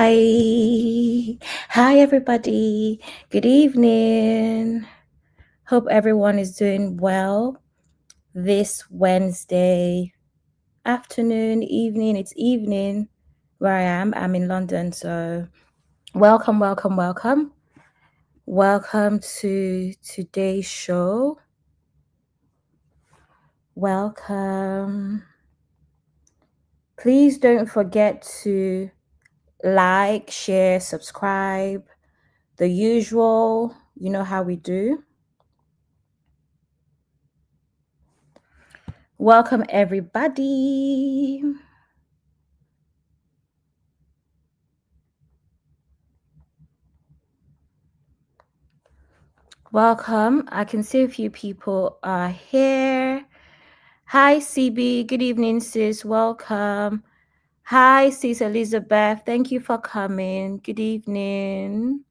Hi, everybody. Good evening. Hope everyone is doing well this Wednesday afternoon, evening. It's evening where I am. I'm in London. So, welcome, welcome, welcome. Welcome to today's show. Welcome. Please don't forget to like, share, subscribe. The usual, you know how we do. Welcome, everybody. Welcome. I can see a few people are here. Hi, CB. Good evening, sis. Welcome. Hi, sis Elizabeth. Thank you for coming. Good evening.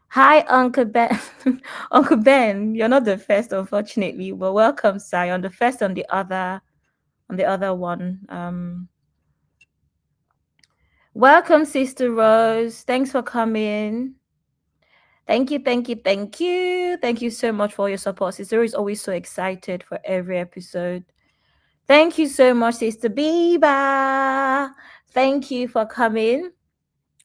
Hi, Uncle Ben. Uncle Ben, you're not the first, unfortunately, but welcome, Si. On the first, on the other one. Welcome, Sister Rose. Thanks for coming. Thank you, thank you, thank you. Thank you so much for your support. Sister is always so excited for every episode. Thank you so much, Sister Biba. Thank you for coming.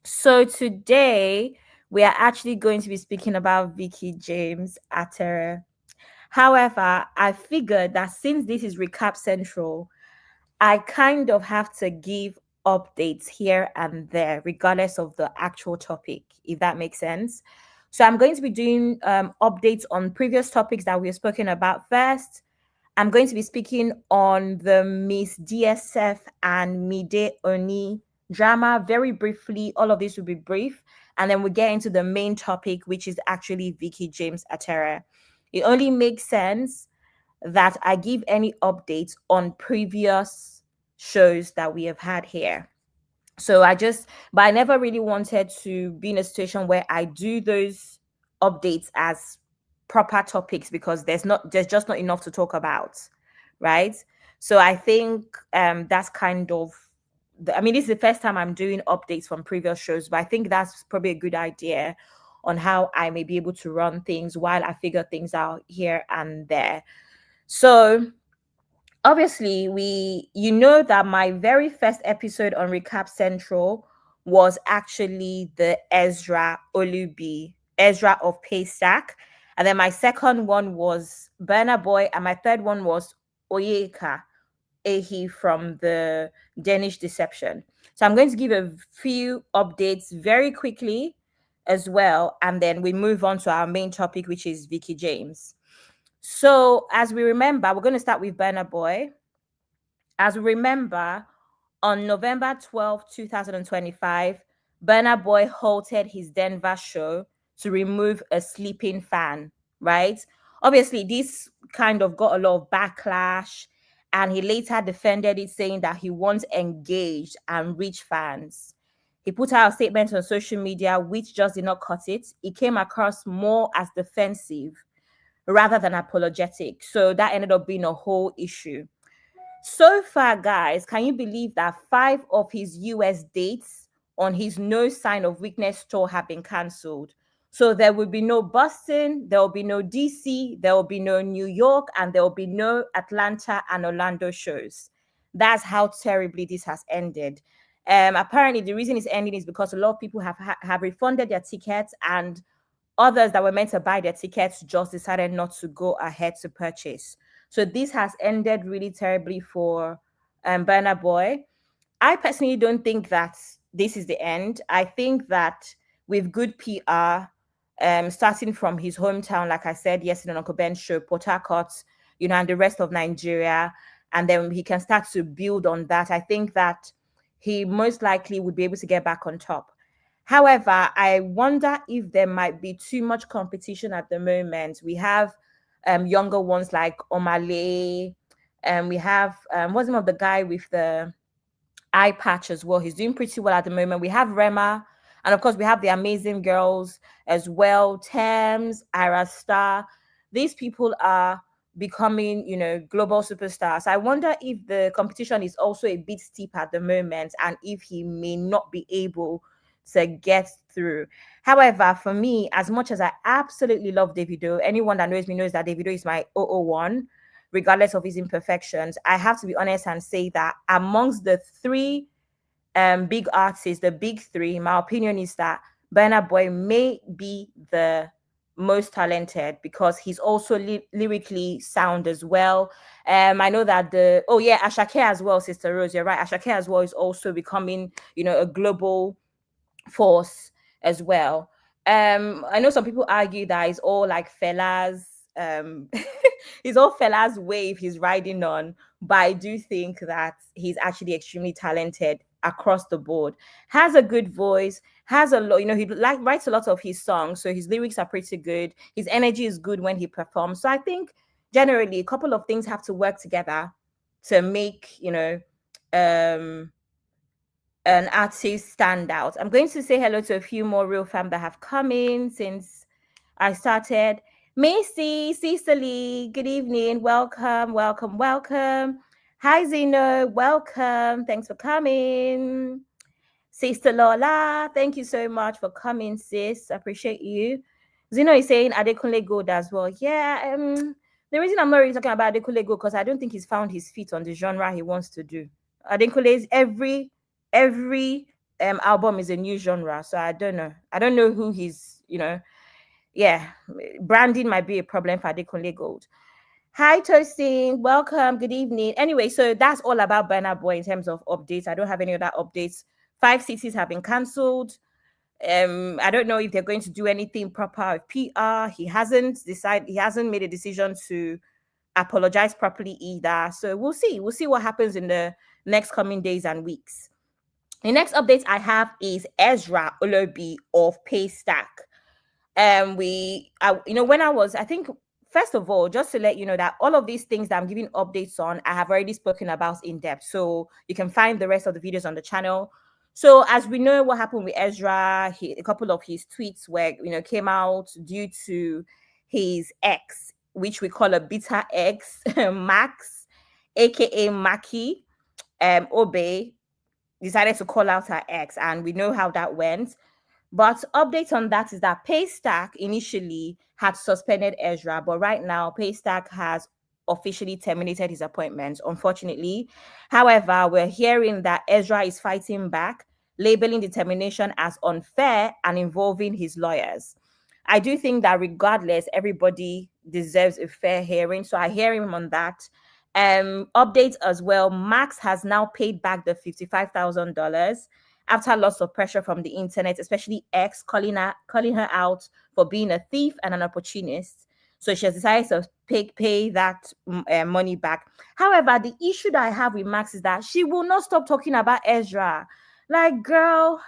So today we are actually going to be speaking about Veekee James Atere. However, I figured that since this is Recap Central, I kind of have to give updates here and there, regardless of the actual topic, if that makes sense. So I'm going to be doing updates on previous topics that we've spoken about first. I'm going to be speaking on the Miss DSF and Mide Oni drama very briefly. All of this will be brief. And then we get into the main topic, which is actually Veekee James Atere. It only makes sense that I give any updates on previous shows that we have had here. So but I never really wanted to be in a situation where I do those updates as proper topics because there's just not enough to talk about, right? So I think that's kind of I mean, this is the first time I'm doing updates from previous shows, but I think that's probably a good idea on how I may be able to run things while I figure things out here and there. So obviously you know that my very first episode on Recap Central was actually the Ezra of Paystack, and then my second one was Burna Boy, and my third one was Oyeka Ehi from the Danish Deception. So I'm going to give a few updates very quickly as well, and then we move on to our main topic, which is Veekee James. So, as we remember, we're going to start with Burna Boy. As we remember, on November 12th, 2025, Burna Boy halted his Denver show to remove a sleeping fan, right? Obviously, this kind of got a lot of backlash, and he later defended it, saying that he wants engaged and rich fans. He put out a statement on social media, which just did not cut it. It came across more as defensive rather than apologetic. So that ended up being a whole issue. So far, guys, can you believe that 5 of his US dates on his No Sign of Weakness tour have been cancelled? So there will be no Boston, there will be no DC, there will be no New York, and there will be no Atlanta and Orlando shows. That's how terribly this has ended. Apparently, the reason it's ending is because a lot of people have refunded their tickets, and others that were meant to buy their tickets just decided not to go ahead to purchase. So this has ended really terribly for Burna Boy. I personally don't think that this is the end. I think that with good PR, starting from his hometown, like I said yesterday on Uncle Ben's show, Port Harcourt, and the rest of Nigeria, and then he can start to build on that. I think that he most likely would be able to get back on top. However, I wonder if there might be too much competition at the moment. We have younger ones like Omale, and we have what's the name of the guy with the eye patch as well? He's doing pretty well at the moment. We have Rema, and of course we have the amazing girls as well, Thames, Ira Star. These people are becoming, global superstars. I wonder if the competition is also a bit steep at the moment, and if he may not be able to get through. However, for me, as much as I absolutely love Davido, anyone that knows me knows that Davido is my 001, regardless of his imperfections. I have to be honest and say that amongst the three big artists, the big three, my opinion is that Burna Boy may be the most talented because he's also lyrically sound as well. I know that Ashake as well, Sister Rose, you're right. Ashake as well is also becoming, a global force as well. I know some people argue that it's all like fellas, um it's all fellas wave he's riding on, but I do think that he's actually extremely talented across the board. Has a good voice, has a lot, he writes a lot of his songs, so his lyrics are pretty good. His energy is good when he performs. So I think generally a couple of things have to work together to make, um an artist stand out. I'm going to say hello to a few more real fam that have come in since I started. Macy, Cecily, good evening. Welcome, welcome, welcome. Hi, Zeno. Welcome. Thanks for coming. Sister Lola, thank you so much for coming, sis. I appreciate you. Zeno is saying Adekunle Gold as well. Yeah, the reason I'm not really talking about Adekunle Gold because I don't think he's found his feet on the genre he wants to do. Adekunle's every album is a new genre, so I don't know. I don't know who he's, yeah, branding might be a problem for Adekunle Gold. Hi, Toasting. Welcome. Good evening. Anyway, so that's all about Burna Boy in terms of updates. I don't have any other updates. 5 cities have been cancelled. I don't know if they're going to do anything proper with PR. He hasn't made a decision to apologize properly either. So we'll see. We'll see what happens in the next coming days and weeks. The next update I have is Ezra Olobi of Paystack. When I think, first of all, just to let you know that all of these things that I'm giving updates on, I have already spoken about in depth. So you can find the rest of the videos on the channel. So as we know what happened with Ezra, a couple of his tweets were, came out due to his ex, which we call a bitter ex, Max, aka Maki, Obe, decided to call out her ex, and we know how that went. But update on that is that Paystack initially had suspended Ezra, but right now Paystack has officially terminated his appointment, unfortunately. However, we're hearing that Ezra is fighting back, labeling the termination as unfair and involving his lawyers. I do think that regardless, everybody deserves a fair hearing. So I hear him on that. Updates as well. Max has now paid back the $55,000 after lots of pressure from the internet, especially X calling her out for being a thief and an opportunist. So she has decided to pay that money back. However, the issue that I have with Max is that she will not stop talking about Ezra. Like, girl,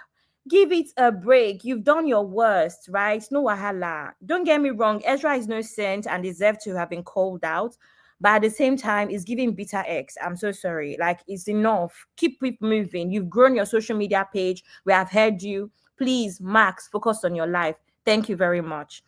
give it a break. You've done your worst, right? No wahala. Don't get me wrong. Ezra is no saint and deserves to have been called out. But at the same time, it's giving bitter X. I'm so sorry. Like, it's enough. Keep it moving. You've grown your social media page. We have heard you. Please, Max, focus on your life. Thank you very much.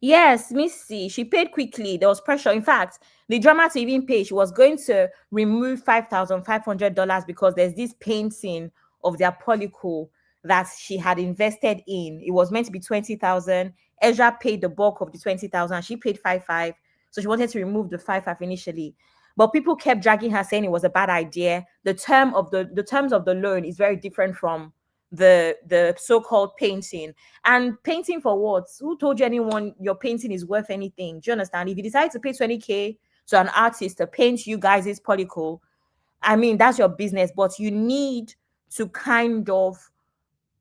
Yes, Missy, she paid quickly. There was pressure. In fact, the drama to even pay, she was going to remove $5,500 because there's this painting of their polycle that she had invested in. It was meant to be 20,000. Ezra paid the bulk of the 20,000. She paid 5,500. So she wanted to remove the 5,500 initially. But people kept dragging her, saying it was a bad idea. The terms of the loan is very different from the so-called painting. And painting for what? Who told you anyone your painting is worth anything? Do you understand? If you decide to pay 20K to an artist to paint you guys' polycle, I mean, that's your business, but you need to kind of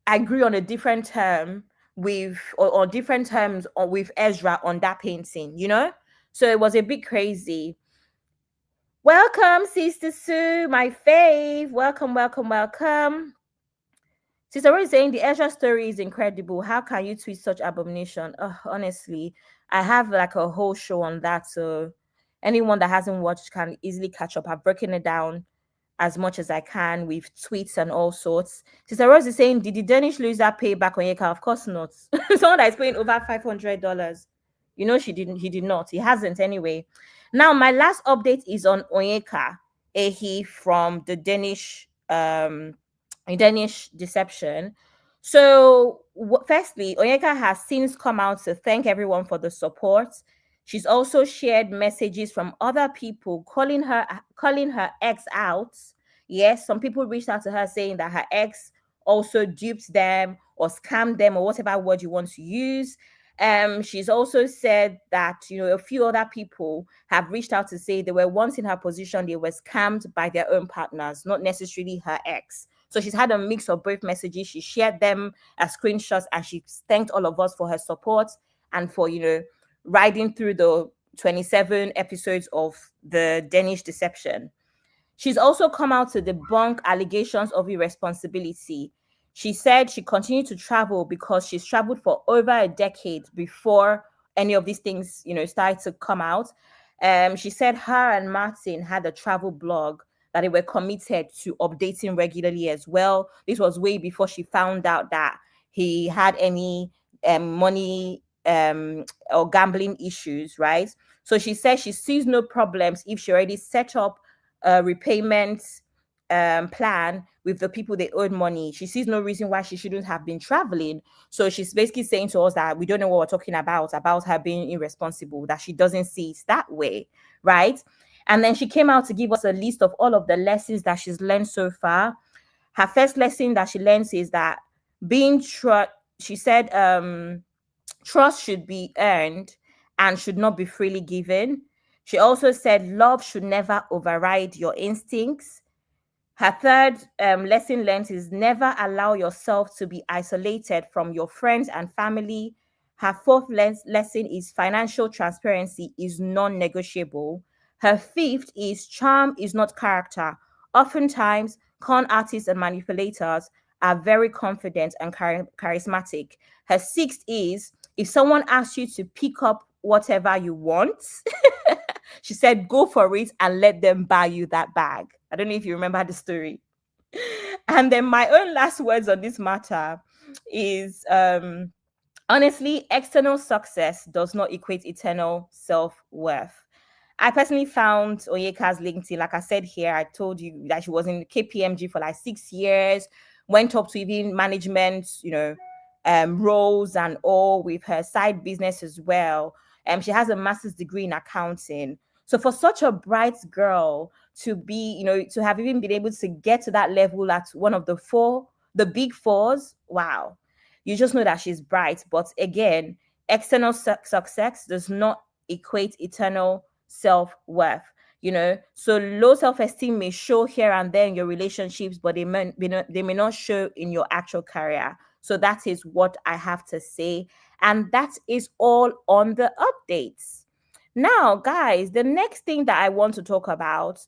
agree on a different term or different terms with Ezra on that painting, So it was a bit crazy. Welcome, Sister Sue, my fave. Welcome, welcome, welcome. Sister Rose is saying the Ezra story is incredible. How can you tweet such abomination? Honestly, I have like a whole show on that. So anyone that hasn't watched can easily catch up. I've broken it down as much as I can with tweets and all sorts. Sister Rose is saying, did the Danish loser pay back on Yeka? Of course not. Someone that is paying over $500. She didn't. He did not. He hasn't anyway. Now, my last update is on Onyeka Ehi from the Danish Deception. So, firstly, Onyeka has since come out to thank everyone for the support. She's also shared messages from other people calling her ex out. Yes, some people reached out to her saying that her ex also duped them or scammed them or whatever word you want to use. She's also said that a few other people have reached out to say they were once in her position, they were scammed by their own partners, not necessarily her ex. So she's had a mix of both messages. She shared them as screenshots and she thanked all of us for her support and for, riding through the 27 episodes of the Danish Deception. She's also come out to debunk allegations of irresponsibility. She said she continued to travel because she's traveled for over a decade before any of these things, started to come out. She said her and Martin had a travel blog that they were committed to updating regularly as well. This was way before she found out that he had any money or gambling issues, right? So she says she sees no problems if she already set up a repayment plan with the people they owed money. She sees no reason why she shouldn't have been traveling. So she's basically saying to us that we don't know what we're talking about her being irresponsible, that she doesn't see it that way, right? And then she came out to give us a list of all of the lessons that she's learned so far. Her first lesson that she learns is that being she said trust should be earned and should not be freely given. She also said love should never override your instincts. Her third lesson learned is never allow yourself to be isolated from your friends and family. Her fourth lesson is financial transparency is non negotiable. Her fifth is charm is not character. Oftentimes, con artists and manipulators are very confident and charismatic. Her sixth is if someone asks you to pick up whatever you want, she said, go for it and let them buy you that bag. I don't know if you remember the story. And then my own last words on this matter is honestly, external success does not equate eternal self-worth. I personally found Onyeka's LinkedIn, like I said here, I told you that she was in KPMG for like 6 years, went up to even management, roles and all with her side business as well. She has a master's degree in accounting. So for such a bright girl to be, to have even been able to get to that level at one of the big fours, wow. You just know that she's bright. But again, external success does not equate eternal self-worth. So low self-esteem may show here and there in your relationships, but they may not show in your actual career. So that is what I have to say, and that is all on the updates. Now, guys, the next thing that I want to talk about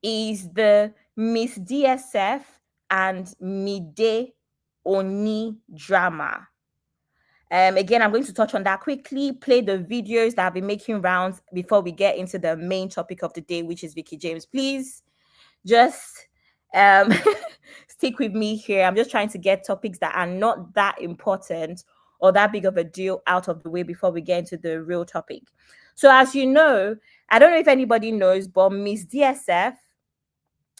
is the Miss DSF and Mide Oni drama. Again, I'm going to touch on that quickly, play the videos that have been making rounds before we get into the main topic of the day, which is Veekee James. Please just stick with me here. I'm just trying to get topics that are not that important or that big of a deal out of the way before we get into the real topic. So as you know, I don't know if anybody knows, but Miss DSF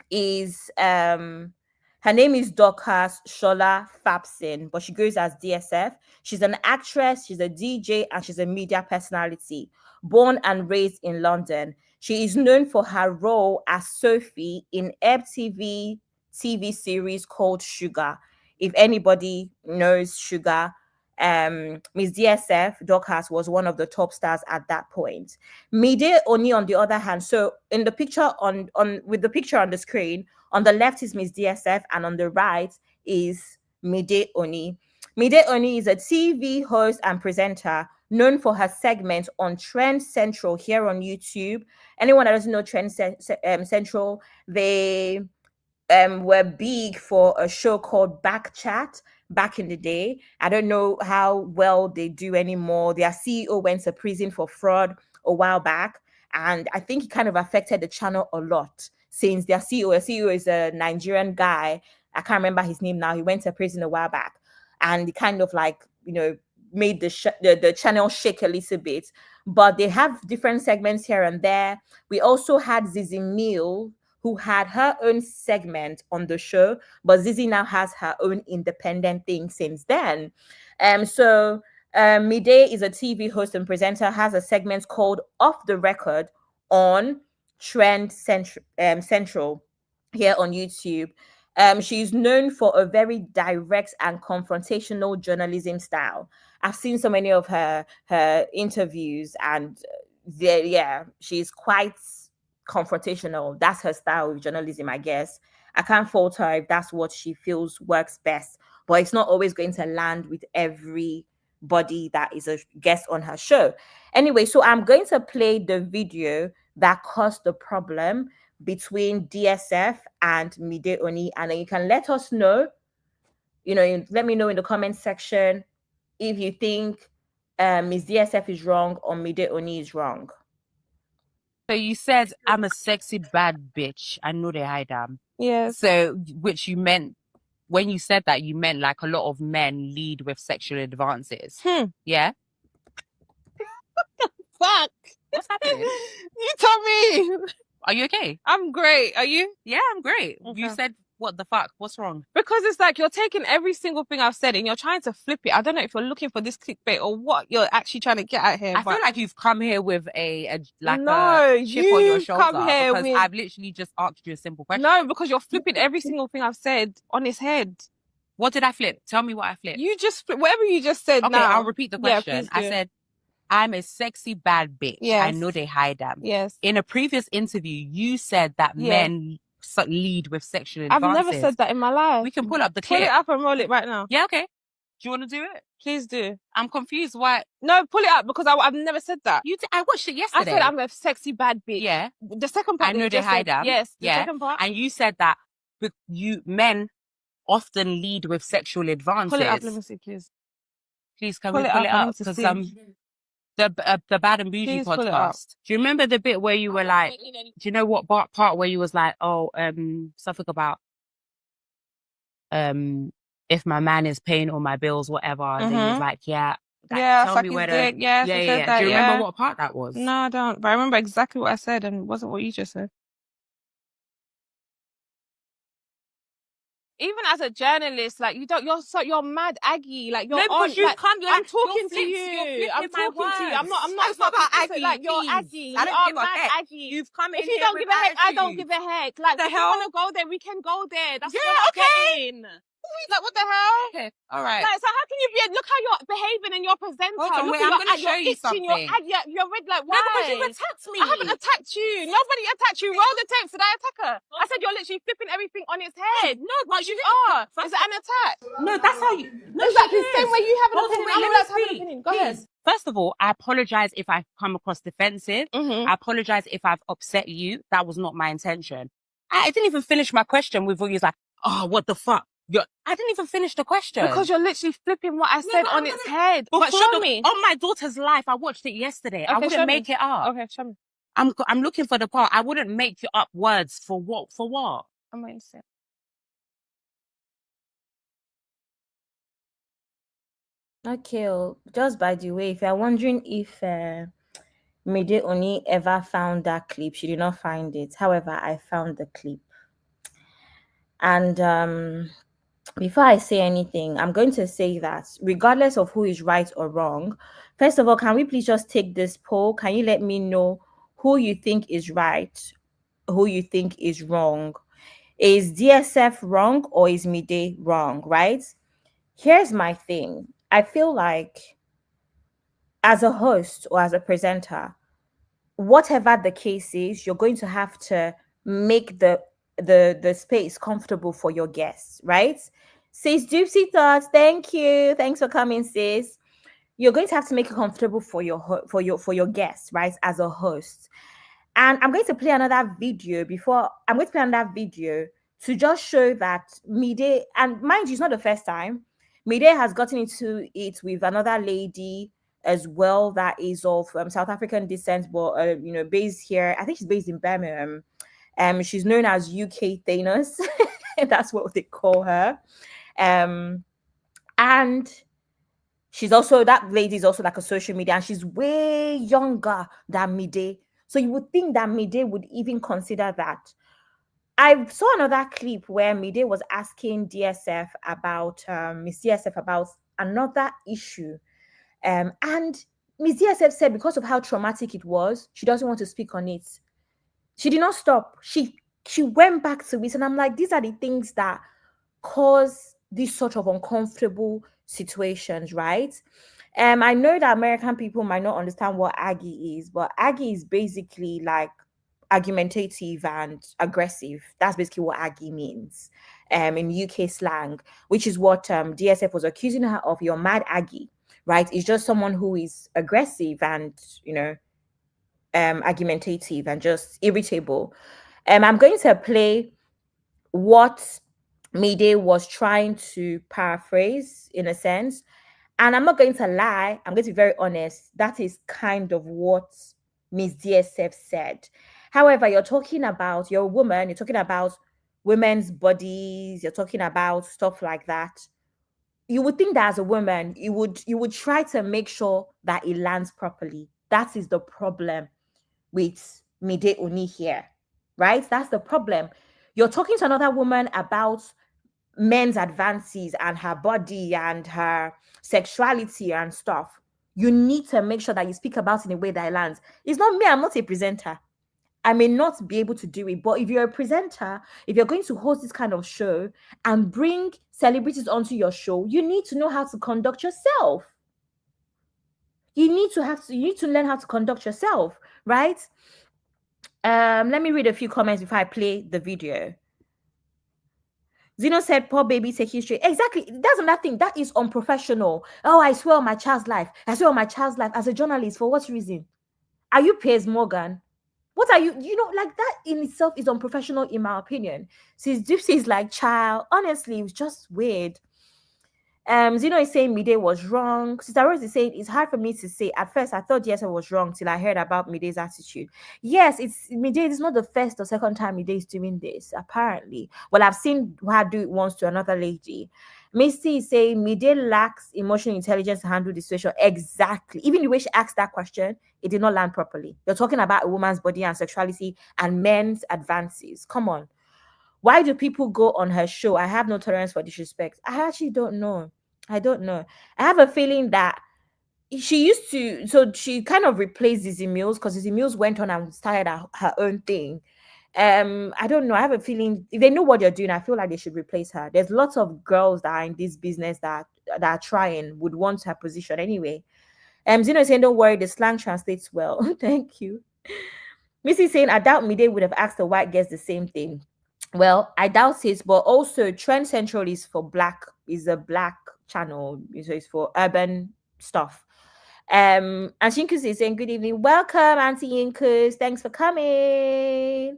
is her name is Dorcas Shola Fapsin, but she goes as DSF. She's an actress, she's a DJ, and she's a media personality. Born and raised in London, she is known for her role as Sophie in TV series called Sugar. If anybody knows Sugar, Miss DSF Dorcas was one of the top stars at that point. Mide Oni, on the other hand, so in the picture on with the picture on the screen, on the left is Miss DSF, and on the right is Mide Oni. Mide Oni is a TV host and presenter known for her segment on Trend Central here on YouTube. Anyone that doesn't know Trend Central, they were big for a show called Back Chat back in the day. I don't know how well they do anymore. Their CEO went to prison for fraud a while back, and I think it kind of affected the channel a lot since their CEO is a Nigerian guy. I can't remember his name now. He went to prison a while back, and it kind of like, made the channel shake a little bit. But they have different segments here and there. We also had Zizi Mill, who had her own segment on the show, but Zizi now has her own independent thing since then. So Mide is a TV host and presenter, has a segment called Off the Record on Trend Central here on YouTube. She's known for a very direct and confrontational journalism style. I've seen so many of her interviews, and yeah, she's quite confrontational. That's her style with journalism, I guess. I can't fault her if that's what she feels works best, but it's not always going to land with everybody that is a guest on her show. Anyway, so I'm going to play the video that caused the problem between DSF and Mide Oni, and then you can let us know, let me know in the comment section if you think Miss DSF is wrong or Mide Oni is wrong. So you said, I'm a sexy bad bitch. I know they hide them. Yes. So, which you meant, when you said that, you meant like a lot of men lead with sexual advances. Yeah? Fuck. What's happening? You tell me. Are you okay? I'm great. Are you? Yeah, I'm great. Okay. You said, what the fuck? What's wrong? Because it's like you're taking every single thing I've said and you're trying to flip it. I don't know if you're looking for this clickbait or what you're actually trying to get at here. I feel like you've come here with a chip on you your shoulder, come here because with... I've literally just asked you a simple question. No, because you're flipping every single thing I've said on its head. What did I flip? Tell me what I flipped. You just whatever you just said. Okay, now. I'll repeat the question. I said, I'm a sexy bad bitch. Yes. I know they hide them. Yes. In a previous interview, you said that men lead with sexual advances. I've never said that in my life. We can pull up the clip. Pull it up and roll it right now. Yeah, okay. Do you want to do it? Please do. I'm confused. Why? No, pull it up because I've never said that. I watched it yesterday. I said I'm a sexy bad bitch. Yeah. The second part. I know they hide them. Yes. The second part. And you said that men often lead with sexual advances. Pull it up. Let me see, please. Please, can we pull it up? Because the Bad and Bougie podcast. Do you remember the bit where you were like, do you know what part where you was like, something about if my man is paying all my bills, whatever, then he was like, tell me where to... Yeah. Do you remember what part that was? No, I don't. But I remember exactly what I said, and it wasn't what you just said. Even as a journalist, like you're mad Aggie. Like you're I'm talking to you. I'm talking to you. I'm not about Aggie. Like you're Aggie. I don't give a mad heck. Aggie. You've come in. If you don't give a heck, I don't give a heck. Like if you want to go there, we can go there. That's okay. Like what the hell? Okay, all right. Like, so how can you be? Look how you're behaving and you're presenter. Hold on, look wait, I'm gonna show you something. You're red. Like why? No, because you attacked me. I haven't attacked you. Nobody attacked you. Roll the tapes. Did I attack her? I said you're literally flipping everything on its head. No, but you are. Is that an attack? No, that's how you. No, exactly the same way you have an opinion. I'm allowed to have an opinion. Go ahead. First of all, I apologize if I've come across defensive. I apologize if I've upset you. That was not my intention. I didn't even finish my question with all you like, oh, what the fuck? I didn't even finish the question. Because you're literally flipping what I said on its head. But show me. On my daughter's life, I watched it yesterday. Okay, I wouldn't make it up. Okay, show me. I'm looking for the part. I wouldn't make you up words for what? For what? I'm waiting to see. Okay, just by the way, if you're wondering if Mide Oni ever found that clip, she did not find it. However, I found the clip. And before I say anything, I'm going to say that regardless of who is right or wrong, first of all, can we please just take this poll? Can you let me know who you think is right, who you think is wrong? Is DSF wrong or is Mide wrong, right? Here's my thing. I feel like as a host or as a presenter, whatever the case is, you're going to have to make the space comfortable for your guests, right? Sis Doopsy Thoughts, thank you. Thanks for coming, sis. You're going to have to make it comfortable for your guests, right? As a host. And I'm going to play another video to just show that Mide, and mind you, it's not the first time. Mide has gotten into it with another lady as well that is of South African descent, but based here. I think she's based in Birmingham. She's known as UK Thanos. That's what they call her. And that lady is also like a social media, and she's way younger than Mide. So you would think that Mide would even consider that. I saw another clip where Mide was asking DSF about Miss DSF about another issue. And Miss DSF said because of how traumatic it was, she doesn't want to speak on it. She did not stop. She went back to it. And I'm like, these are the things that cause these sort of uncomfortable situations, right? I know that American people might not understand what Aggie is, but Aggie is basically like argumentative and aggressive. That's basically what Aggie means in UK slang, which is what DSF was accusing her of. You're mad Aggie, right? It's just someone who is aggressive and, argumentative and just irritable. I'm going to play what Mide was trying to paraphrase in a sense. And I'm not going to lie, I'm going to be very honest. That is kind of what Miss DSF said. However, you're a woman, you're talking about women's bodies, you're talking about stuff like that. You would think that as a woman, you would try to make sure that it lands properly. That is the problem with Mide Oni here, right? That's the problem. You're talking to another woman about men's advances and her body and her sexuality and stuff. You need to make sure that you speak about it in a way that it lands. It's not me, I'm not a presenter. I may not be able to do it, but if you're a presenter, if you're going to host this kind of show and bring celebrities onto your show, you need to know how to conduct yourself. You need to learn how to conduct yourself, right? Let me read a few comments before I play the video. Zeno said, poor baby, take history. Exactly. That's another thing. That is unprofessional. Oh, I swear on my child's life. I swear on my child's life. As a journalist, for what reason? Are you Piers Morgan? What are you? Like that in itself is unprofessional, in my opinion. Since Gypsy is like, child, honestly, it was just weird. Zeno is saying Mide was wrong. Sister Rose is saying it's hard for me to say. At first, I thought yes, I was wrong till I heard about Mide's attitude. Yes, Mide is not the first or second time Mide is doing this, apparently. Well, I've seen her do it once to another lady. Misty is saying Mide lacks emotional intelligence to handle the situation. Exactly. Even the way she asked that question, it did not land properly. You're talking about a woman's body and sexuality and men's advances. Come on. Why do people go on her show? I have no tolerance for disrespect. I actually don't know. I don't know. I have a feeling that she used to, so she kind of replaced Dizzy Mills because Dizzy Mills went on and started her own thing. I don't know. I have a feeling if they know what they're doing, I feel like they should replace her. There's lots of girls that are in this business that are trying, would want her position anyway. Zeno is saying, don't worry, the slang translates well. Thank you. Missy saying, I doubt Mide would have asked the white girls the same thing. Well, I doubt it, but also Trend Central is a black channel, so it's for urban stuff. And Shinkus is saying, good evening, welcome, Auntie Yinkus, thanks for coming.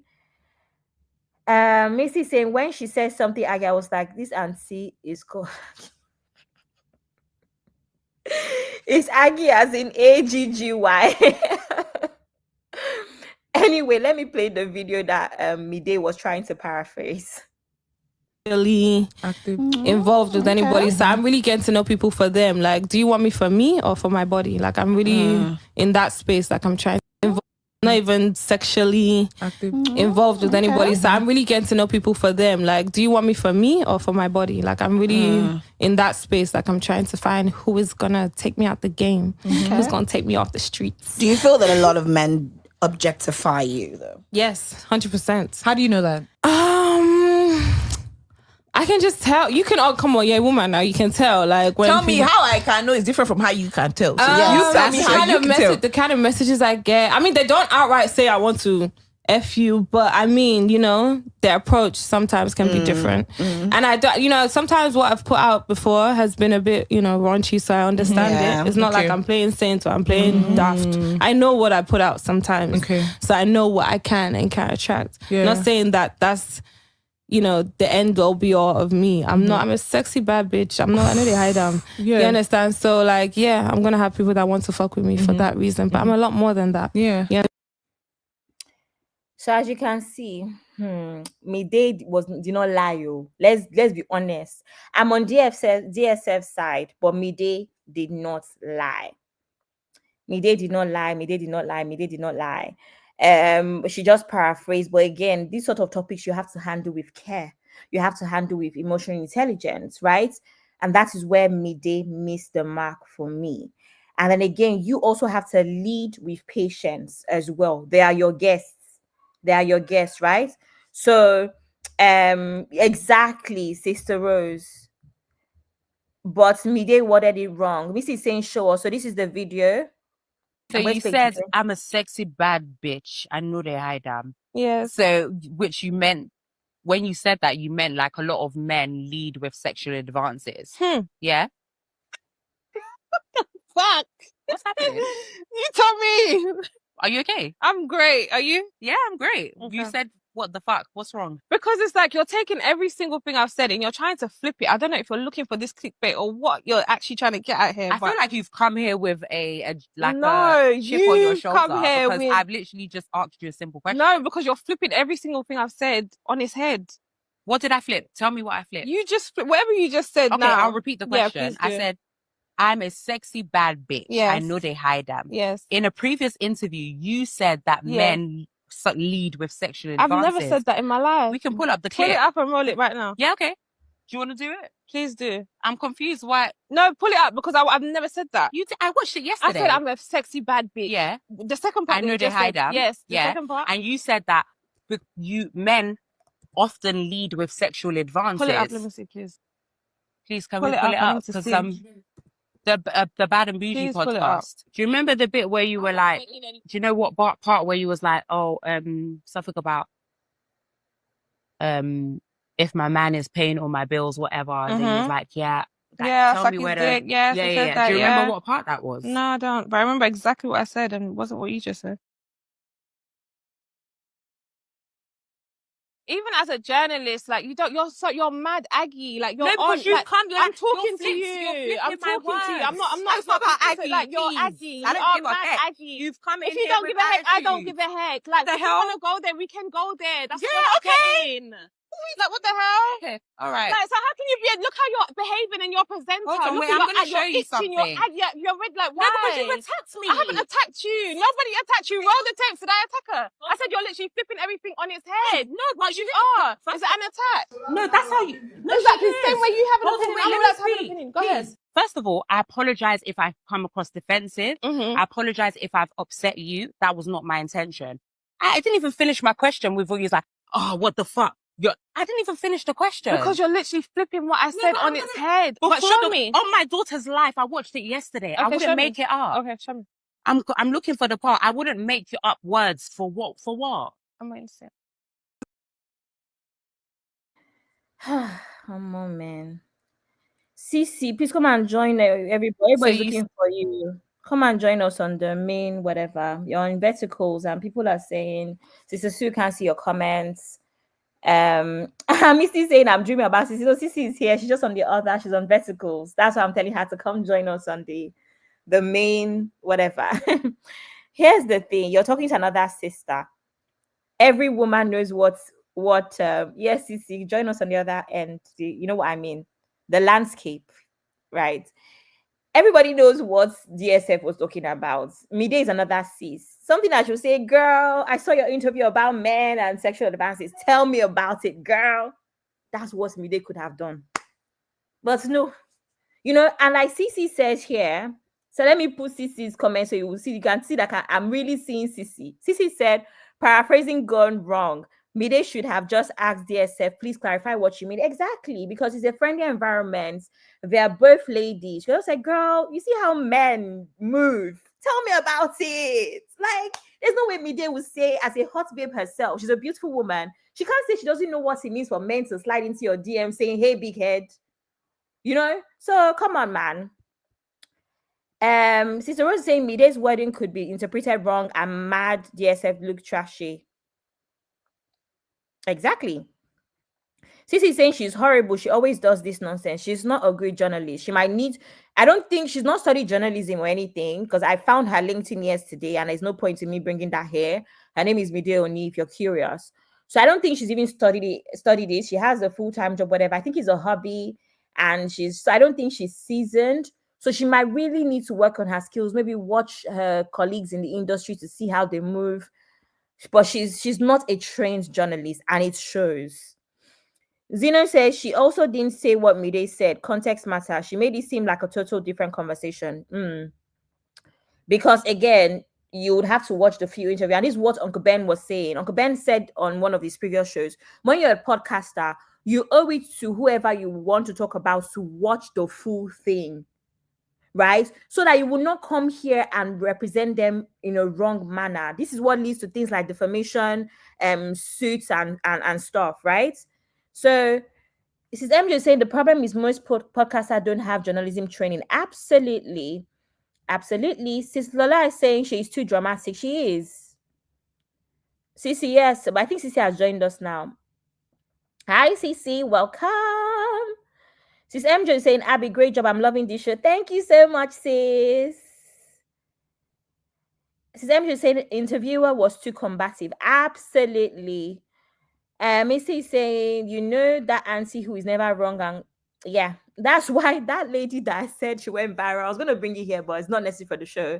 Missy saying, when she says something, I was like, this auntie is called it's Aggie as in Aggy. Anyway, let me play the video that Mide was trying to paraphrase. Really involved with anybody, so I'm really getting to know people for them. Like, do you want me for me or for my body? Like, I'm really in that space. Like, I'm trying to involve, not even sexually involved with anybody, so I'm really getting to know people for them. Like, do you want me for me or for my body? Like, I'm really in that space. Like, I'm trying to find who is gonna take me out the game, who's gonna take me off the streets. Do you feel that a lot of men objectify you though? Yes, 100%. How do you know that? I can just tell. You can. Oh, come on, you're a woman now. You can tell. Like, when Tell me how I can know is different from how you can tell. So yeah, you tell me how you can tell. The kind of messages I get. I mean, they don't outright say I want to F you, but I mean, their approach sometimes can be different. And I don't, sometimes what I've put out before has been a bit, raunchy, so I understand it. It's not like I'm playing saint or I'm playing daft. I know what I put out sometimes. So I know what I can and can't attract. Not saying that that's the end all be all of me. I'm a sexy bad bitch. I know they hide them. You understand? So like, I'm gonna have people that want to fuck with me for that reason. But I'm a lot more than that. So as you can see, Mide did not lie. Let's be honest. I'm on DSF side, but Mide did not lie. Mide did not lie. She just paraphrased, but again, these sort of topics you have to handle with care. You have to handle with emotional intelligence, right? And that is where Mide missed the mark for me. And then again, you also have to lead with patience as well. They are your guests. They are your guests, right? So, exactly, Sister Rose. But Mide worded it wrong. This is saying show us. So this is the video. So you said I'm a sexy bad bitch. I know they hide them. Yes. So which you meant when you said that, you meant like a lot of men lead with sexual advances. Yeah. Fuck. What's happening? You tell me. Are you okay? I'm great. Are you? Yeah, I'm great. Okay. You said what the fuck? What's wrong? Because it's like you're taking every single thing I've said and you're trying to flip it. I don't know if you're looking for this clickbait or what you're actually trying to get at here. I feel like you've come here with a chip on your you've shoulder, come here because with... I've literally just asked you a simple question. No, because you're flipping every single thing I've said on its head. What did I flip? Tell me what I flipped. You just whatever you just said. Okay, now. I'll repeat the question. Yeah, I said, I'm a sexy bad bitch. Yes. I know they hide them. Yes. In a previous interview, you said that men lead with sexual advances. I've never said that in my life. We can pull up the clip. Pull it up and roll it right now. Yeah, okay. Do you want to do it? Please do. I'm confused. Why? No, pull it up because I've never said that. I watched it yesterday. I said I'm a sexy bad bitch. Yeah. The second part. I know they hide them. Yes. The second part. And you said that men often lead with sexual advances. Pull it up. Let me see, please. Please, can we pull it up? Because the Bad and Bougie podcast. Do you remember the bit where you were like, do you know what part where you was like, something about if my man is paying all my bills, whatever, and then he was like, tell me where to... Yeah. Do you remember what part that was? No, I don't. But I remember exactly what I said, and it wasn't what you just said. Even as a journalist, like you're mad aggy, like you're on. Like, I'm talking to you. I'm talking to you. I'm not. It's not about aggy. Like you're aggy. I don't give a mad heck. aggy. You've come in. If you don't give a heck, I don't give a heck. Like if you want to go there, we can go there. That's what I'm getting. Like what the hell? Okay, all right. Like, so how can you be? Look how you're behaving and you're presenting. Hold on, wait, I'm gonna show you something. You're red. Like why? No, because you attacked me. I haven't attacked you. Nobody attacked you. Roll the tape. Did I attack her? I said you're literally flipping everything on its head. No, but you are. Is it an attack? No, that's how you. No, exactly the same way you have an opinion. I'm allowed to have an opinion. Go ahead. First of all, I apologize if I've come across defensive. I apologize if I've upset you. That was not my intention. I didn't even finish my question with all you like, oh, what the fuck? I didn't even finish the question. Because you're literally flipping what I said on its head. But show me. On my daughter's life, I watched it yesterday. Okay, I wouldn't make it up. Okay, show me. I'm looking for the part. I wouldn't make you up words for what? For what? I'm waiting to see. Come on, man. CC, please come and join everybody. Everybody's looking for you. Come and join us on the main whatever. You're in verticals and people are saying, Sister Sue can't see your comments. Misty saying I'm dreaming about Sissy. No, Sissy is here. She's just on the other. She's on verticals. That's why I'm telling her to come join us on the main whatever. Here's the thing. You're talking to another sister. Every woman knows what. Yes, Sissy, join us on the other end. You know what I mean? The landscape, right? Everybody knows what DSF was talking about. Mide is another sis. Something that should say, girl, I saw your interview about men and sexual advances. Tell me about it, girl. That's what Mide could have done. But no, and like Sissy says here, so let me put Sissy's comment so you will see. You can see that I'm really seeing Sissy. Sissy said, paraphrasing gone wrong. Mide should have just asked DSF, please clarify what you mean. Exactly, because it's a friendly environment. They're both ladies. She also said, girl, you see how men move? Tell me about it. Like, there's no way Mide would say, as a hot babe herself, she's a beautiful woman. She can't say she doesn't know what it means for men to slide into your DM saying, hey, big head. So come on, man. Sister Rose saying Mide's wording could be interpreted wrong and mad DSF look trashy. Exactly. Sissy saying she's horrible. She always does this nonsense. She's not a great journalist. She might need... I don't think she's not studied journalism or anything, because I found her LinkedIn yesterday and there's no point in me bringing that here. Her name is Mide Oni, if you're curious. So I don't think she's even studied it. She has a full-time job, whatever. I think it's a hobby, and I don't think she's seasoned. So she might really need to work on her skills, maybe watch her colleagues in the industry to see how they move. but she's not a trained journalist, and it shows. Zeno says she also didn't say what Mide said. Context matters. She made it seem like a total different conversation. Because again, you would have to watch the few interview, and this is what Uncle Ben was saying. Uncle Ben said on one of his previous shows, when you're a podcaster, you owe it to whoever you want to talk about to watch the full thing, right? So that you will not come here and represent them in a wrong manner. This is what leads to things like defamation, suits and stuff, right? So this is MJ saying the problem is most podcasters don't have journalism training. Absolutely. Sis Lola is saying she's too dramatic. She is. Cece, yes, but I think Cece has joined us now. Hi, Cece, welcome. Sis MJ is saying, Abby, great job. I'm loving this show. Thank you so much, sis. Sis MJ is saying the interviewer was too combative. Absolutely. Missy is saying, you know that auntie who is never wrong, and yeah, that's why that lady that I said she went viral. I was gonna bring you here, but it's not necessary for the show.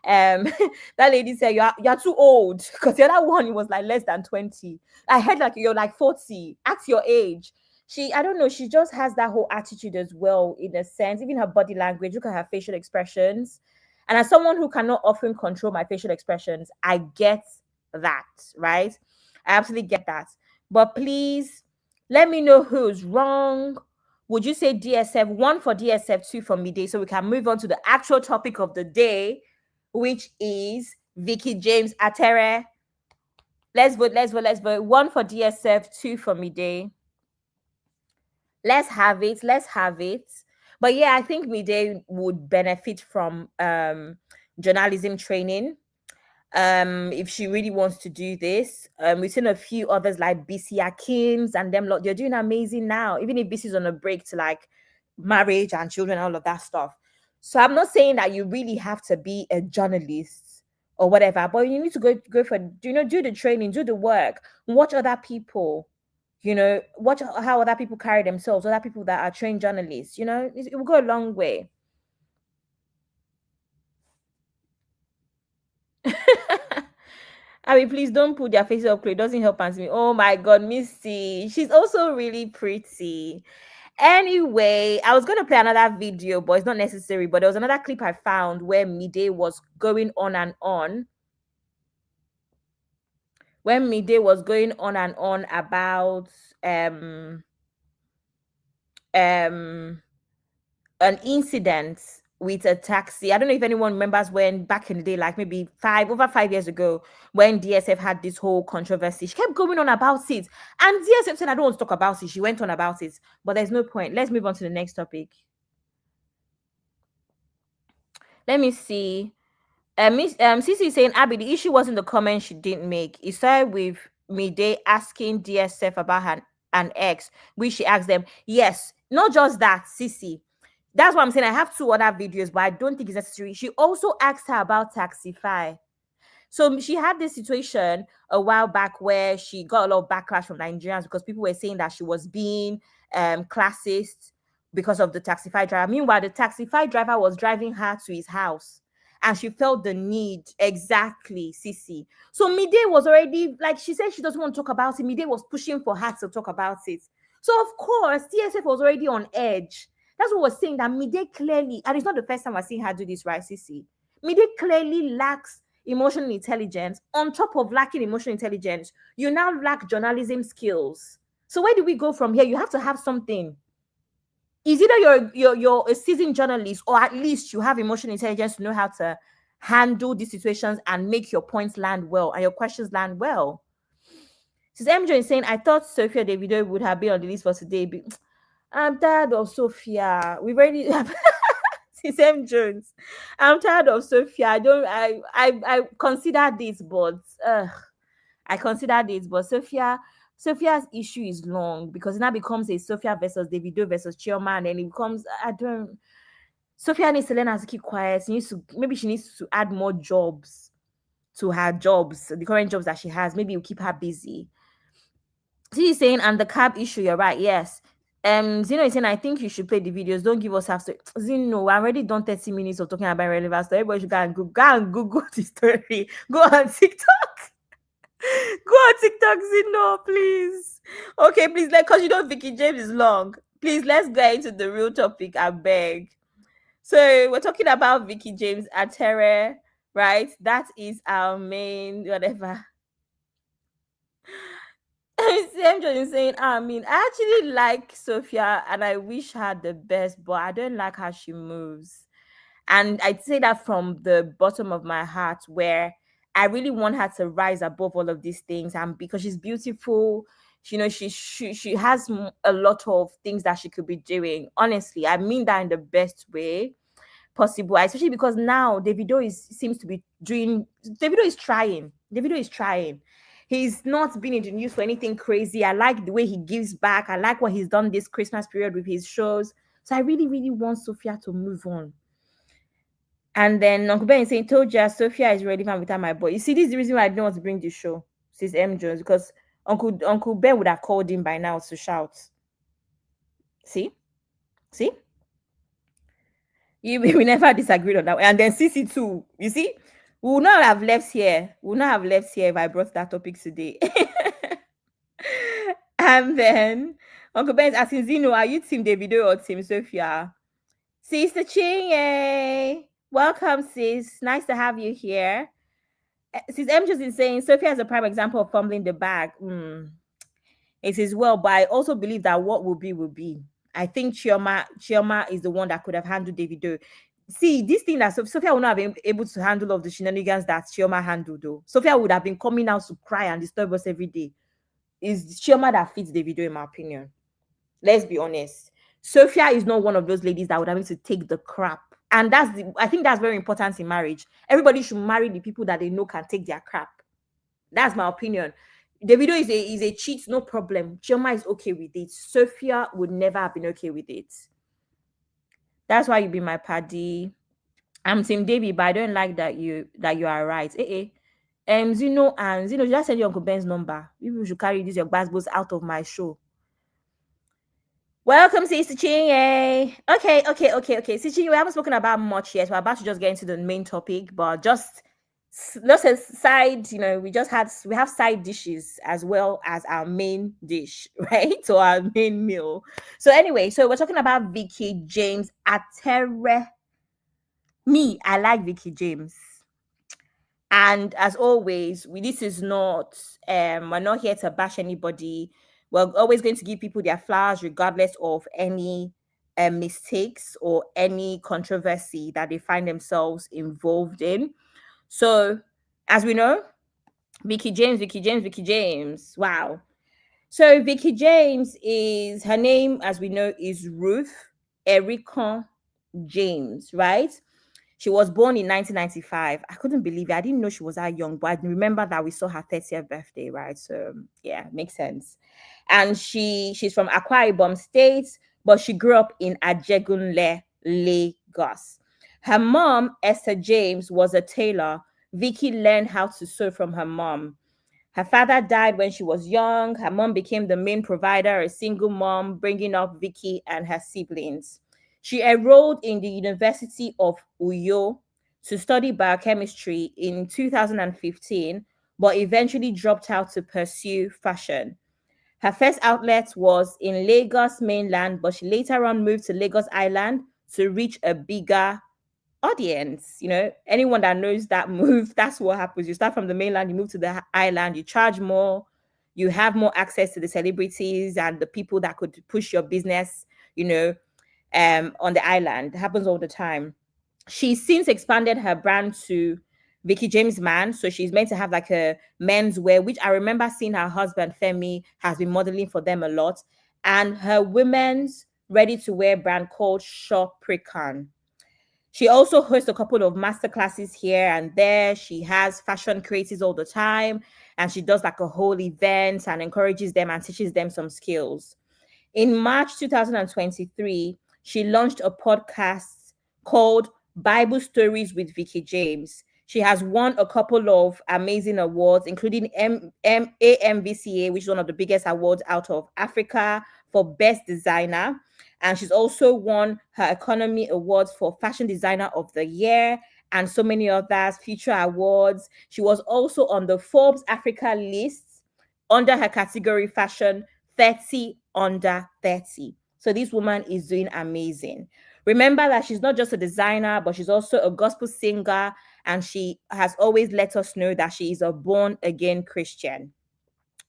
That lady said you're too old, because the other one was like less than 20. I heard like you're like 40. Ask your age. I don't know, she just has that whole attitude as well, in a sense. Even her body language, look at her facial expressions. And as someone who cannot often control my facial expressions, I get that, right? I absolutely get that. But please let me know who's wrong. Would you say DSF 1 for DSF 2 for midday, so we can move on to the actual topic of the day, which is Veekee James Atere? Let's vote. 1 for DSF, 2 for midday. Let's have it. But yeah, I think midday would benefit from journalism training. If she really wants to do this. We've seen a few others like BC Akims and them lot. They're doing amazing now, even if BC's on a break to like marriage and children, all of that stuff. So I'm not saying that you really have to be a journalist or whatever, but you need to go for, do the training, do the work, watch other people, watch how other people carry themselves, other people that are trained journalists, it will go a long way. I mean, please don't put their faces up close. It doesn't help answer me. Oh my God, Missy. She's also really pretty. Anyway, I was going to play another video, but it's not necessary. But there was another clip I found where Mide was going on and on. When Mide was going on and on about an incident with a taxi. I don't know if anyone remembers when back in the day, like maybe over 5 years ago, when DSF had this whole controversy. She kept going on about it. And DSF said, I don't want to talk about it. She went on about it. But there's no point. Let's move on to the next topic. Let me see. Cici is saying, Abby, the issue wasn't the comment she didn't make. It started with Mide asking DSF about an ex, which she asked them. Yes, not just that, Cici. That's what I'm saying. I have 2 other videos, but I don't think it's necessary. She also asked her about Taxify. So she had this situation a while back where she got a lot of backlash from Nigerians because people were saying that she was being classist because of the Taxify driver. Meanwhile, the Taxify driver was driving her to his house. And she felt the need. Exactly, Sissy. So Mide was already, like she said, she doesn't want to talk about it. Mide was pushing for her to talk about it. So, of course, TSF was already on edge. That's what we're saying, that Mide clearly, and it's not the first time we're seeing her do this, right, Sissy? Mide clearly lacks emotional intelligence. On top of lacking emotional intelligence, you now lack journalism skills. So where do we go from here? You have to have something. Is either you're a seasoned journalist, or at least you have emotional intelligence to know how to handle these situations and make your points land well and your questions land well. Since MJ is saying, I thought Sophia Davido would have been on the list for today. I'm tired of Sophia. We've already since M Jones. I'm tired of Sophia. I consider this, but I consider this, but Sophia's issue is long because it now becomes a Sophia versus Davido versus Chioma, and then it becomes Sophia needs to learn how to keep quiet. Maybe she needs to add more jobs to her jobs, the current jobs that she has. Maybe it'll keep her busy. She's saying, and the cab issue, you're right, yes. Zeno is saying, I think you should play the videos. Don't give us half story. Zeno, I already done 30 minutes of talking about relevant story. Everybody should go and Google the story. Go on TikTok. Go on TikTok, Zeno, please. Okay, please, because you know Veekee James is long. Please, let's get into the real topic, I beg. So we're talking about Veekee James Atere, right? That is our main whatever. I'm just saying, I mean, I actually like Sophia and I wish her the best, but I don't like how she moves. And I'd say that from the bottom of my heart, where I really want her to rise above all of these things. And because she's beautiful, she has a lot of things that she could be doing. Honestly, I mean that in the best way possible, especially because now seems to be doing. Davido is trying. Davido is trying. He's not been in the news for anything crazy. I like the way he gives back. I like what he's done this Christmas period with his shows. So I really, really want Sophia to move on. And then Uncle Ben is saying, told you Sophia is relevant without my boy. You see, this is the reason why I didn't want to bring the show, says M. Jones, because Uncle Ben would have called him by now to shout. See? We never disagreed on that. And then CC too. You see, we would not have left here. We would not have left here if I brought that topic today. And then Uncle Ben is asking Zeno, are you Team Davido or Team Sophia? Sister Chinye, welcome, sis. Nice to have you here. Sis M just is saying Sophia is a prime example of fumbling the bag. It is well, but I also believe that what will be will be. I think Chioma is the one that could have handled Davido. See, this thing that Sophia would not have been able to handle of the shenanigans that Chioma handled, though. Sophia would have been coming out to cry and disturb us every day. It's Chioma that fits Davido, in my opinion. Let's be honest. Sophia is not one of those ladies that would have to take the crap. And I think that's very important in marriage. Everybody should marry the people that they know can take their crap. That's my opinion. Davido is a cheat, no problem. Chioma is okay with it. Sophia would never have been okay with it. That's why you be my paddy. I'm Team David, but I don't like that you are right. Zeno just send your Uncle Ben's number. Maybe we should carry this your basketballs out of my show. Welcome, Sister Chinye. Okay. Sister Chinye, we haven't spoken about much yet. We're about to just get into the main topic, but just a side, we have side dishes as well as our main dish, right? So our main meal. So anyway, we're talking about Veekee James Atere. Me, I like Veekee James. And as always, this is not, we're not here to bash anybody. We're always going to give people their flowers regardless of any mistakes or any controversy that they find themselves involved in. So, as we know, Veekee James. Wow. So, Veekee James her name, as we know, is Ruth Erica James, right? She was born in 1995. I couldn't believe it. I didn't know she was that young, but I remember that we saw her 30th birthday, right? So, yeah, makes sense. And she's from Akwa Ibom State, but she grew up in Ajegunle, Lagos. Her mom, Esther James, was a tailor. Veekee learned how to sew from her mom. Her father died when she was young. Her mom became the main provider, a single mom, bringing up Veekee and her siblings. She enrolled in the University of Uyo to study biochemistry in 2015, but eventually dropped out to pursue fashion. Her first outlet was in Lagos mainland, but she later on moved to Lagos Island to reach a bigger audience. Anyone that knows that move, that's what happens. You start from the mainland, you move to the island, you charge more, you have more access to the celebrities and the people that could push your business, on the island. It happens all the time. She's since expanded her brand to Veekee James Man. So she's meant to have like a menswear, which I remember seeing her husband Femi has been modeling for them a lot. And her women's ready-to-wear brand called Shoprican. She also hosts a couple of masterclasses here and there. She has fashion creators all the time. And she does like a whole event and encourages them and teaches them some skills. In March 2023, she launched a podcast called Bible Stories with Veekee James. She has won a couple of amazing awards, including AMVCA, which is one of the biggest awards out of Africa for Best Designer. And she's also won her Economy Awards for Fashion Designer of the Year and so many others, future awards. She was also on the Forbes Africa list under her category fashion 30 under 30. So this woman is doing amazing. Remember that she's not just a designer, but she's also a gospel singer, and she has always let us know that she is a born again Christian.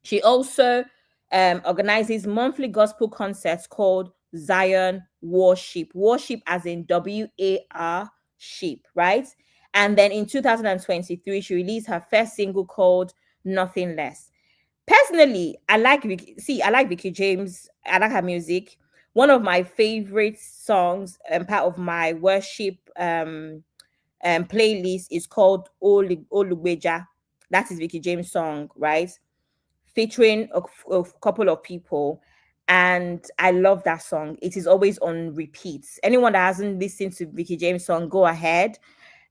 She also organizes monthly gospel concerts called Zion Worship. Worship as in WAR sheep, right? And then in 2023, she released her first single called Nothing Less. Personally, I like Veekee James. I like her music. One of my favorite songs and part of my worship playlist is called Olugbeja. That is Veekee James' song, right? Featuring a couple of people. And I love that song. It is always on repeat. Anyone that hasn't listened to Veekee James' song, go ahead.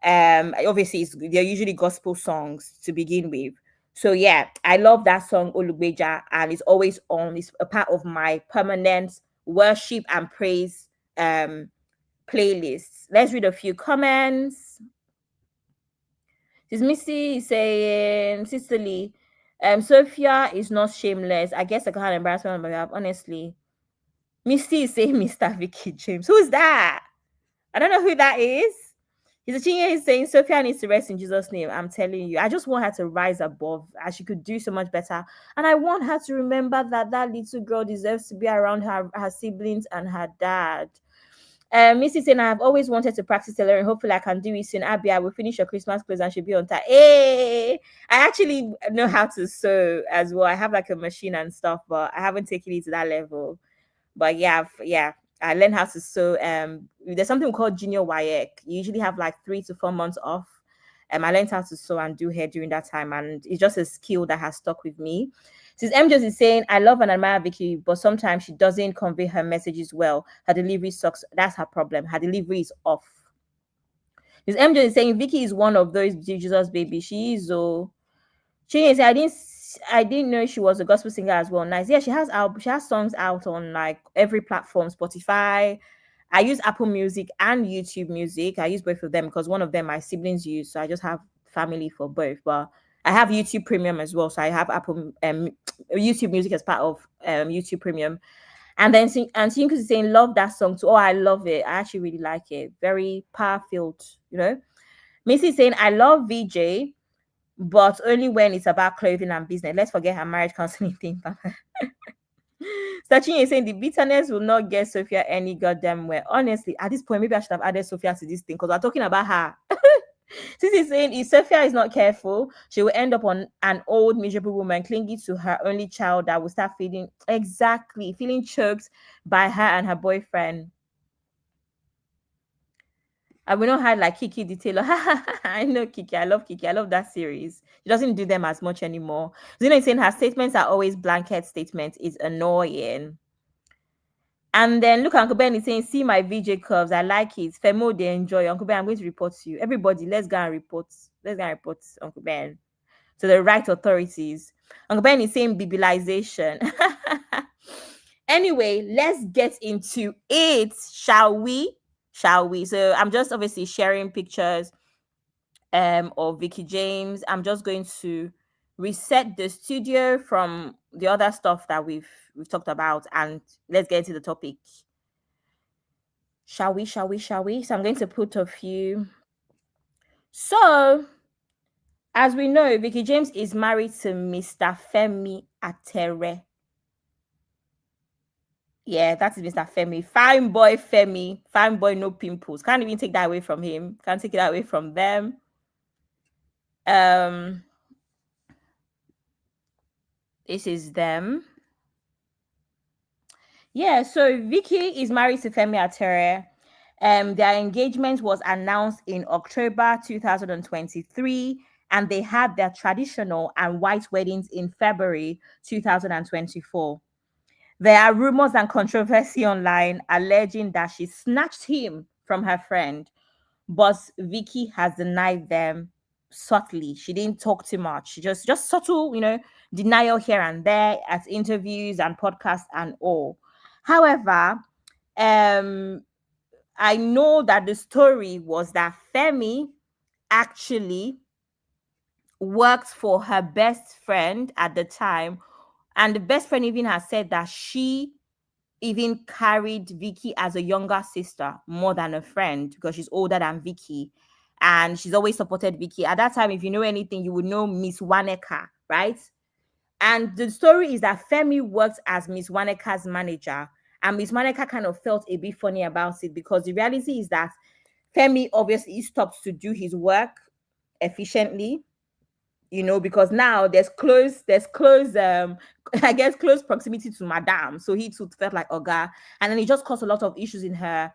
Obviously they're usually gospel songs to begin with. So yeah, I love that song Olugbeja, and it's always on. It's a part of my permanent worship and praise playlists. Let's read a few comments. This Missy is saying, Cicely, Sophia is not shameless. I guess I can't embarrass my behalf, honestly. Misty is saying Mr. Veekee James. Who is that? I don't know who that is. His Chinye is saying Sophia needs to rest in Jesus' name. I'm telling you, I just want her to rise above, as she could do so much better. And I want her to remember that that little girl deserves to be around her siblings and her dad. Missy saying, I've always wanted to practice tailoring. Hopefully, I can do it soon. Abby, I will finish your Christmas clothes and she'll be on time. Hey, I actually know how to sew as well. I have like a machine and stuff, but I haven't taken it to that level. But yeah, I learned how to sew. There's something called junior WAEC. You usually have like 3 to 4 months off. I learned how to sew and do hair during that time, and it's just a skill that has stuck with me. Since MJ is saying, I love and admire Veekee, but sometimes she doesn't convey her messages well. Her delivery sucks. That's her problem. Her delivery is off. This MJ is saying Veekee is one of those Jesus baby. She is she is. I didn't know she was a gospel singer as well. Nice. Yeah, she has songs out on like every platform, Spotify. I use Apple Music and YouTube Music. I use both of them because one of them my siblings use, so I just have family for both. But I have YouTube Premium as well, so I have Apple YouTube Music as part of YouTube Premium. And then Shinkus is saying, love that song too. Oh, I love it. I actually really like it. Very power-filled, you know. Missy is saying, I love VJ, but only when it's about clothing and business. Let's forget her marriage counseling thing. Sachin is saying the bitterness will not get Sophia any goddamn way. Honestly, at this point, maybe I should have added Sophia to this thing because we're talking about her. This is saying if Sophia is not careful, she will end up on an old miserable woman clinging to her only child that will start feeling choked by her and her boyfriend. I will not hide like Kiki Detailer. I know Kiki. I love Kiki. I love that series. She doesn't do them as much anymore. Zeno is saying her statements are always blanket statements. It's annoying. And then look, Uncle Ben is saying, see my VJ curves. I like it. Femo, they enjoy. Uncle Ben, I'm going to report to you. Everybody, let's go and report. Let's go and report Uncle Ben to the right authorities. Uncle Ben is saying bibilization. Anyway, let's get into it, shall we? So I'm just obviously sharing pictures of Veekee James. I'm just going to reset the studio from the other stuff that we've talked about, and let's get into the topic. Shall we? So I'm going to put a few. So, as we know, Veekee James is married to Mr. Femi Atere. Yeah, that is Mr. Femi. Fine boy Femi. Fine boy, no pimples. Can't even take that away from him. Can't take it away from them. This is them. Yeah, so Veekee is married to Femi Atere. Their engagement was announced in October 2023, and they had their traditional and white weddings in February 2024. There are rumors and controversy online alleging that she snatched him from her friend, but Veekee has denied them subtly. She didn't talk too much. She just subtle, denial here and there at interviews and podcasts and all. However, I know that the story was that Femi actually worked for her best friend at the time, and the best friend even has said that she even carried Veekee as a younger sister more than a friend because she's older than Veekee, and she's always supported Veekee. At that time, if you know anything, you would know Miss Waneka, right? And the story is that Femi worked as Miss Waneka's manager, and Miss Waneka kind of felt a bit funny about it because the reality is that Femi obviously stopped to do his work efficiently, because now there's close I guess close proximity to Madame, so he too felt like Oga, and then it just caused a lot of issues in her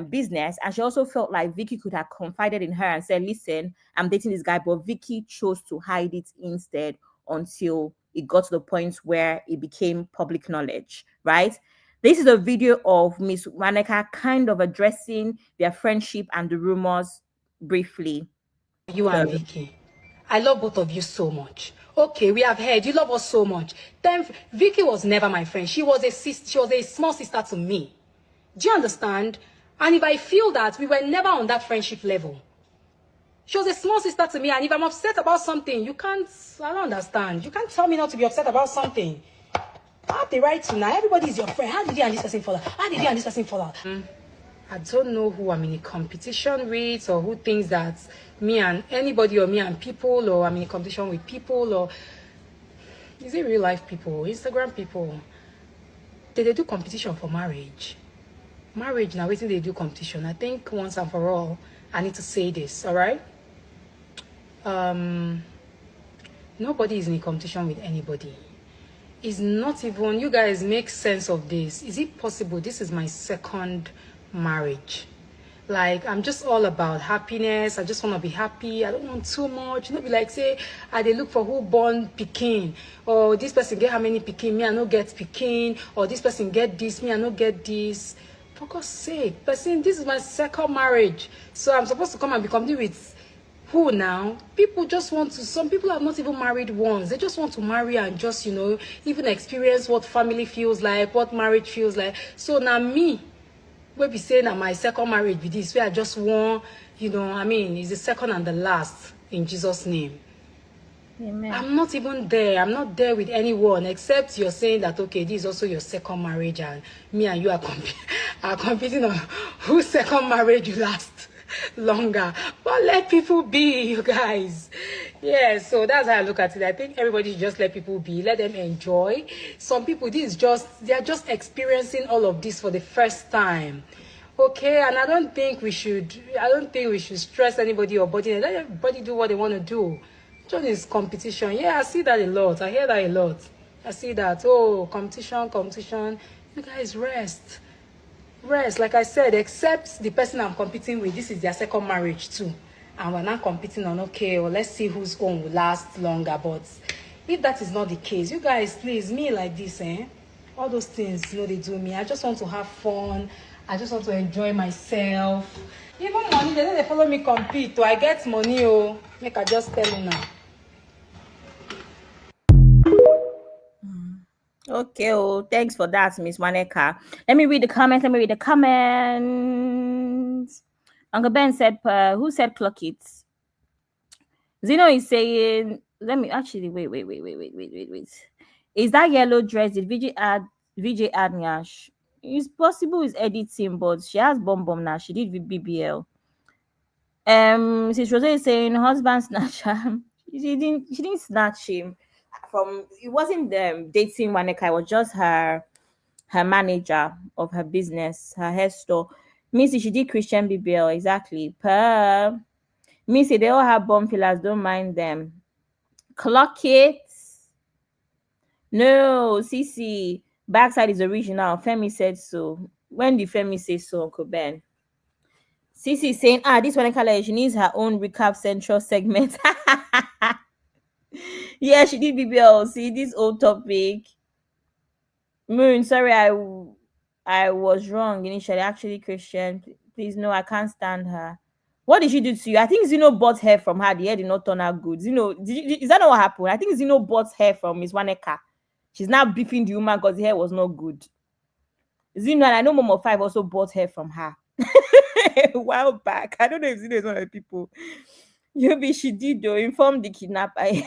business. And she also felt like Veekee could have confided in her and said, listen, I'm dating this guy, but Veekee chose to hide it instead until it got to the point where it became public knowledge, right? This is a video of Miss Waneka kind of addressing their friendship and the rumors briefly. You and Veekee, I love both of you so much. Okay, we have heard you love us so much. Then Veekee was never my friend. She was a small sister to me. Do you understand? And if I feel that we were never on that friendship level, she was a small sister to me. And if I'm upset about something, I don't understand. You can't tell me not to be upset about something. I have the right to now. Everybody is your friend. How did you and this person fall out? How did you and this person fall out? I don't know who I'm in a competition with, or who thinks that me and anybody, or me and people, or I'm in a competition with people, or is it real life people, Instagram people? They do competition for marriage. Marriage now, waiting they do competition. I think once and for all, I need to say this, all right? Nobody is in a competition with anybody. It's not even, you guys make sense of this. Is it possible this is my second marriage? Like, I'm just all about happiness. I just want to be happy. I don't want too much. Be like, say, they look for who born Pekin, or this person get how many Pekin, me I no get Pekin, or this person get this, me I no get this. For God's sake, person, this is my second marriage, so I'm supposed to come and be company with who now? People just want to, some people have not even married once. They just want to marry and just, even experience what family feels like, what marriage feels like. So now me, we be saying that my second marriage with this, where I just want, it's the second and the last in Jesus' name. Amen. I'm not even there. I'm not there with anyone, except you're saying that, okay, this is also your second marriage, and me and you are competing on whose second marriage will last longer. But let people be, you guys. Yeah, so that's how I look at it. I think everybody should just let people be, let them enjoy. Some people, they're just experiencing all of this for the first time. Okay, and I don't think we should stress anybody or body. Let everybody do what they want to do. Just is competition. Yeah, I see that a lot. I hear that a lot. I see that. Oh, competition. You guys rest. Like I said, except the person I'm competing with, this is their second marriage too. And we're not competing on, okay, well, let's see whose own will last longer. But if that is not the case, you guys, please, me like this, all those things, they do me. I just want to have fun. I just want to enjoy myself. Even money, they follow me compete. So I get money, make I just tell you now. Okay, thanks for that, Miss Waneka. Let me read the comments. Uncle Ben said, who said clock it? Zeno is saying, let me actually, wait. Is that yellow dress? Did VJ add Nyash? It's possible it's editing, but she has bomb now. She did with BBL. Since Rose is saying husband snatch him. She didn't snatch him. It wasn't dating Waneka, it was just her manager of her business, her hair store. Missy, she did Christian BBL, exactly. Missy, they all have bomb fillers, don't mind them. Clock it. No, Cece, backside is original. Femi said so. When did Femi say so, Uncle Ben? Cece is saying, this Waneka, she needs her own recap central segment. Yeah, she did BBL. See, this old topic. Moon, sorry, I was wrong initially. Actually, Christian, please, no, I can't stand her. What did she do to you? I think Zeno bought hair from her. The hair did not turn out good. Zeno, is that not what happened? I think Zeno bought hair from Miss Waneka. She's now beefing the woman because the hair was not good. Zeno, and I know Momo 5 also bought hair from her. a while back. I don't know if it's one of the people. Maybe she did though inform the kidnappers.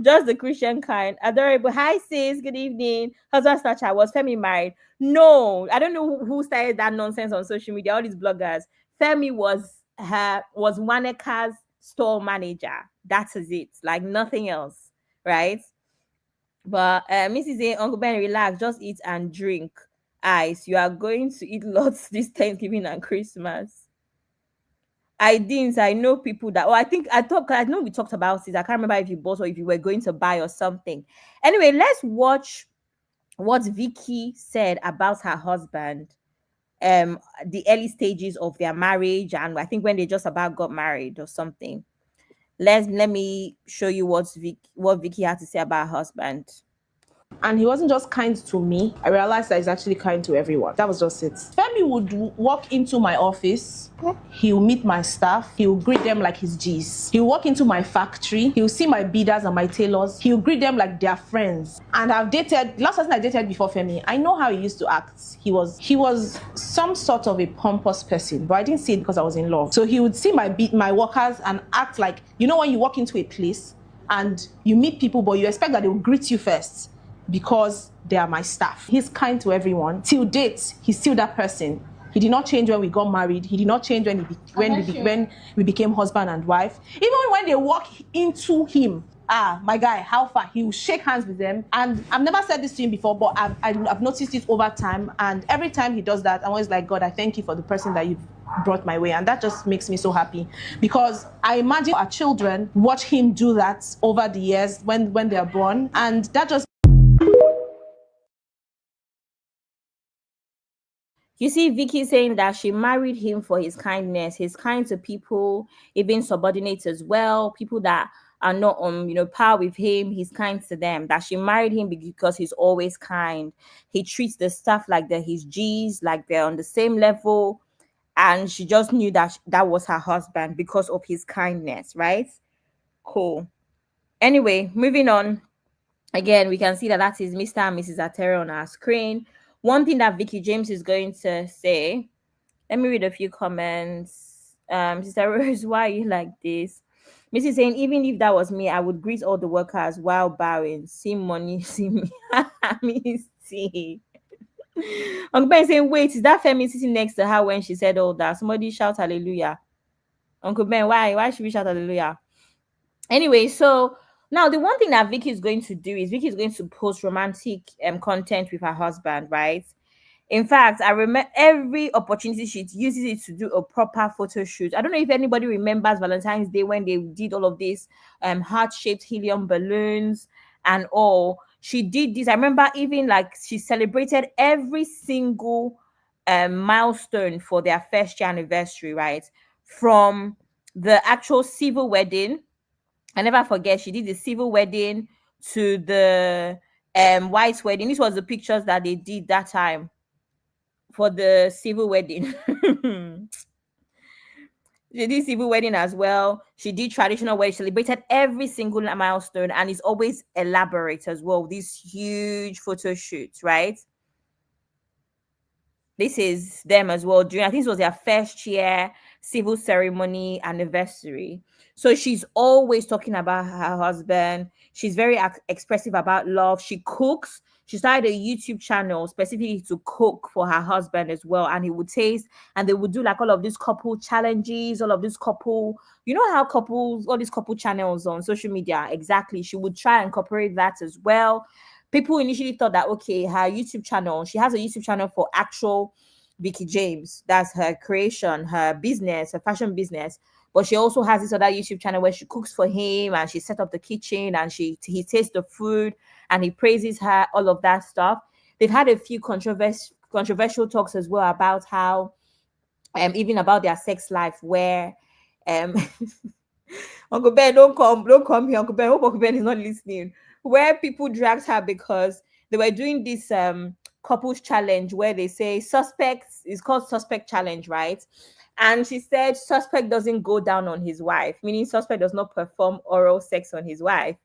Just the Christian kind. Adorable. Hi sis, good evening. Husband snatcher. Was Femi married? No, I don't know who started that nonsense on social media. All these bloggers. Femi was Waneka's store manager. That is it. Like nothing else, right? But Mrs. A, Uncle Ben, relax. Just eat and drink ice. You are going to eat lots this Thanksgiving and Christmas. I didn't. I know people that. Oh, I know we talked about it. I can't remember if you bought or if you were going to buy or something. Anyway, let's watch what Veekee said about her husband. The early stages of their marriage, and I think when they just about got married or something. Let me show you what Veekee had to say about her husband. And he wasn't just kind to me. I realized that he's actually kind to everyone. That was just it. Femi would walk into my office. He'll meet my staff. He'll greet them like his G's. He'll walk into my factory. He'll see my bidders and my tailors. He'll greet them like their friends. And last person I dated before Femi, I know how he used to act. He was some sort of a pompous person, but I didn't see it because I was in love. So he would see my workers and act like, you know when you walk into a place and you meet people, but you expect that they will greet you first, because they are my staff. He's kind to everyone. Till date, he's still that person. He did not change when we got married. He did not change when we became husband and wife. Even when they walk into him, my guy, how far? He will shake hands with them. And I've never said this to him before, but I've noticed it over time. And every time he does that, I'm always like, God, I thank you for the person that you've brought my way. And that just makes me so happy, because I imagine our children watch him do that over the years when they're born. And that just... You see Veekee saying that she married him for his kindness. He's kind to people, even subordinates as well, people that are not on par with him. He's kind to them. That she married him because he's always kind. He treats the staff like they're his G's, like they're on the same level. And she just knew that that was her husband because of his kindness, right? Cool. Anyway, moving on. Again, we can see that is Mr. and Mrs. Atere on our screen. One thing that Veekee James is going to say, let me read a few comments. Sister Rose, why are you like this? Mrs. saying, even if that was me, I would greet all the workers while bowing. See money, see me. Misty. Uncle Ben saying, wait, is that Femi sitting next to her when she said all that? Somebody shout hallelujah. Uncle Ben, why should we shout hallelujah? Anyway, so now the one thing that Veekee is going to do is Veekee is going to post romantic content with her husband, right? In fact, I remember every opportunity she uses it to do a proper photo shoot. I don't know if anybody remembers Valentine's Day when they did all of these heart-shaped helium balloons and all. She did this. I remember even like she celebrated every single milestone for their first year anniversary, right? From the actual civil wedding. I never forget, she did the civil wedding to the white wedding. This was the pictures that they did that time for the civil wedding. She did civil wedding as well. She did traditional wedding, celebrated every single milestone, and it's always elaborate as well. These huge photo shoots, right? This is them as well. I think it was their first year civil ceremony anniversary. So she's always talking about her husband. She's very expressive about love. She cooks. She started a YouTube channel specifically to cook for her husband as well. And he would taste, and they would do like all of these couple challenges, all of these couple, you know how couples, all these couple channels on social media. Exactly. She would try and incorporate that as well. People initially thought that, okay, her YouTube channel, she has a YouTube channel for actual Veekee James. That's her creation, her business, her fashion business. But she also has this other YouTube channel where she cooks for him and she set up the kitchen and he tastes the food and he praises her, all of that stuff. They've had a few controversial talks as well about how, even about their sex life, where Uncle Ben, don't come here, Uncle Ben. I hope Uncle Ben is not listening. Where people dragged her because they were doing this couples challenge where they say suspects, it's called suspect challenge, right? And she said suspect doesn't go down on his wife, meaning suspect does not perform oral sex on his wife.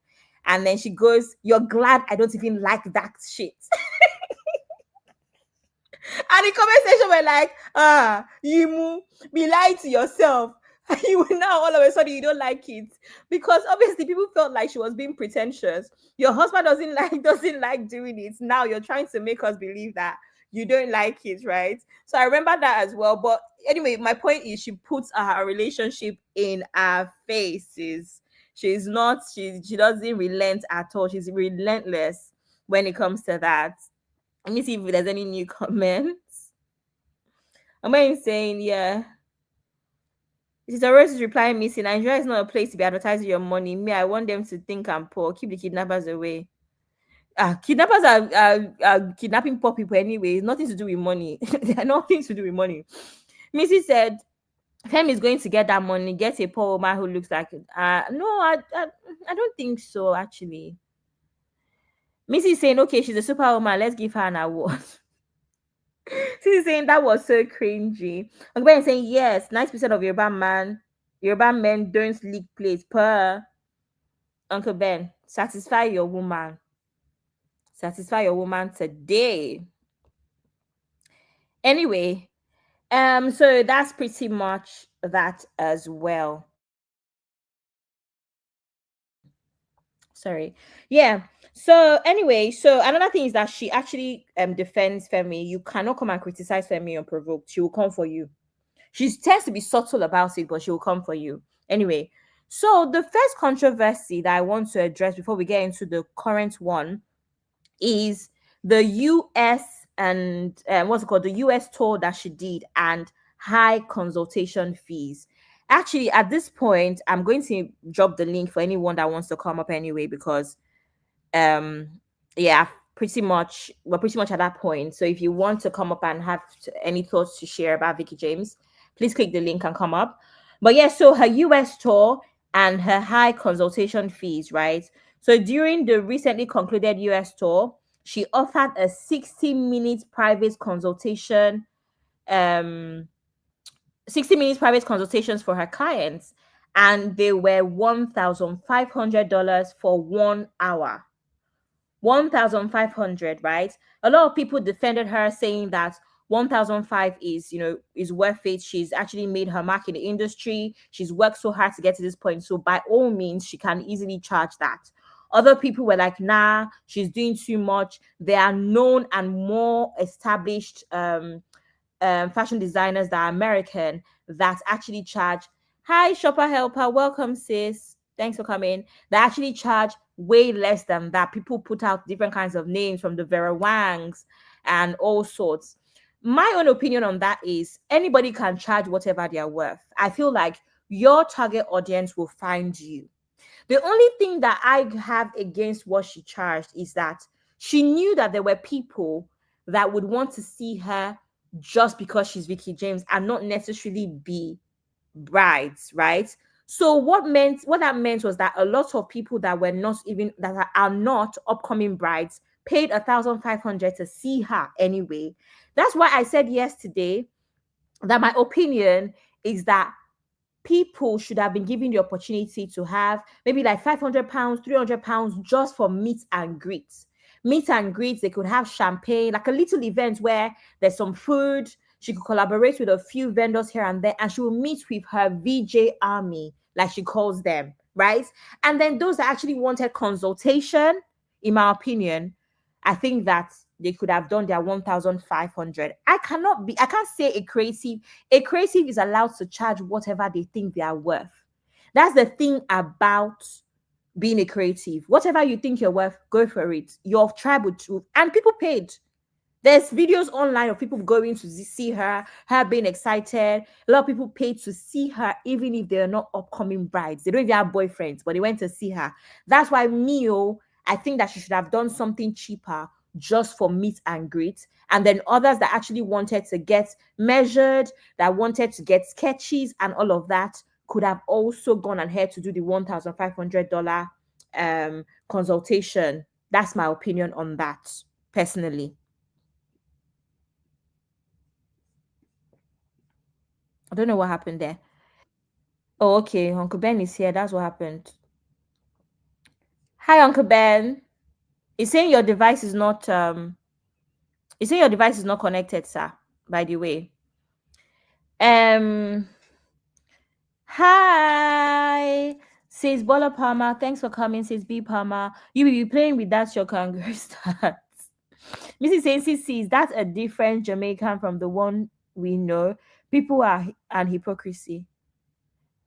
And then she goes, you're glad I don't even like that shit. And the comment section were like, you be lying to yourself. You will now all of a sudden you don't like it. Because obviously people felt like she was being pretentious. Your husband doesn't like doing it. Now you're trying to make us believe that you don't like it, right? So I remember that as well. But anyway, my point is she puts her relationship in our faces. She doesn't relent at all. She's relentless when it comes to that. Let me see if there's any new comments. Am I saying, yeah? Sister Rose is replying, Missy, Nigeria is not a place to be advertising your money. Me, I want them to think I'm poor. Keep the kidnappers away. Kidnappers are kidnapping poor people anyway. It's nothing to do with money. They are nothing to do with money. Missy said, Femi is going to get that money, get a poor woman who looks like it. No, I don't think so, actually. Missy is saying, okay, she's a superwoman. Let's give her an award. She's saying that was so cringy. Uncle Ben is saying yes, 90% of Yoruba men don't lick plates per. Uncle Ben, satisfy your woman. Satisfy your woman today. Anyway, so that's pretty much that as well. Sorry. Yeah. So anyway, so another thing is that she actually defends Femi. You cannot come and criticize Femi unprovoked. She will come for you. She tends to be subtle about it, but she will come for you. Anyway, so the first controversy that I want to address before we get into the current one is the US and what's it called? The US tour that she did and high consultation fees. Actually, at this point, I'm going to drop the link for anyone that wants to come up anyway, because yeah, we're pretty much at that point. So if you want to come up and have any thoughts to share about Veekee James, please click the link and come up. But yeah, so her US tour and her high consultation fees, right? So during the recently concluded US tour, she offered a 60-minute private consultation, 60 minutes private consultations for her clients, and they were $1,500 for 1 hour. 1,500, right? A lot of people defended her, saying that 1,500 is worth it. She's actually made her mark in the industry. She's worked so hard to get to this point. So by all means, she can easily charge that. Other people were like, nah, she's doing too much. There are known and more established fashion designers that are American that actually charge. Hi, shopper helper, welcome, sis. Thanks for coming. They actually charge way less than that. People put out different kinds of names, from the Vera Wangs and all sorts. My own opinion on that is anybody can charge whatever they are worth. I feel like your target audience will find you. The only thing that I have against what she charged is that she knew that there were people that would want to see her just because she's Veekee James and not necessarily be brides, right? So what that meant was that a lot of people that are not upcoming brides paid 1,500 to see her anyway. That's why I said yesterday that my opinion is that people should have been given the opportunity to have maybe like £500, £300 just for meet and greets. Meet and greets, they could have champagne, like a little event where there's some food. She could collaborate with a few vendors here and there, and she will meet with her VJ army, like she calls them, right? And then those that actually wanted consultation, in my opinion, I think that they could have done their 1,500. I can't say a creative is allowed to charge whatever they think they are worth. That's the thing about being a creative. Whatever you think you're worth, go for it. Your tribal truth. And people paid. There's videos online of people going to see her being excited. A lot of people paid to see her, even if they're not upcoming brides. They don't even have boyfriends, but they went to see her. That's why I think that she should have done something cheaper just for meet and greet. And then others that actually wanted to get measured, that wanted to get sketches and all of that, could have also gone ahead to do the $1,500 consultation. That's my opinion on that, personally. I don't know what happened there. Oh, okay. Uncle Ben is here. That's what happened. Hi, Uncle Ben. He's saying your device is not You say your device is not connected, sir, by the way. Hi, says Bola Palmer. Thanks for coming, says B Palmer. You will be playing with that your kangaroo start. Mrs. Ainsley says that's a different Jamaican from the one we know. People are and hypocrisy.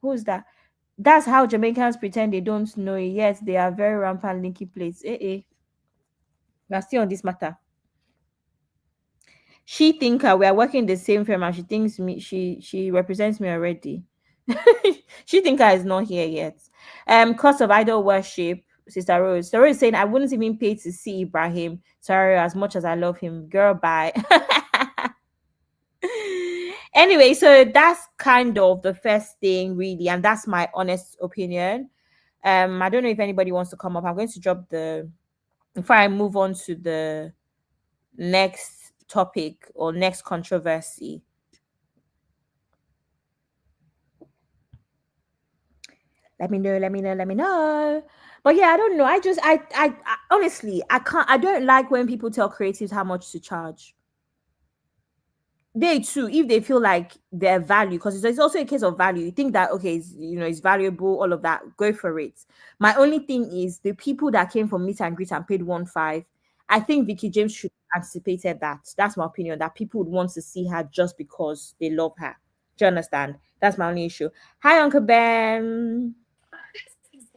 Who's that? That's how Jamaicans pretend they don't know it, yet they are very rampant linky plates. We are still on this matter. She thinker, we are working the same firm, and she thinks me. She represents me already. She thinker is not here yet. Cost of idol worship, Sister Rose. Sister Rose is saying I wouldn't even pay to see Ibrahim. Sorry, as much as I love him, girl. Bye. Anyway, so that's kind of the first thing, really, and that's my honest opinion. I don't know if anybody wants to come up. I'm going to drop the before I move on to the next topic or next controversy. Let me know. But yeah, I don't know. I honestly, I don't like when people tell creatives how much to charge. They too, if they feel like their value, because it's also a case of value. You think that okay, it's valuable, all of that, go for it. My only thing is the people that came from meet and greet and paid 1.5. I think Veekee James should have anticipated that. That's my opinion. That people would want to see her just because they love her. Do you understand? That's my only issue. Hi, Uncle Ben.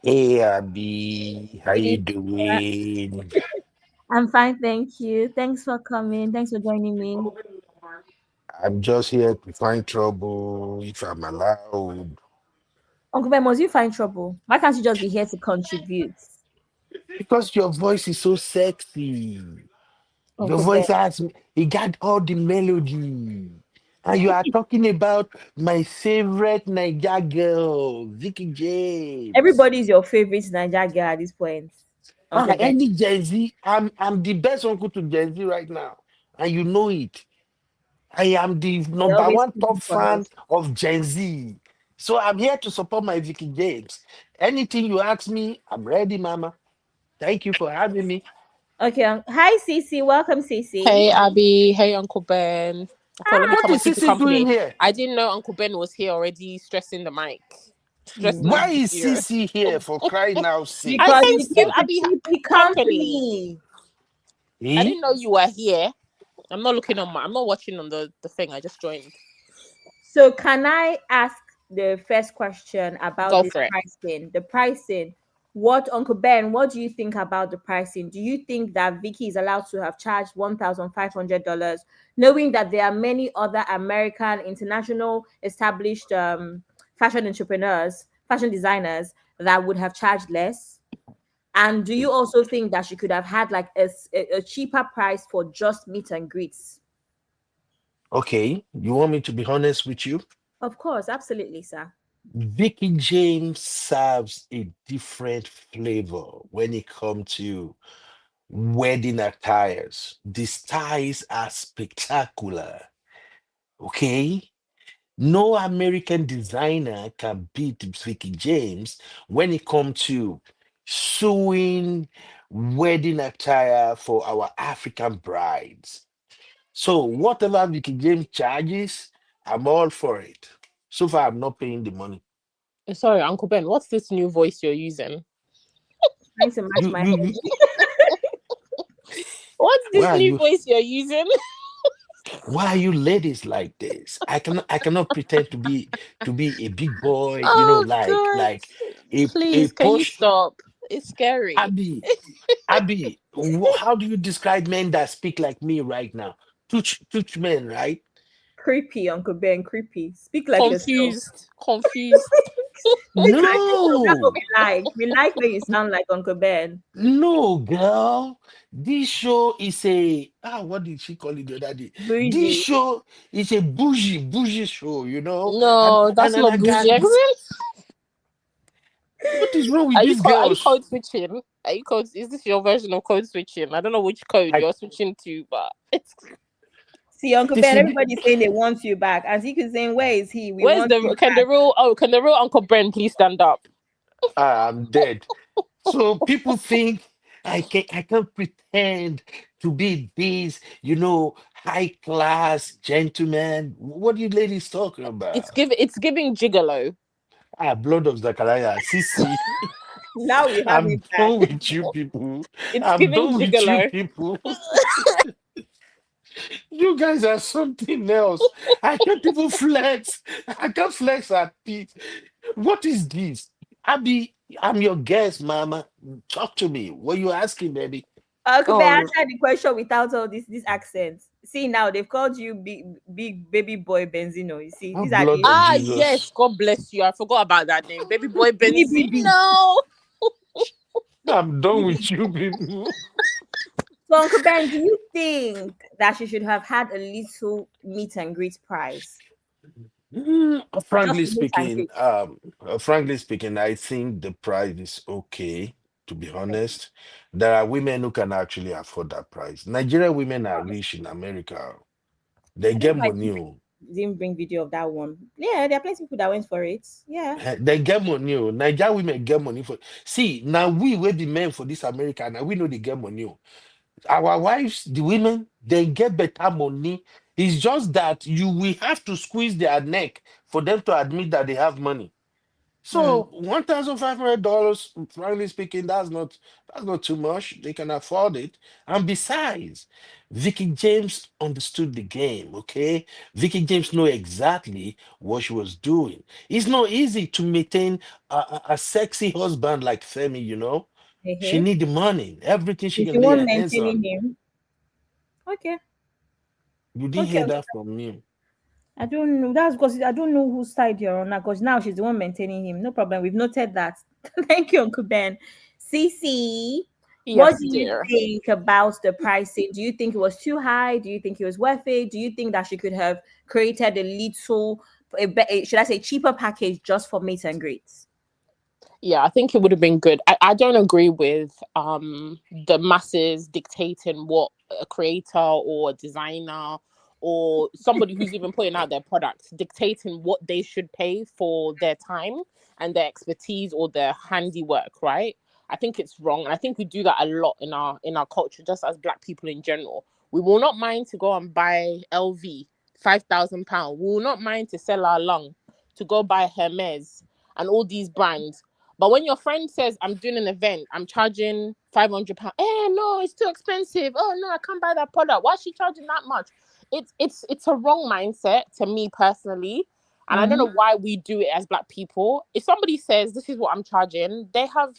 Hey Abby, how you doing? I'm fine, thank you. Thanks for coming. Thanks for joining me. I'm just here to find trouble if I'm allowed. Uncle Ben, must you find trouble? Why can't you just be here to contribute? Because your voice is so sexy. Your Uncle Ben. voice has it got all the melody. And you are talking about my favorite Niger girl, Veekee James. Everybody's your favorite Niger girl at this point. Uncle Ben. Any Gen Z, I'm the best uncle to Gen Z right now. And you know it. I am the You're number always one speaking top for fan us. of Gen Z. So I'm here to support my Veekee James. Anything you ask me, I'm ready, Mama. Thank you for having me. Okay. Hi, Cece. Welcome, Cece. Hey, Abby. Hey, Uncle Ben. I thought, let me What come is and keep you Sissy doing company. here? I didn't know Uncle Ben was here already stressing the mic, stressing the Why is studio. Sissy here for crying out sake? I Because came he to keep came to Abby keep you company. company. I Eh? didn't know you were here. I'm not looking on I'm not watching on the thing. I just joined. So can I ask the first question about Go this for it. pricing? The pricing. What Uncle Ben, what do you think about the pricing? Do you think that Vicky is allowed to have charged $1,500, knowing that there are many other American, international, established fashion entrepreneurs, fashion designers that would have charged less? And do you also think that she could have had like a cheaper price for just meet and greets? Okay, you want me to be honest with you? Of course, absolutely, sir. Vicky James serves a different flavor when it comes to wedding attires. The styles are spectacular. Okay? No American designer can beat Vicky James when it comes to sewing wedding attire for our African brides. So whatever Vicky James charges, I'm all for it. So far, I'm not paying the money. Sorry, Uncle Ben. What's this new voice you're using? Trying to match You, my you, you What's why this are new you, voice you're using? why are you ladies like this? I cannot pretend to be a big boy. Oh God! Like a Please, can you posh stop? It's scary. Abby. Abby, how do you describe men that speak like me right now? Touch men, right? creepy, Uncle Ben, creepy. Speak like yourself. Confused. Speak like yourself. That's what No, we like. We like when you sound like Uncle Ben. no, girl. This show is what did she call it the other day? This Bougie. show is a bougie show, And No, and, that's and I not got bougie. what is wrong with Are you these are you girls? code switching? Are you code? Is this your version of code switching? I don't know which code I you're switching to, but it's See, Uncle this Ben, is everybody's saying they want you back. As he keeps saying, where is he? We where's want the him back. can the real Uncle Ben please stand up? I'm dead. So people think I can't pretend to be this, high class gentleman. What are you ladies talking about? It's giving gigolo. Ah, blood of Zachariah. Sissy, Now we have I'm it back. done with you people. It's I'm giving done with you gigolo. people. You guys are something else. I can't even flex. I can't flex at Pete. What is this? Abby, I'm your guest, mama. Talk to me. What you asking, baby? Could they Oh, answer the question without all this accent? See now they've called you big baby boy Benzino. You see, Oh, these are the blood of yes. Jesus. God bless you. I forgot about that name. Baby boy BBB. Benzino. I'm done with you people. So Uncle Ben, do you think that she should have had a little meet and greet prize? Just the meet and greet. Frankly speaking, I think the price is okay. To be honest, there are women who can actually afford that price. Nigerian women are rich in America. They I don't get know why money. you didn't bring video of that one. Yeah, there are plenty of people that went for it. Yeah. They get money. Nigerian women get money for. See, now we will be men for this America. Now we know they get money. Our wives, the women, they get better money. It's just that we have to squeeze their neck for them to admit that they have money. Hmm. So $1,500, frankly speaking, that's not too much. They can afford it. And besides, Vicky James understood the game. Okay, Vicky James know exactly what she was doing. It's not easy to maintain a sexy husband like Femi. She Uh-huh. need the money, everything she Is can the lay one her hands maintaining on. him? Okay. You didn't Okay. hear that from me. I don't know. That's because I don't know whose side you're on now. Because now she's the one maintaining him. No problem. We've noted that. Thank you, Uncle Ben. Cece, what Yes, do you dear. think about the pricing? Do you think it was too high? Do you think it was worth it? Do you think that she could have created a little, should I say, cheaper package just for meet and greets? Yeah, I think it would have been good. I don't agree with the masses dictating what a creator or a designer or somebody who's even putting out their products dictating what they should pay for their time and their expertise or their handiwork, right? I think it's wrong, and I think we do that a lot in our culture, just as Black people in general. We will not mind to go and buy LV, £5,000. We will not mind to sell our lung to go buy Hermes and all these brands. But when your friend says, I'm doing an event, I'm charging £500, no, it's too expensive. Oh no, I can't buy that product. Why is she charging that much? It's a wrong mindset to me personally. And I don't Mm-hmm. know why we do it as Black people. If somebody says this is what I'm charging, they have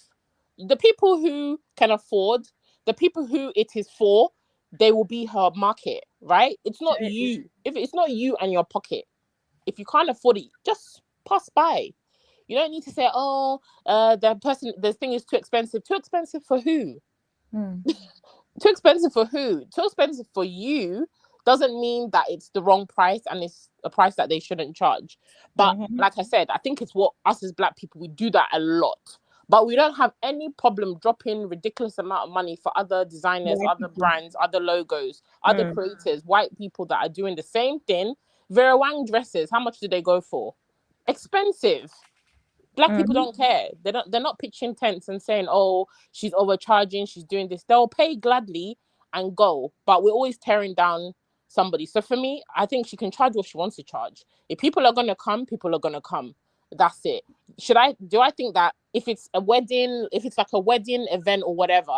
the people who can afford, the people who it is for, they will be her market, right? It's not you. If it's not you and your pocket, if you can't afford it, just pass by. You don't need to say, oh, the thing is too expensive. Too expensive for who? Mm. Too expensive for who? Too expensive for you doesn't mean that it's the wrong price and it's a price that they shouldn't charge. But Mm-hmm. like I said, I think it's what us as Black people, we do that a lot. But we don't have any problem dropping ridiculous amount of money for other designers, White other people. brands, other logos, other Mm. creators, white people that are doing the same thing. Vera Wang dresses, how much do they go for? Expensive. Black people Mm. don't care. They're not pitching tents and saying, oh, she's overcharging, she's doing this. They'll pay gladly and go. But we're always tearing down somebody. So for me, I think she can charge what she wants to charge. If people are gonna come, people are gonna come. That's it. Do I think that if it's a wedding, if it's like a wedding event or whatever,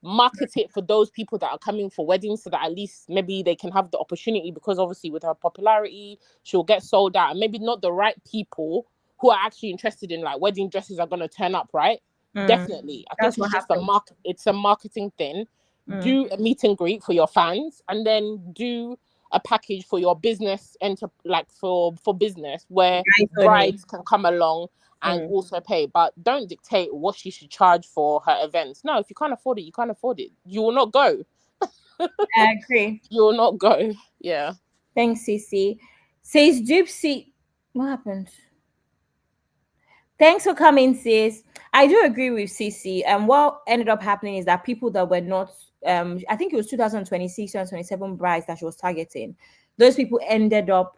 market it for those people that are coming for weddings so that at least maybe they can have the opportunity, because obviously with her popularity, she'll get sold out, and maybe not the right people who are actually interested in like wedding dresses are going to turn up, right? Mm. Definitely. I think That's it's what just a happened. it's a marketing thing. Mm. Do a meet and greet for your fans, and then do a package for your business, like for business, where Nice only. brides can come along and Mm. also pay. But don't dictate what she should charge for her events. No, if you can't afford it, you can't afford it. You will not go. I agree. You will not go. Yeah. Thanks, Cece. Says Gypsy. What happened? Thanks for coming, sis. I do agree with Cece. And what ended up happening is that people that were not, I think it was 2026, 2027 brides that she was targeting, those people ended up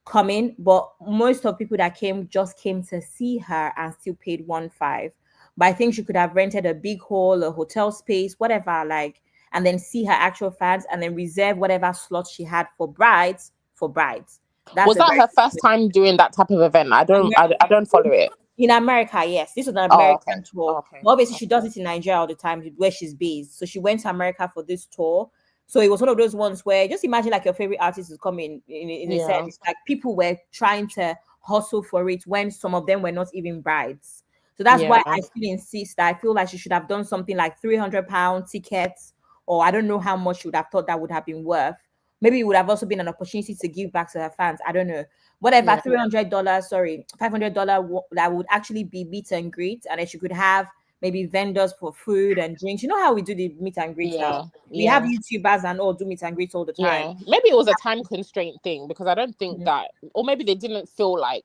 coming, but most of people that came just came to see her and still paid 1.5. But I think she could have rented a big hall, a hotel space, whatever, like, and then see her actual fans and then reserve whatever slots she had for brides for brides. That's Was a that very her first time doing that type of event? I don't follow it. in America, yes. This was an Oh, okay. American tour. Okay. But obviously, she does it in Nigeria all the time where she's based. So she went to America for this tour. So it was one of those ones where just imagine like your favorite artist is coming in a Yeah. sense. Like people were trying to hustle for it when some of them were not even brides. So that's why I still insist that I feel like she should have done something like £300 tickets, or I don't know how much she would have thought that would have been worth. Maybe it would have also been an opportunity to give back to her fans. I don't know. Whatever, $300, sorry, $500 that would actually be meet and greet, and then she could have maybe vendors for food and drinks. You know how we do the meet and greet now? We have YouTubers and all do meet and greets all the time. Yeah, maybe it was a time constraint thing, because I don't think that, or maybe they didn't feel like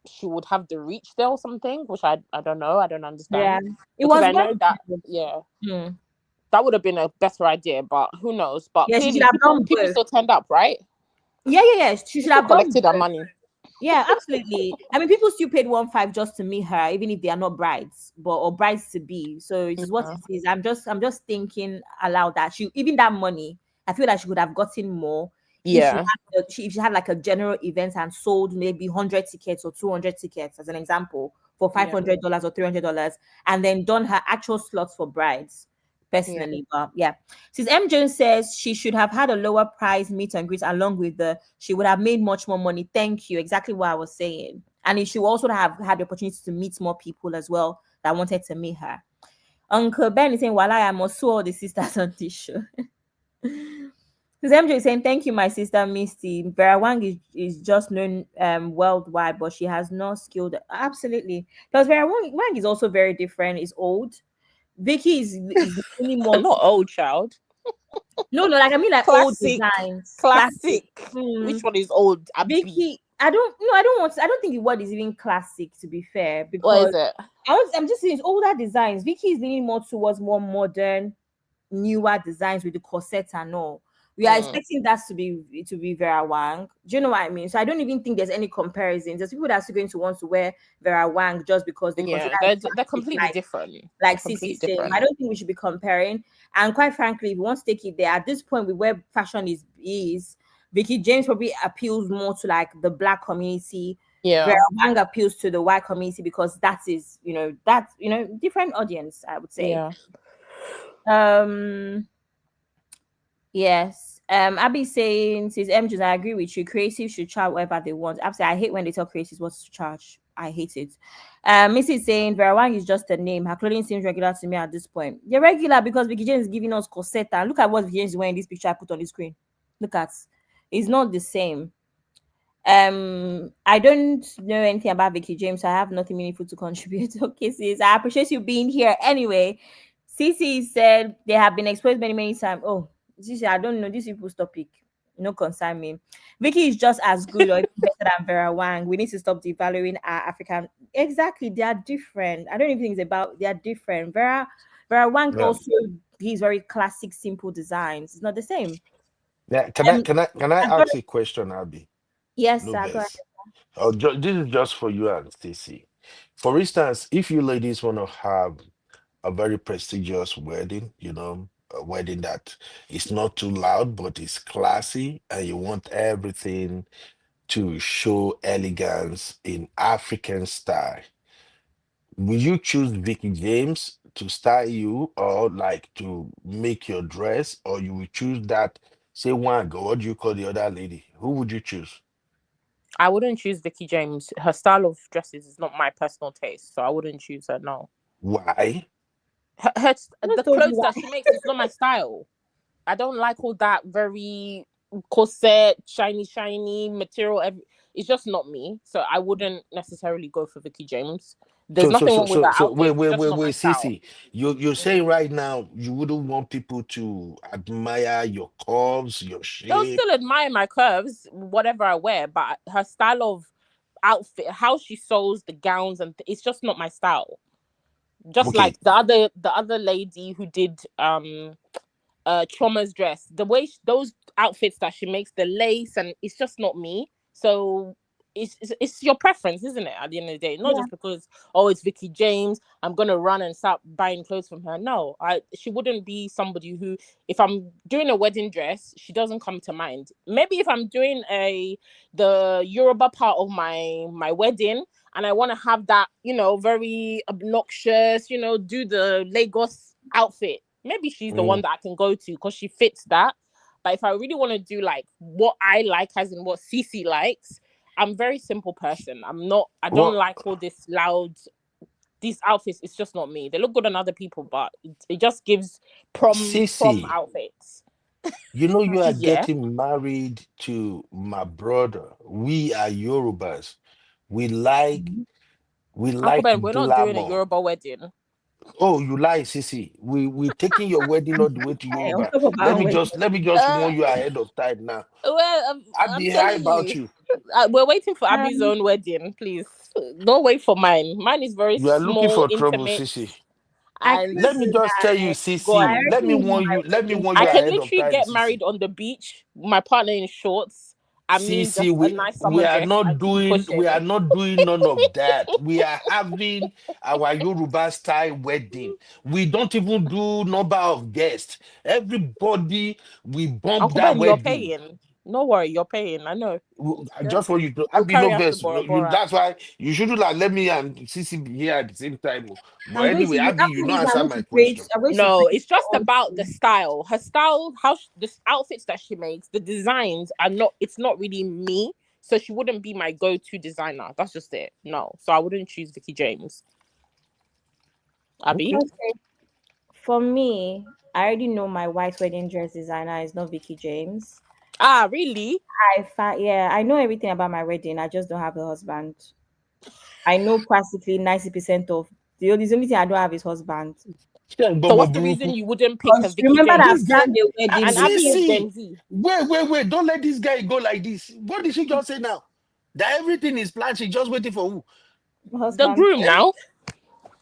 she would have the reach there or something, which I don't know. I don't understand. Yeah, it because was. I know that. That would have been a better idea, but who knows? But Yeah, she clearly, should have done people both. still turned up, right? Yeah. She should have collected done her money. Yeah, absolutely. I mean, people still paid 1.5 just to meet her, even if they are not brides, or brides to be. So it is what it is. I'm just thinking aloud that she, even that money, I feel like she could have gotten more. Yeah. If she had like a general event and sold maybe 100 tickets or 200 tickets, as an example, for $500 or $300, and then done her actual slots for brides. Personally, but yeah. Since M. Jones says she should have had a lower price meet and greet along with she would have made much more money. Thank you. Exactly what I was saying. And she would also have had the opportunity to meet more people as well that wanted to meet her. Uncle Ben is saying, "Well, I must sue all the sisters on this show." Because MJ is saying, "Thank you, my sister Misty. Vera Wang is just known worldwide, but she has no skill." Absolutely. Because Vera Wang is also very different. Is old. Veekee is really more not old, child. No, like I mean like classic, old designs. Classic. Which one is old? Veekee, I don't think the word is even classic, to be fair. Because what is it? I'm just saying it's older designs. Veekee is leaning more towards more modern, newer designs with the corset and all. We are expecting that to be Vera Wang. Do you know what I mean? So I don't even think there's any comparison. There's people that are still going to want to wear Vera Wang just because they consider they're completely different. Like CC saying, I don't think we should be comparing. And quite frankly, if we want to take it there, at this point with where fashion is Veekee James probably appeals more to like the Black community. Yeah. Vera Wang appeals to the white community because that is, different audience, I would say. Yeah. Yes. Abby saying, says MJs, I agree with you. Creatives should charge whatever they want. Absolutely. I hate when they tell creatives what to charge. I hate it. Missy is saying Vera Wang is just a name. Her clothing seems regular to me at this point. They're regular because Veekee James is giving us corset. And look at what Veekee James is wearing in this picture I put on the screen. Look at it's not the same. I don't know anything about Veekee James. So I have nothing meaningful to contribute. Okay, sis. I appreciate you being here. Anyway, Cece said they have been exposed many times. Oh, Cece, I don't know this people's topic. No concern me. Veekee is just as good or even better than Vera Wang. We need to stop devaluing our African. Exactly, they are different. I don't even think it's about they are different. Vera Wang also these very classic, simple designs. It's not the same. Yeah, can I ask a question, Abby? Yes, sir. Go ahead. Oh, this is just for you and Stacy. For instance, if you ladies want to have a very prestigious wedding, a wedding that is not too loud but is classy, and you want everything to show elegance in African style, will you choose Veekee James to style you or like to make your dress, or you will choose that, say one girl, what do you call the other lady? Who would you choose? I wouldn't choose Veekee James. Her style of dresses is not my personal taste, so I wouldn't choose her. No. Why? The clothes that she makes is not my style. I don't like all that very corset, shiny material. It's just not me. So I wouldn't necessarily go for Veekee James. There's nothing wrong with that outfit. Wait, style. Cece. You're saying right now you wouldn't want people to admire your curves, your shape. They'll still admire my curves, whatever I wear, but her style of outfit, how she sews the gowns, and it's just not my style. Just like the other lady who did Choma's dress, the way those outfits that she makes, the lace, and it's just not me. So it's your preference, isn't it? At the end of the day, not just because it's Veekee James, I'm gonna run and start buying clothes from her. No, she wouldn't be somebody who, if I'm doing a wedding dress, she doesn't come to mind. Maybe if I'm doing the Yoruba part of my wedding, and I want to have that, very obnoxious, do the Lagos outfit. Maybe she's the one that I can go to because she fits that. But if I really want to do like what I like, as in what Cece likes, I'm a very simple person. I don't like all this loud, these outfits. It's just not me. They look good on other people, but it just gives prom Sissy, outfits. you are getting married to my brother. We are Yorubas. We like Uncle Ben, we're not doing a glamour. Yoruba wedding. Oh, you lie, Sissy. We taking your wedding all the way to Hey, on Yoruba. top of our own Let me just warn you ahead of time now. Well, I'll I'm be high telling about you, you. we're waiting for Abby's own wedding. Please don't wait for mine. Mine is very You are looking small, for trouble, intimate, Sissy. I and could Let me do just tell you, that. go I Sissy. on. Let me already know warn my you. Let me wedding warn I you can ahead of literally time, get Sissy. married on the beach, my partner in shorts, and me Sissy, just a nice we summer are dress not and keep doing pushing. none of that. We are having our Yoruba style wedding. We don't even do number of guests. Everybody, we bump Uncle that Ben, you're wedding. paying. No worry, you're paying. I know. I just want you to. I We'll be carry no out to verse. Bora You, Bora. that's why you shouldn't like let me and Sissy be here at the same time. But I'm going anyway, to Abby, after you don't this. I'm answer going my to create. question. I'm going to No, create it's my just own about the thing. style. Her style, the outfits that she makes, the designs are not. It's not really me. So she wouldn't be my go-to designer. That's just it. No. So I wouldn't choose Veekee James. Abby? Okay. Okay. For me, I already know my white wedding dress designer is not Veekee James. Ah, really? I know everything about my wedding. I just don't have a husband. I know practically 90% of the only thing I don't have is husband. So what's the reason you wouldn't pick a Because Veekee remember that James? This I've guy, done the wedding And Abby is before. Sissy, Gen Z. wait. Don't let this guy go like this. What did she just say now? That everything is planned. She's just waiting for who? The Husband. groom now.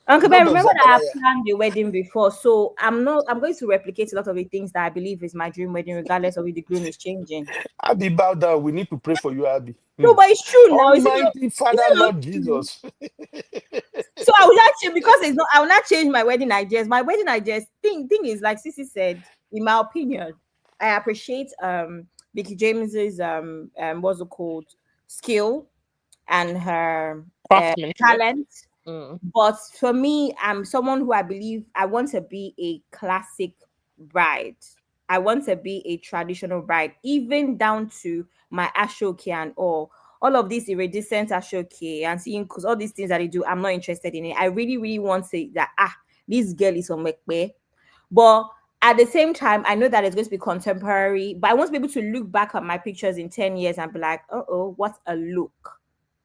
Uncle Ben, God of remember that Zachariah. I've planned the wedding before, so I'm going to replicate a lot of the things that I believe is my dream wedding, regardless of if the groom is changing. Abby, bow down. We need to pray for you, Abby. No, but it's true now. Almighty Is Father, it not Lord true? Jesus. So I will not change because it's not. I will not change my wedding ideas. My wedding ideas thing is like Sissy said. In my opinion, I appreciate Veekee James's what's it called, skill and her Craftsmanship. talent. But for me, I'm someone who I believe I want to be a classic bride. I want to be a traditional bride, even down to my ashoke and all of this iridescent ashoke and seeing because all these things that they do, I'm not interested in it. I really, really want to say that this girl is on Mekbe. But at the same time, I know that it's going to be contemporary, but I want to be able to look back at my pictures in 10 years and be like, what a look.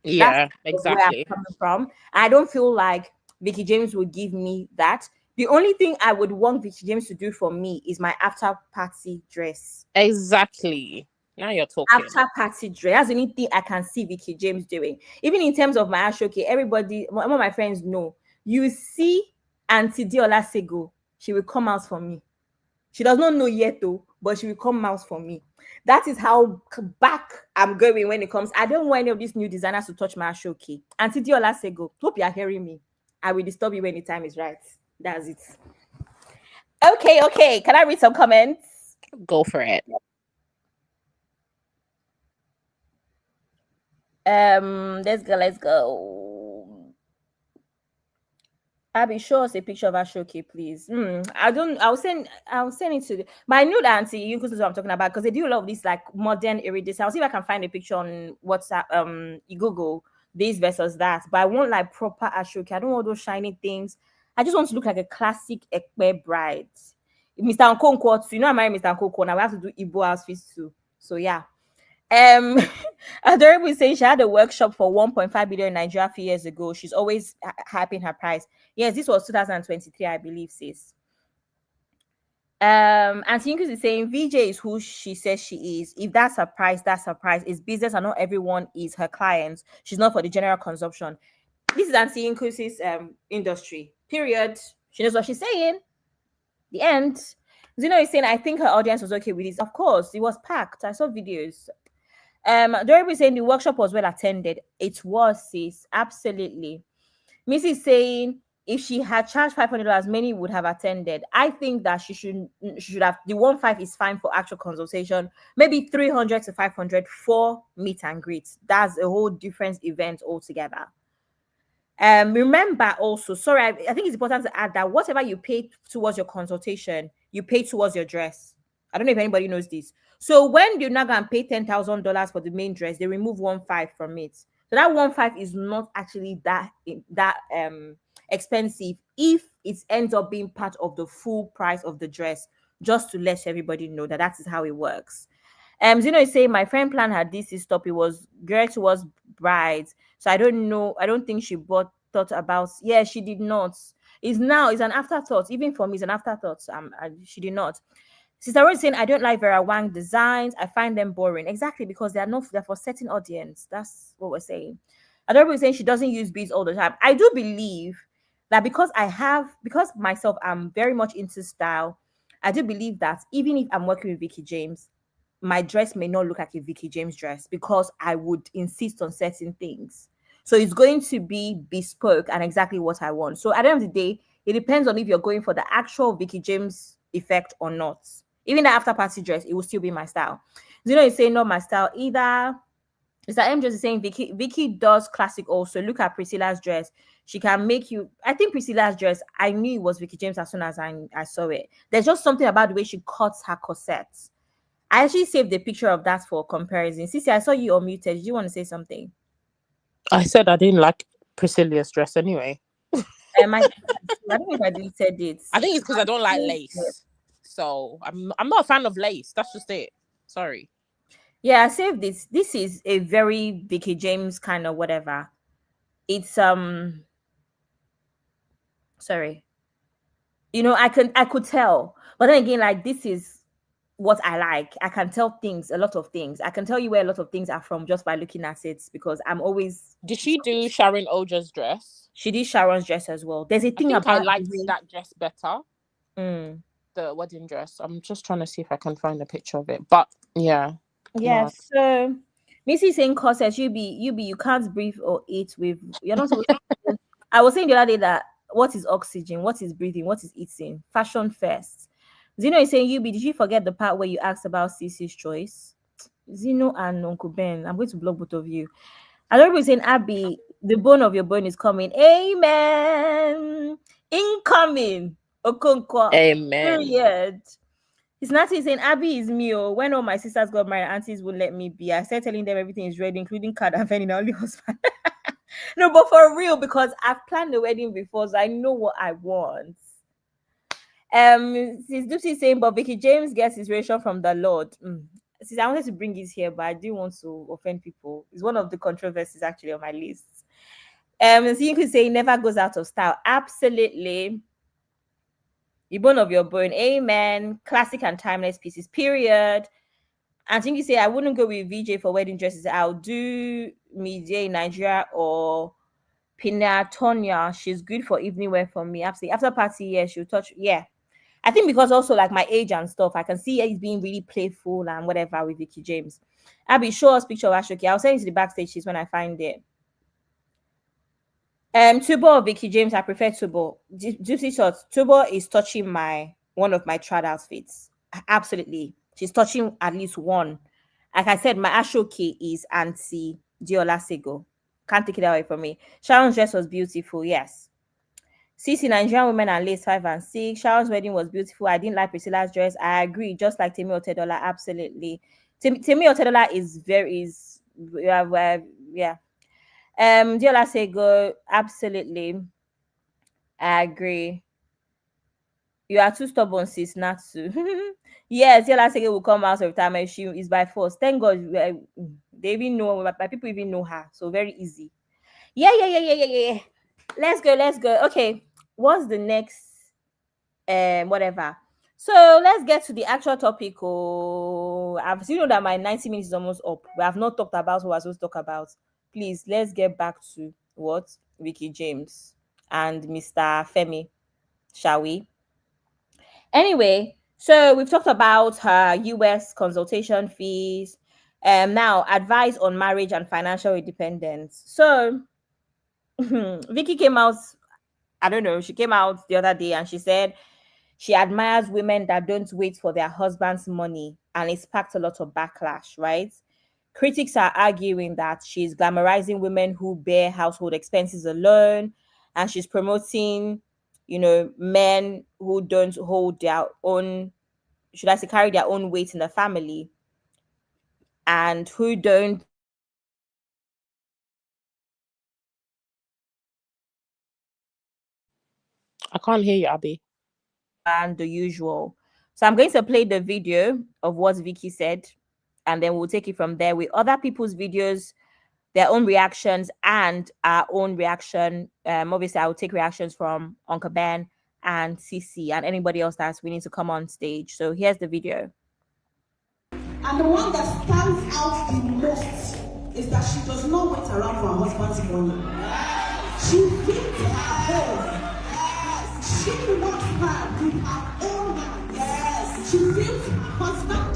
That's Yeah, where I'm exactly. coming from. I don't feel like Veekee James would give me that. The only thing I would want Veekee James to do for me is my after party dress. Exactly. Now you're talking. After party dress. That's the only thing I can see Veekee James doing. Even in terms of my ashoke, everybody, one of my friends know. You see Auntie Diola Sego, she will come out for me. She does not know yet though, but she will come out for me. That is how back I'm going when it comes. I don't want any of these new designers to touch my ashoke. Auntie Diola Sego, hope you are hearing me. I will disturb you when the time is right. That's it. Okay. Can I read some comments? Go for it. Let's go. Abby, show us a picture of Ashoke, please. I'll send it to my nude auntie. You know what I'm talking about because they do a lot of this like modern iridescent. I'll see if I can find a picture on WhatsApp. You Google this versus that. But I want like proper Ashoke. I don't want those shiny things. I just want to look like a classic Ekpe bride. Mr. Nkonkwo, you know I married Mr. Nkonkwo. Now we have to do Igbo outfits too. So yeah. Adorable is saying she had a workshop for 1.5 billion in Nigeria a few years ago. She's always hyping her price. Yes, this was 2023, I believe, sis. And Tinkus is saying VJ is who she says she is. If that's her price, that's her price. It's business and not everyone is her clients. She's not for the general consumption. This is Auntie Inkusi's industry. Period. She knows what she's saying. The end. Zeno is saying, I think her audience was okay with this. Of course, it was packed. I saw videos. Dorothy saying the workshop was well attended. It was, sis, absolutely. Mrs. saying if she had charged $500, many would have attended. I think that she should have, the 1.5 is fine for actual consultation. Maybe 300 to 500 for meet and greet. That's a whole different event altogether. Remember also, sorry, I think it's important to add that whatever you pay towards your consultation, you pay towards your dress. I don't know if anybody knows this. So when you're not gonna pay $10,000 for the main dress, they remove 1.5 from it. So that 1.5 is not actually that expensive if it ends up being part of the full price of the dress. Just to let everybody know that is how it works. Zeno is saying my friend plan had this stop. It was geared towards brides. So I don't know. I don't think she thought about. Yeah, she did not. It's an afterthought. Even for me, it's an afterthought. She did not. Sister Rose saying I don't like Vera Wang designs. I find them boring. Exactly, because they're for certain audience. That's what we're saying. Adorable is saying she doesn't use beads all the time. I do believe that because myself, I'm very much into style. I do believe that even if I'm working with Veekee James, my dress may not look like a Veekee James dress because I would insist on certain things. So it's going to be bespoke and exactly what I want. So at the end of the day, it depends on if you're going for the actual Veekee James effect or not. Even the after party dress, it will still be my style. Zeno is saying not my style either. Mr. M just is saying Veekee does classic also. Look at Priscilla's dress. She can make you. I think Priscilla's dress, I knew it was Veekee James as soon as I saw it. There's just something about the way she cuts her corsets. I actually saved a picture of that for comparison. Sissy, I saw you unmuted. Do you want to say something? I said I didn't like Priscilla's dress anyway. I don't know if I deleted it. I think it's because I don't like lace. So I'm not a fan of lace. That's just it. Sorry. Yeah, I saved this. This is a very Veekee James kind of whatever. It's sorry. I could tell. But then again, like, this is what I like. I can tell a lot of things. I can tell you where a lot of things are from just by looking at it, because I'm always. Did she do Sharon Oja's dress? She did Sharon's dress as well. There's a thing about I liked that dress better. The wedding dress. I'm just trying to see if I can find a picture of it. But yeah. Yes. So Missy saying corsets, you can't breathe or eat with. You're not supposed to. I was saying the other day that what is oxygen, what is breathing, what is eating? Fashion first. Zeno is saying, did you forget the part where you asked about Cece's choice? Zeno and Uncle Ben, I'm going to block both of you. Adorable is saying, Abby, the bone of your bone is coming. Amen. Incoming. Okonkwo. Amen. Period. It's not saying Abby is me. Oh, when all my sisters got married, aunties wouldn't let me be. I started telling them everything is ready, including card and venue, only husband. No, but for real, because I've planned the wedding before, so I know what I want. Sis Dupsy saying, but Veekee James gets inspiration from the Lord. Sis, I wanted to bring this here, but I didn't want to offend people. It's one of the controversies actually on my list. So you could say never goes out of style. Absolutely. The bone of your bone. Amen. Classic and timeless pieces. Period. And think you say I wouldn't go with VJ for wedding dresses. I'll do Media in Nigeria or Pinatonia. She's good for evening wear for me. Absolutely. After party, yeah, she'll touch. Yeah. I think because also like my age and stuff, I can see it being really playful and whatever with Veekee James. Abby, show us picture of Ashoki. I'll send it to the backstage sheets when I find it. Tubo or Veekee James, I prefer Tubo. Gypsy Shots. Tubo is touching one of my trad outfits. Absolutely. She's touching at least one. Like I said, my Ashoki is Auntie Diola Sego. Can't take it away from me. Sharon's dress was beautiful, yes. CC Nigerian women and lace 5 and 6. Sharon's wedding was beautiful. I didn't like Priscilla's dress. I agree. Just like Temi Otedola, absolutely. Temi Otedola yeah. Diola Sego, absolutely. I agree. You are too stubborn, sis, not to. Yes, Diola Sego will come out of retirement. She is by force. Thank God they even know, my people even know her. So very easy. Yeah. Let's go. Okay. What's the next whatever? So let's get to the actual topic. I've seen that my 90 minutes is almost up. We have not talked about what I was supposed to talk about. Please, let's get back to what Veekee James and Mr. Femi, shall we? Anyway, so we've talked about her US consultation fees. Now, advice on marriage and financial independence. So, Vicky came out, I don't know, she came out the other day and she said she admires women that don't wait for their husband's money, and it sparked a lot of backlash, right? Critics are arguing that she's glamorizing women who bear household expenses alone, and she's promoting, men who don't hold their own, should I say, carry their own weight in the family, and who don't I can't hear you, Abby. and the usual. So I'm going to play the video of what Vicky said, and then we'll take it from there with other people's videos, their own reactions, and our own reaction. Obviously, I will take reactions from Uncle Ben and Cece and anybody else that's willing to come on stage. So here's the video. And the one that stands out the most is that she does not wait around for her husband's money. She feeds her home. She works hard with her own hands. Yes. She feeds her husband.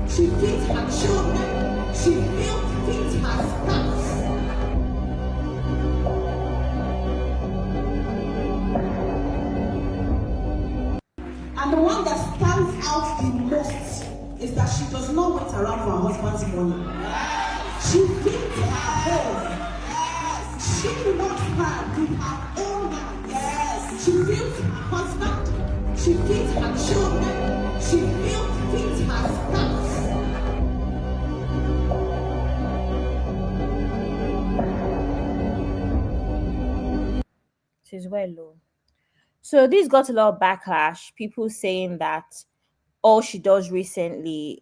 She feeds her children. She feeds her spouse. And the one that stands out the most is that she does not wait around for her husband's money. She feeds her home. She works hard with her own hands. Yes. She feeds her husband. She feeds her children. She feeds her spouse. She's well low. So this got a lot of backlash. People saying that all she does recently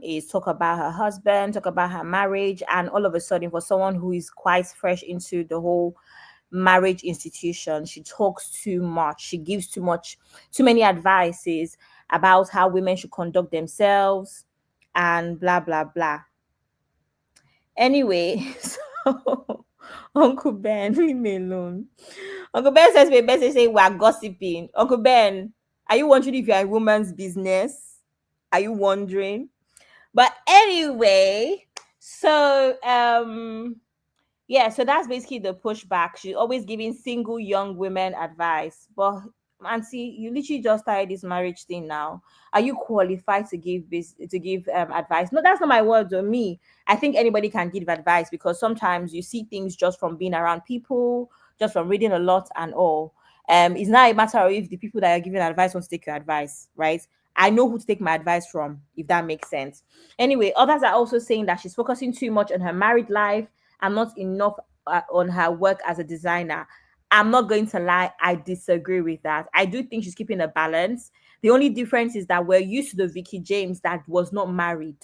is talk about her husband, talk about her marriage, and all of a sudden, for someone who is quite fresh into the whole marriage institution, she talks too much. She gives too many advices about how women should conduct themselves and blah blah blah. Anyway, so Uncle Ben, leave me alone. Uncle Ben says, "My best say we are gossiping." Uncle Ben, are you wondering if you're a woman's business? Are you wondering? But anyway, so yeah, so that's basically the pushback. She's always giving single young women advice. But Auntie, you literally just started this marriage thing now. Are you qualified to give advice? No, that's not my words or me. I think anybody can give advice because sometimes you see things just from being around people, just from reading a lot and all. It's not a matter of if the people that are giving advice want to take your advice, right? I know who to take my advice from, if that makes sense. Anyway, others are also saying that she's focusing too much on her married life and not enough on her work as a designer. I'm not going to lie, I disagree with that. I do think she's keeping a balance. The only difference is that we're used to the Veekee James that was not married.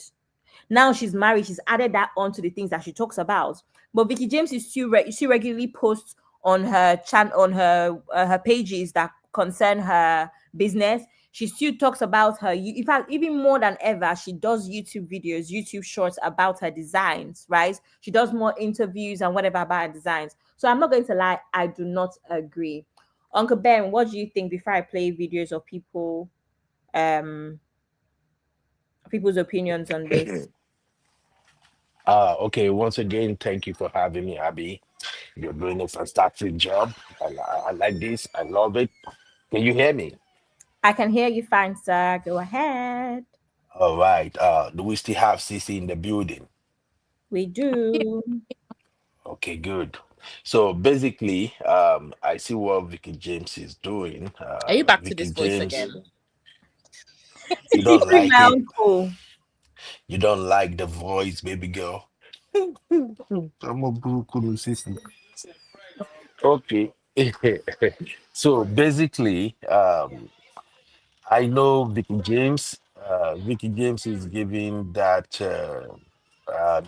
Now she's married, she's added that on to the things that she talks about. But Veekee James is she regularly posts on her channel, on her pages that concern her business. She still talks about her, in fact, even more than ever, she does YouTube videos, YouTube shorts about her designs, right? She does more interviews and whatever about her designs. So I'm not going to lie, I do not agree. Uncle Ben, what do you think before I play videos of people's opinions on this? Okay, once again, thank you for having me, Abby. You're doing a fantastic job. I like this. I love it. Can you hear me? I can hear you fine, sir. Go ahead. All right. Do we still have CC in the building? We do. Okay, good. So basically, I see what Vicky James is doing. Are you back to Vicky this voice James, again? you don't like My it. uncle. You don't like the voice, baby girl. I'm a broken system. Okay. So basically, I know Vicky James. Vicky James is giving that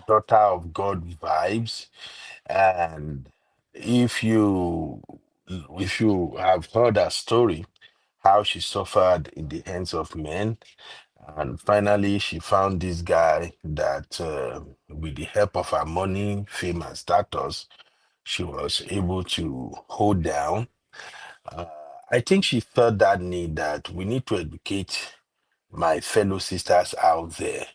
daughter of God vibes, and if you if you have heard her story, how she suffered in the hands of men, and finally she found this guy that, with the help of her money, fame, and status, she was able to hold down. Uh, I think she felt that need that we need to educate my fellow sisters out there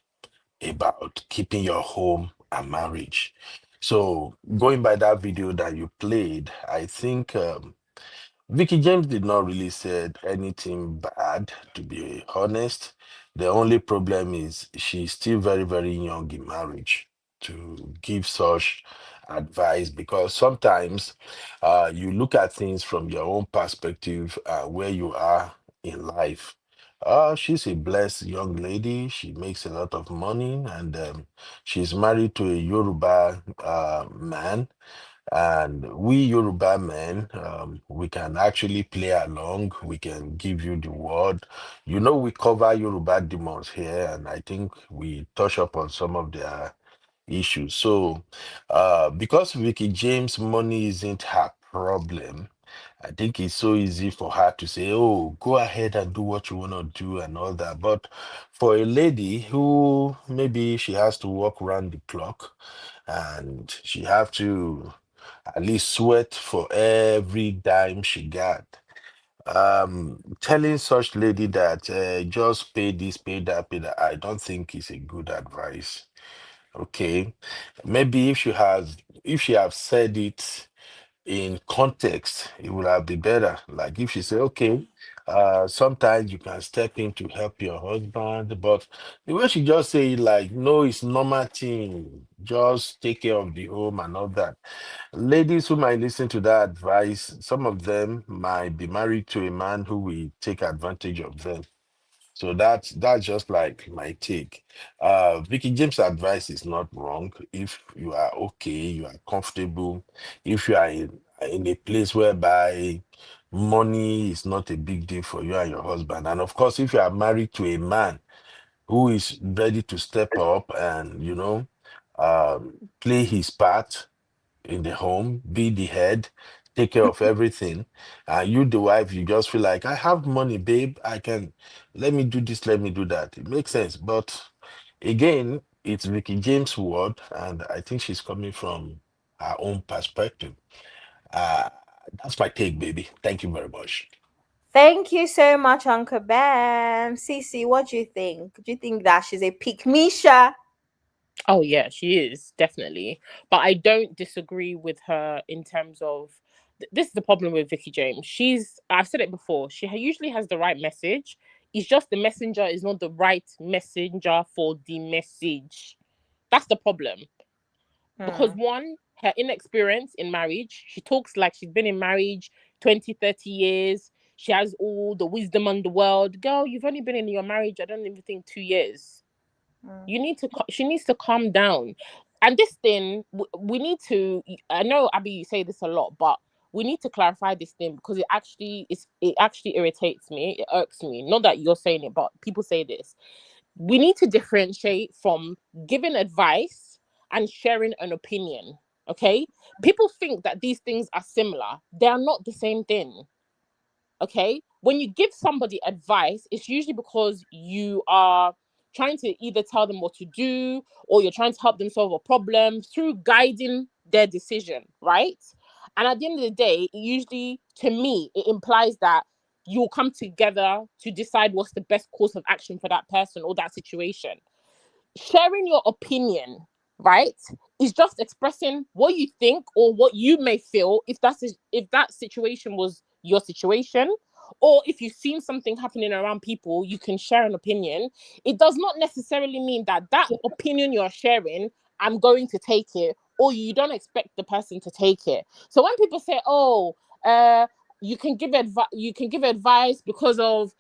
about keeping your home and marriage. So going by that video that you played, I think Vicky James did not really said anything bad, to be honest. The only problem is she's still very, very young in marriage to give such advice, because sometimes you look at things from your own perspective, where you are in life. She's a blessed young lady. She makes a lot of money, and she's married to a Yoruba man, and we Yoruba men, we can actually play along. We can give you the word. You know, we cover Yoruba demons here, and I think we touch upon some of their issues. So, because Vicky James' money isn't her problem, I think it's so easy for her to say, "Oh, go ahead and do what you want to do," and all that. But for a lady who maybe she has to walk around the clock, and she have to at least sweat for every dime she got. Telling such lady that just pay this, pay that, I don't think is a good advice. Okay, maybe if she have said it in context, it would have been better. Like if she say, okay, sometimes you can step in to help your husband, but the way she just say it, like, no, it's normal thing. Just take care of the home and all that. Ladies who might listen to that advice, some of them might be married to a man who will take advantage of them. So that's just like my take. Vicky James' advice is not wrong. If you are okay, you are comfortable, if you are in a place whereby money is not a big deal for you and your husband, and of course, if you are married to a man who is ready to step up and play his part in the home, be the head, take care of everything. You, the wife, you just feel like, I have money, babe. I can, let me do this, let me do that. It makes sense. But again, it's Vicky James' word, and I think she's coming from her own perspective. Uh, that's my take, baby. Thank you very much. Thank you so much, Uncle Bam. Cece, what do you think? Do you think that she's a pick Misha? Oh yeah, she is definitely. But I don't disagree with her in terms of this is the problem with Vicky James. I've said it before. Usually has the right message. It's just the messenger is not the right messenger for the message. That's the problem. Because one, her inexperience in marriage, she talks like she's been in marriage 20, 30 years. She has all the wisdom in the world. Girl, you've only been in your marriage, I don't even think 2 years. She needs to calm down. And this thing, we need to, I know, Abby, you say this a lot, but we need to clarify this thing, because it actually irritates me. It irks me. Not that you're saying it, but people say this. We need to differentiate from giving advice and sharing an opinion. Okay? People think that these things are similar. They are not the same thing. Okay? When you give somebody advice, it's usually because you are trying to either tell them what to do, or you're trying to help them solve a problem through guiding their decision, right? And at the end of the day, usually, to me, it implies that you'll come together to decide what's the best course of action for that person or that situation. Sharing your opinion, right, is just expressing what you think or what you may feel if that situation was your situation, or if you've seen something happening around people, you can share an opinion. It does not necessarily mean that opinion you're sharing, I'm going to take it, or you don't expect the person to take it. So when people say, oh, you can give advice because of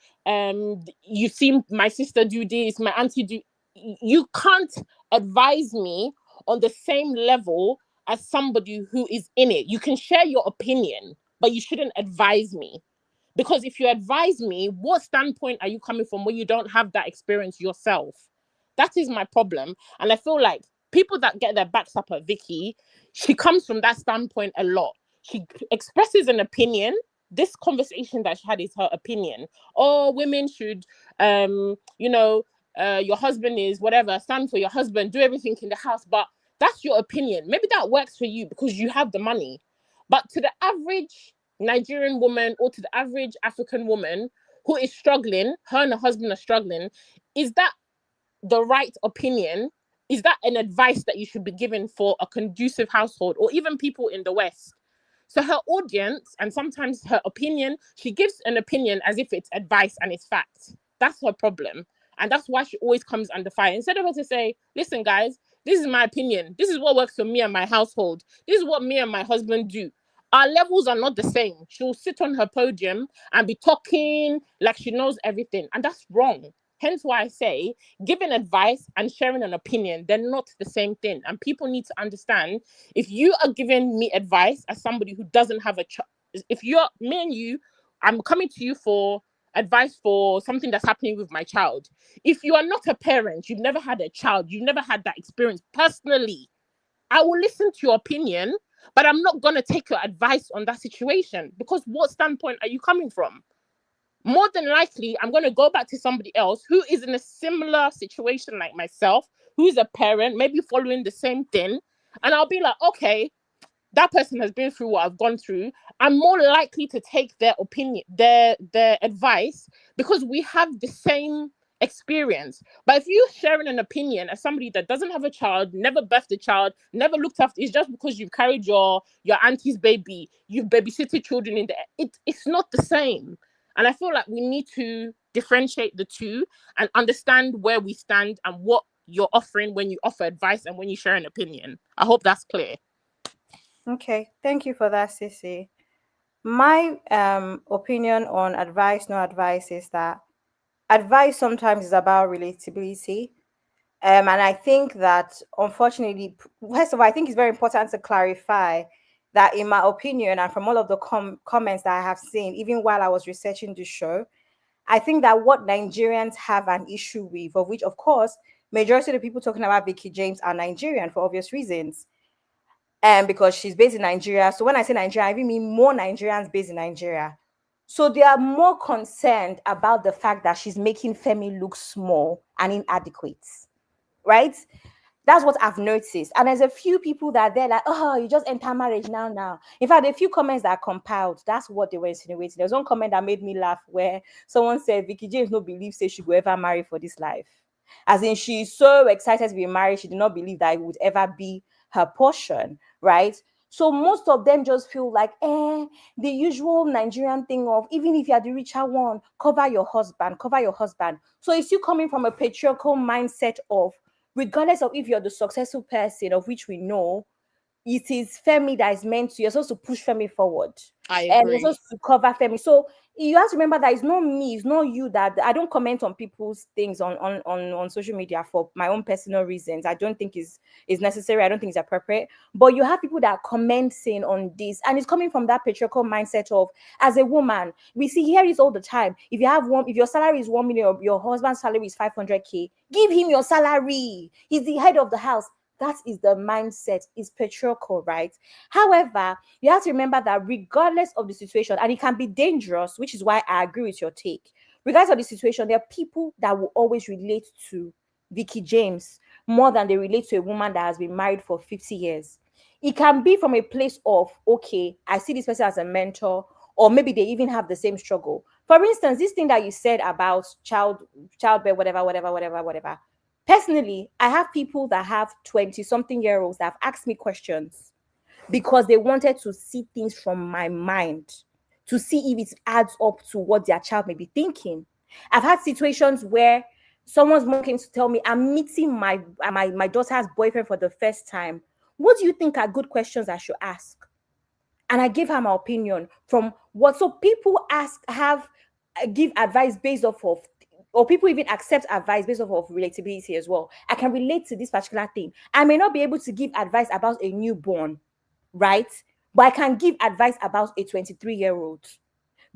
you've seen my sister do this, my auntie do, you can't advise me on the same level as somebody who is in it. You can share your opinion, but you shouldn't advise me. Because if you advise me, what standpoint are you coming from when you don't have that experience yourself? That is my problem. And I feel like people that get their backs up at Vicky, she comes from that standpoint a lot. She expresses an opinion. This conversation that she had is her opinion. Oh, women should, your husband is whatever, stand for your husband, do everything in the house. But that's your opinion. Maybe that works for you because you have the money. But to the average Nigerian woman, or to the average African woman who is struggling, her and her husband are struggling, is that the right opinion? Is that an advice that you should be given for a conducive household, or even people in the West? So her audience, and sometimes her opinion, she gives an opinion as if it's advice and it's fact. That's her problem. And that's why she always comes under fire. Instead of her to say, listen, guys, this is my opinion. This is what works for me and my household. This is what me and my husband do. Our levels are not the same. She'll sit on her podium and be talking like she knows everything. And that's wrong. Hence why I say giving advice and sharing an opinion, they're not the same thing. And people need to understand, if you are giving me advice as somebody who doesn't have a child, if you're me and you, I'm coming to you for advice for something that's happening with my child. If you are not a parent, you've never had a child, you've never had that experience personally, I will listen to your opinion, but I'm not going to take your advice on that situation, because what standpoint are you coming from? More than likely, I'm going to go back to somebody else who is in a similar situation like myself, who's a parent, maybe following the same thing. And I'll be like, okay, that person has been through what I've gone through. I'm more likely to take their opinion, their advice, because we have the same experience. But if you're sharing an opinion as somebody that doesn't have a child, never birthed a child, never looked after, it's just because you've carried your auntie's baby, you've babysitted children in there, it's not the same. And I feel like we need to differentiate the two and understand where we stand and what you're offering when you offer advice and when you share an opinion. I hope that's clear. Okay, thank you for that, Sissy. My opinion on advice, no advice, is that advice sometimes is about relatability. And I think that, unfortunately, first of all, I think it's very important to clarify that, in my opinion, and from all of the comments that I have seen, even while I was researching the show, I think that what Nigerians have an issue with, of which, of course, majority of the people talking about Veekee James are Nigerian for obvious reasons, and because she's based in Nigeria. So when I say Nigeria, I even mean more Nigerians based in Nigeria. So they are more concerned about the fact that she's making Femi look small and inadequate, right? That's what I've noticed. And there's a few people that they're like, oh, you just enter marriage now. In fact, a few comments that are compiled, that's what they were insinuating. There was one comment that made me laugh where someone said, Veekee James no believe say she will ever marry for this life. As in, she's so excited to be married, she did not believe that it would ever be her portion, right? So most of them just feel like, the usual Nigerian thing of, even if you're the richer one, cover your husband. So it's you coming from a patriarchal mindset of, regardless of if you're the successful person, of which we know, it is Femi that is meant to, you're supposed to push Femi forward. I And agree. you're supposed to cover Femi. So you have to remember that it's not me, it's not you, that I don't comment on people's things on social media for my own personal reasons. I don't think is necessary. I don't think it's appropriate. But you have people that are commenting on this, and it's coming from that patriarchal mindset of, as a woman, we hear this all the time. If your salary is 1 million, your husband's salary is 500K, give him your salary. He's the head of the house. That is the mindset. It's patriarchal, right? However, you have to remember that regardless of the situation, and it can be dangerous, which is why I agree with your take. Regardless of the situation, there are people that will always relate to Veekee James more than they relate to a woman that has been married for 50 years. It can be from a place of, okay, I see this person as a mentor, or maybe they even have the same struggle. For instance, this thing that you said about childbirth, whatever. Personally, I have people that have 20-something-year-olds that have asked me questions because they wanted to see things from my mind, to see if it adds up to what their child may be thinking. I've had situations where someone's mom came to tell me, I'm meeting my daughter's boyfriend for the first time. What do you think are good questions I should ask? And I gave her my opinion from what. So people give advice based off of, or people even accept advice based off of relatability as well. I can relate to this particular thing. I may not be able to give advice about a newborn, right? But I can give advice about a 23-year-old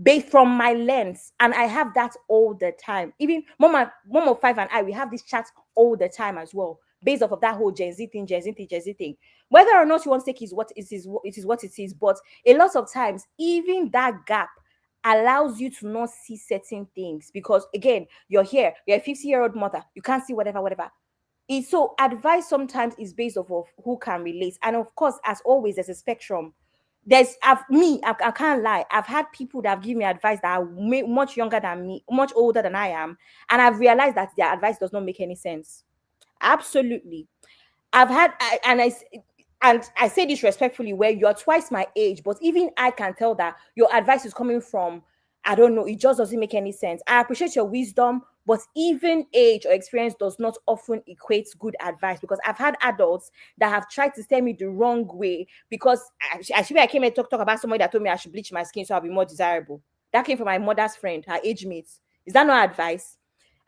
based from my lens. And I have that all the time. Even Mom of Five and I, we have this chat all the time as well, based off of that whole Gen Z thing. Whether or not you want to take it is what it is. But a lot of times, even that gap allows you to not see certain things, because again, you're a 50-year-old mother, you can't see whatever. So advice sometimes is based off of who can relate. And of course, as always, there's a spectrum. I can't lie. I've had people that have given me advice that are much younger than me, much older than I am, and I've realized that their advice does not make any sense. Absolutely. I've had, and I say this respectfully, where you're twice my age, but even I can tell that your advice is coming from, I don't know, it just doesn't make any sense. I appreciate your wisdom, but even age or experience does not often equate good advice, because I've had adults that have tried to steer me the wrong way because actually I came and talk about somebody that told me I should bleach my skin so I'll be more desirable. That came from my mother's friend, her age mates. Is that not advice?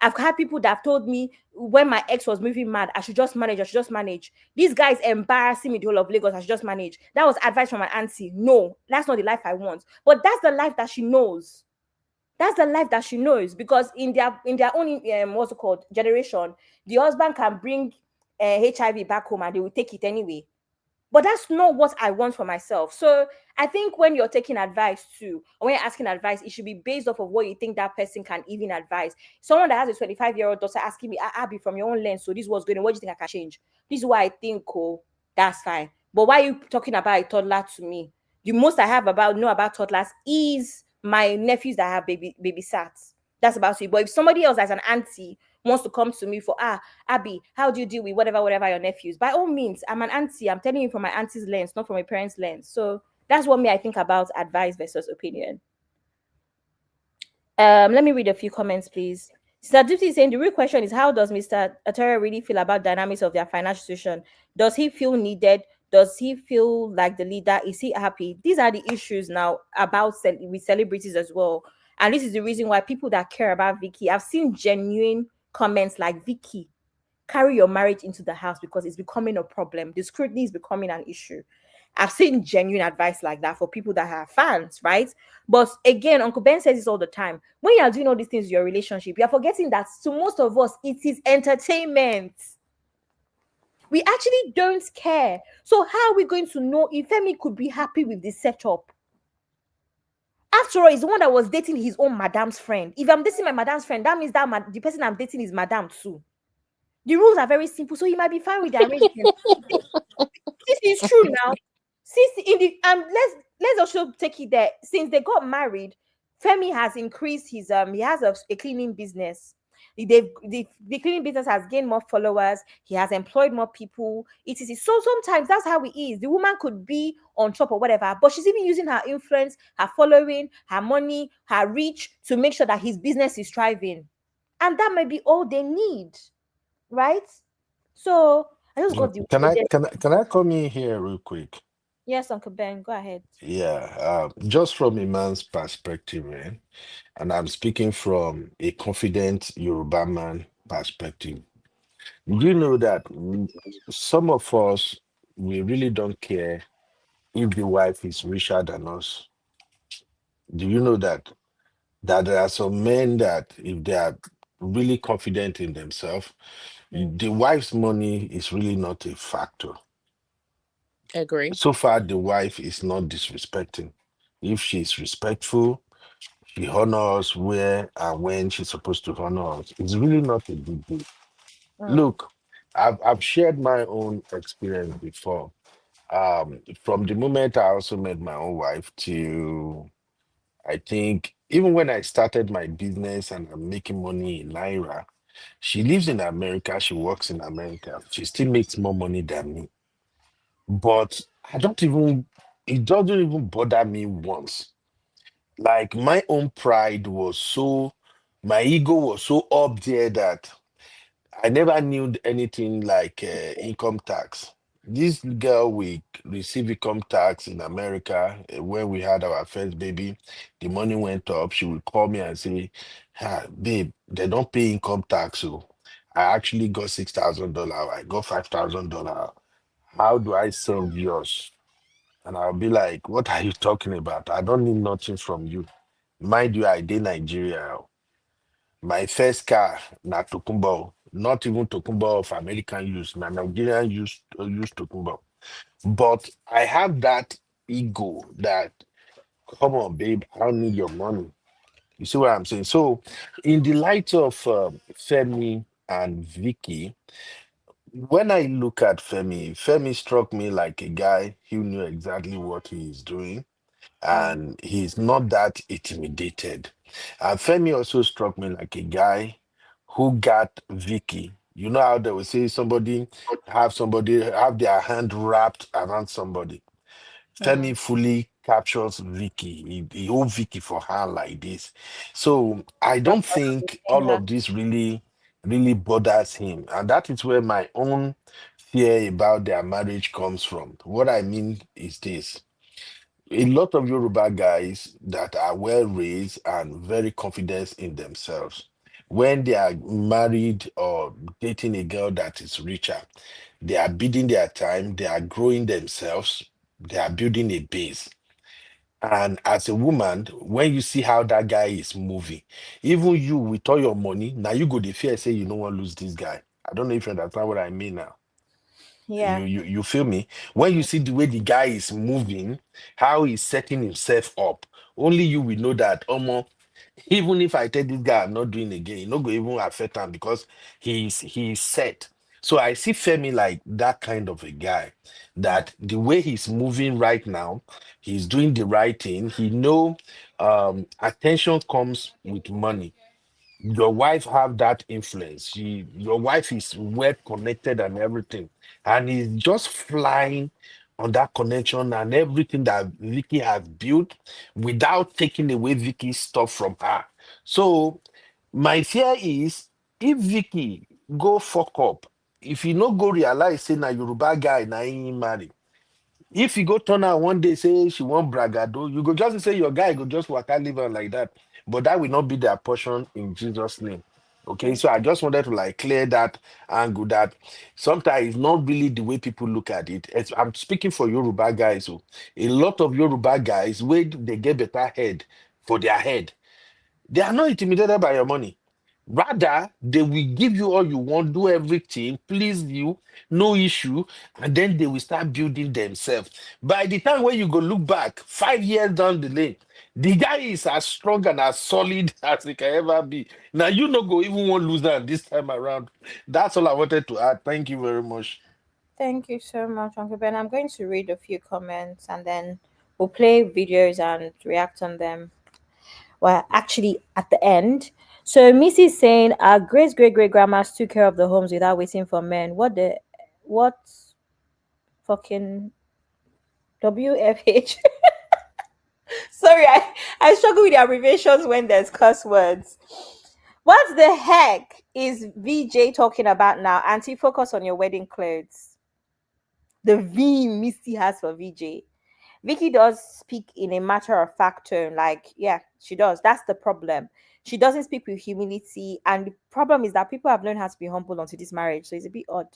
I've had people that have told me when my ex was moving mad, I should just manage. These guys embarrassing me the whole of Lagos, I should just manage. That was advice from my auntie. No, that's not the life I want. But that's the life that she knows. That's the life that she knows, because in their own what's it called, generation, the husband can bring HIV back home and they will take it anyway. But that's not what I want for myself. So I think when you're taking advice too, or when you're asking advice, it should be based off of what you think that person can even advise. Someone that has a 25-year-old daughter asking me, Abby, from your own lens, so this was going on, what do you think I can change? This is what I think, oh, that's fine. But why are you talking about a toddler to me? The most I know about toddlers is my nephews that have baby sats. That's about it. But if somebody else as an auntie wants to come to me for, Abby, how do you deal with whatever your nephews? By all means, I'm an auntie. I'm telling you from my auntie's lens, not from my parents' lens. So that's what I think about advice versus opinion. Let me read a few comments, please. Sister Dipsy is saying the real question is, how does Mr. Atere really feel about dynamics of their financial situation? Does he feel needed? Does he feel like the leader? Is he happy? These are the issues now about with celebrities as well. And this is the reason why people that care about Veekee, I've seen genuine comments like, Veekee, carry your marriage into the house because it's becoming a problem. The scrutiny is becoming an issue. I've seen genuine advice like that for people that have fans, right? But again, Uncle Ben says this all the time. When you are doing all these things in your relationship, you are forgetting that to most of us, it is entertainment. We actually don't care. So how are we going to know if Femi could be happy with the setup? After all, he's the one that was dating his own madam's friend. If I'm dating my madam's friend, that means that the person I'm dating is madam too. The rules are very simple, so he might be fine with the arrangement. This is true now. Since in the let's also take it there. Since they got married, Femi has increased his he has a cleaning business. The cleaning business has gained more followers. He has employed more people. It is so sometimes that's how it is. The woman could be on top or whatever, but she's even using her influence, her following, her money, her reach to make sure that his business is thriving, and that may be all they need, right? So I just got the. Can I come in here real quick? Yes, Uncle Ben, go ahead. Yeah, just from a man's perspective, man, and I'm speaking from a confident Yoruba man perspective. You know that some of us, we really don't care if the wife is richer than us. Do you know that? That there are some men that if they are really confident in themselves, the wife's money is really not a factor. Agree. So far, the wife is not disrespecting. If she's respectful, she honors where and when she's supposed to honor us. It's really not a big deal. Look, I've shared my own experience before. From the moment I also met my own wife to, I think, even when I started my business and I'm making money in Naira, she lives in America, she works in America. She still makes more money than me. But it doesn't even bother me once. Like my own pride was my ego was so up there that I never knew anything like income tax. This girl we receive income tax in America when we had our first baby, the money went up. She would call me and say, babe, they don't pay income tax. So I actually got $6,000. I got $5,000. How do I send yours? And I'll be like, what are you talking about? I don't need nothing from you. Mind you, I did Nigeria. My first car, na Tokumbo, not even Tokumbo of American use, na Nigerian use Tokumbo. But I have that ego that, come on, babe, I don't need your money. You see what I'm saying? So, in the light of Femi and Veekee, when I look at Femi struck me like a guy who knew exactly what he is doing, and he's not that intimidated. And Femi also struck me like a guy who got Vicky. You know how they will say somebody have their hand wrapped around somebody. Mm. Femi fully captures Vicky. He hold Vicky for her like this. So I don't think all of this really bothers him. And that is where my own fear about their marriage comes from. What I mean is this. A lot of Yoruba guys that are well raised and very confident in themselves, when they are married or dating a girl that is richer, they are bidding their time, they are growing themselves, they are building a base. And as a woman, when you see how that guy is moving, even you with all your money, now you go the fear say you don't want to lose this guy. I don't know if you understand what I mean now. Yeah. You feel me? When you see the way the guy is moving, how he's setting himself up, only you will know that even if I tell this guy I'm not doing again, it's not going to even affect him because he's set. So I see Femi like that kind of a guy, that the way he's moving right now, he's doing the right thing. He know attention comes with money. Your wife have that influence. Your wife is well connected and everything, and he's just flying on that connection and everything that Vicky has built without taking away Vicky's stuff from her. So my fear is, if Vicky go fuck up, if you no go realize say na Yoruba guy na him marry, if you go turn her one day, say she want bragado, you go just say your guy go just waka leave her like that. But that will not be their portion in Jesus' name. Okay, so I just wanted to like clear that angle that sometimes it's not really the way people look at it. I'm speaking for Yoruba guys. So a lot of Yoruba guys, where they get better head for their head, they are not intimidated by your money. Rather, they will give you all you want, do everything, please you, no issue, and then they will start building themselves. By the time when you go look back, 5 years down the lane, the guy is as strong and as solid as he can ever be. Now you no go even want lose that this time around. That's all I wanted to add. Thank you very much. Thank you so much, Uncle Ben. I'm going to read a few comments and then we'll play videos and react on them. Well, actually, at the end. So, Missy is saying our great grandmas took care of the homes without waiting for men. What fucking WFH? Sorry, I struggle with the abbreviations when there's cuss words. What the heck is VJ talking about now? Auntie, focus on your wedding clothes. The V Missy has for VJ. Vicky does speak in a matter of fact tone. Like, yeah, she does. That's the problem. She doesn't speak with humility. And the problem is that people have learned how to be humble onto this marriage. So it's a bit odd.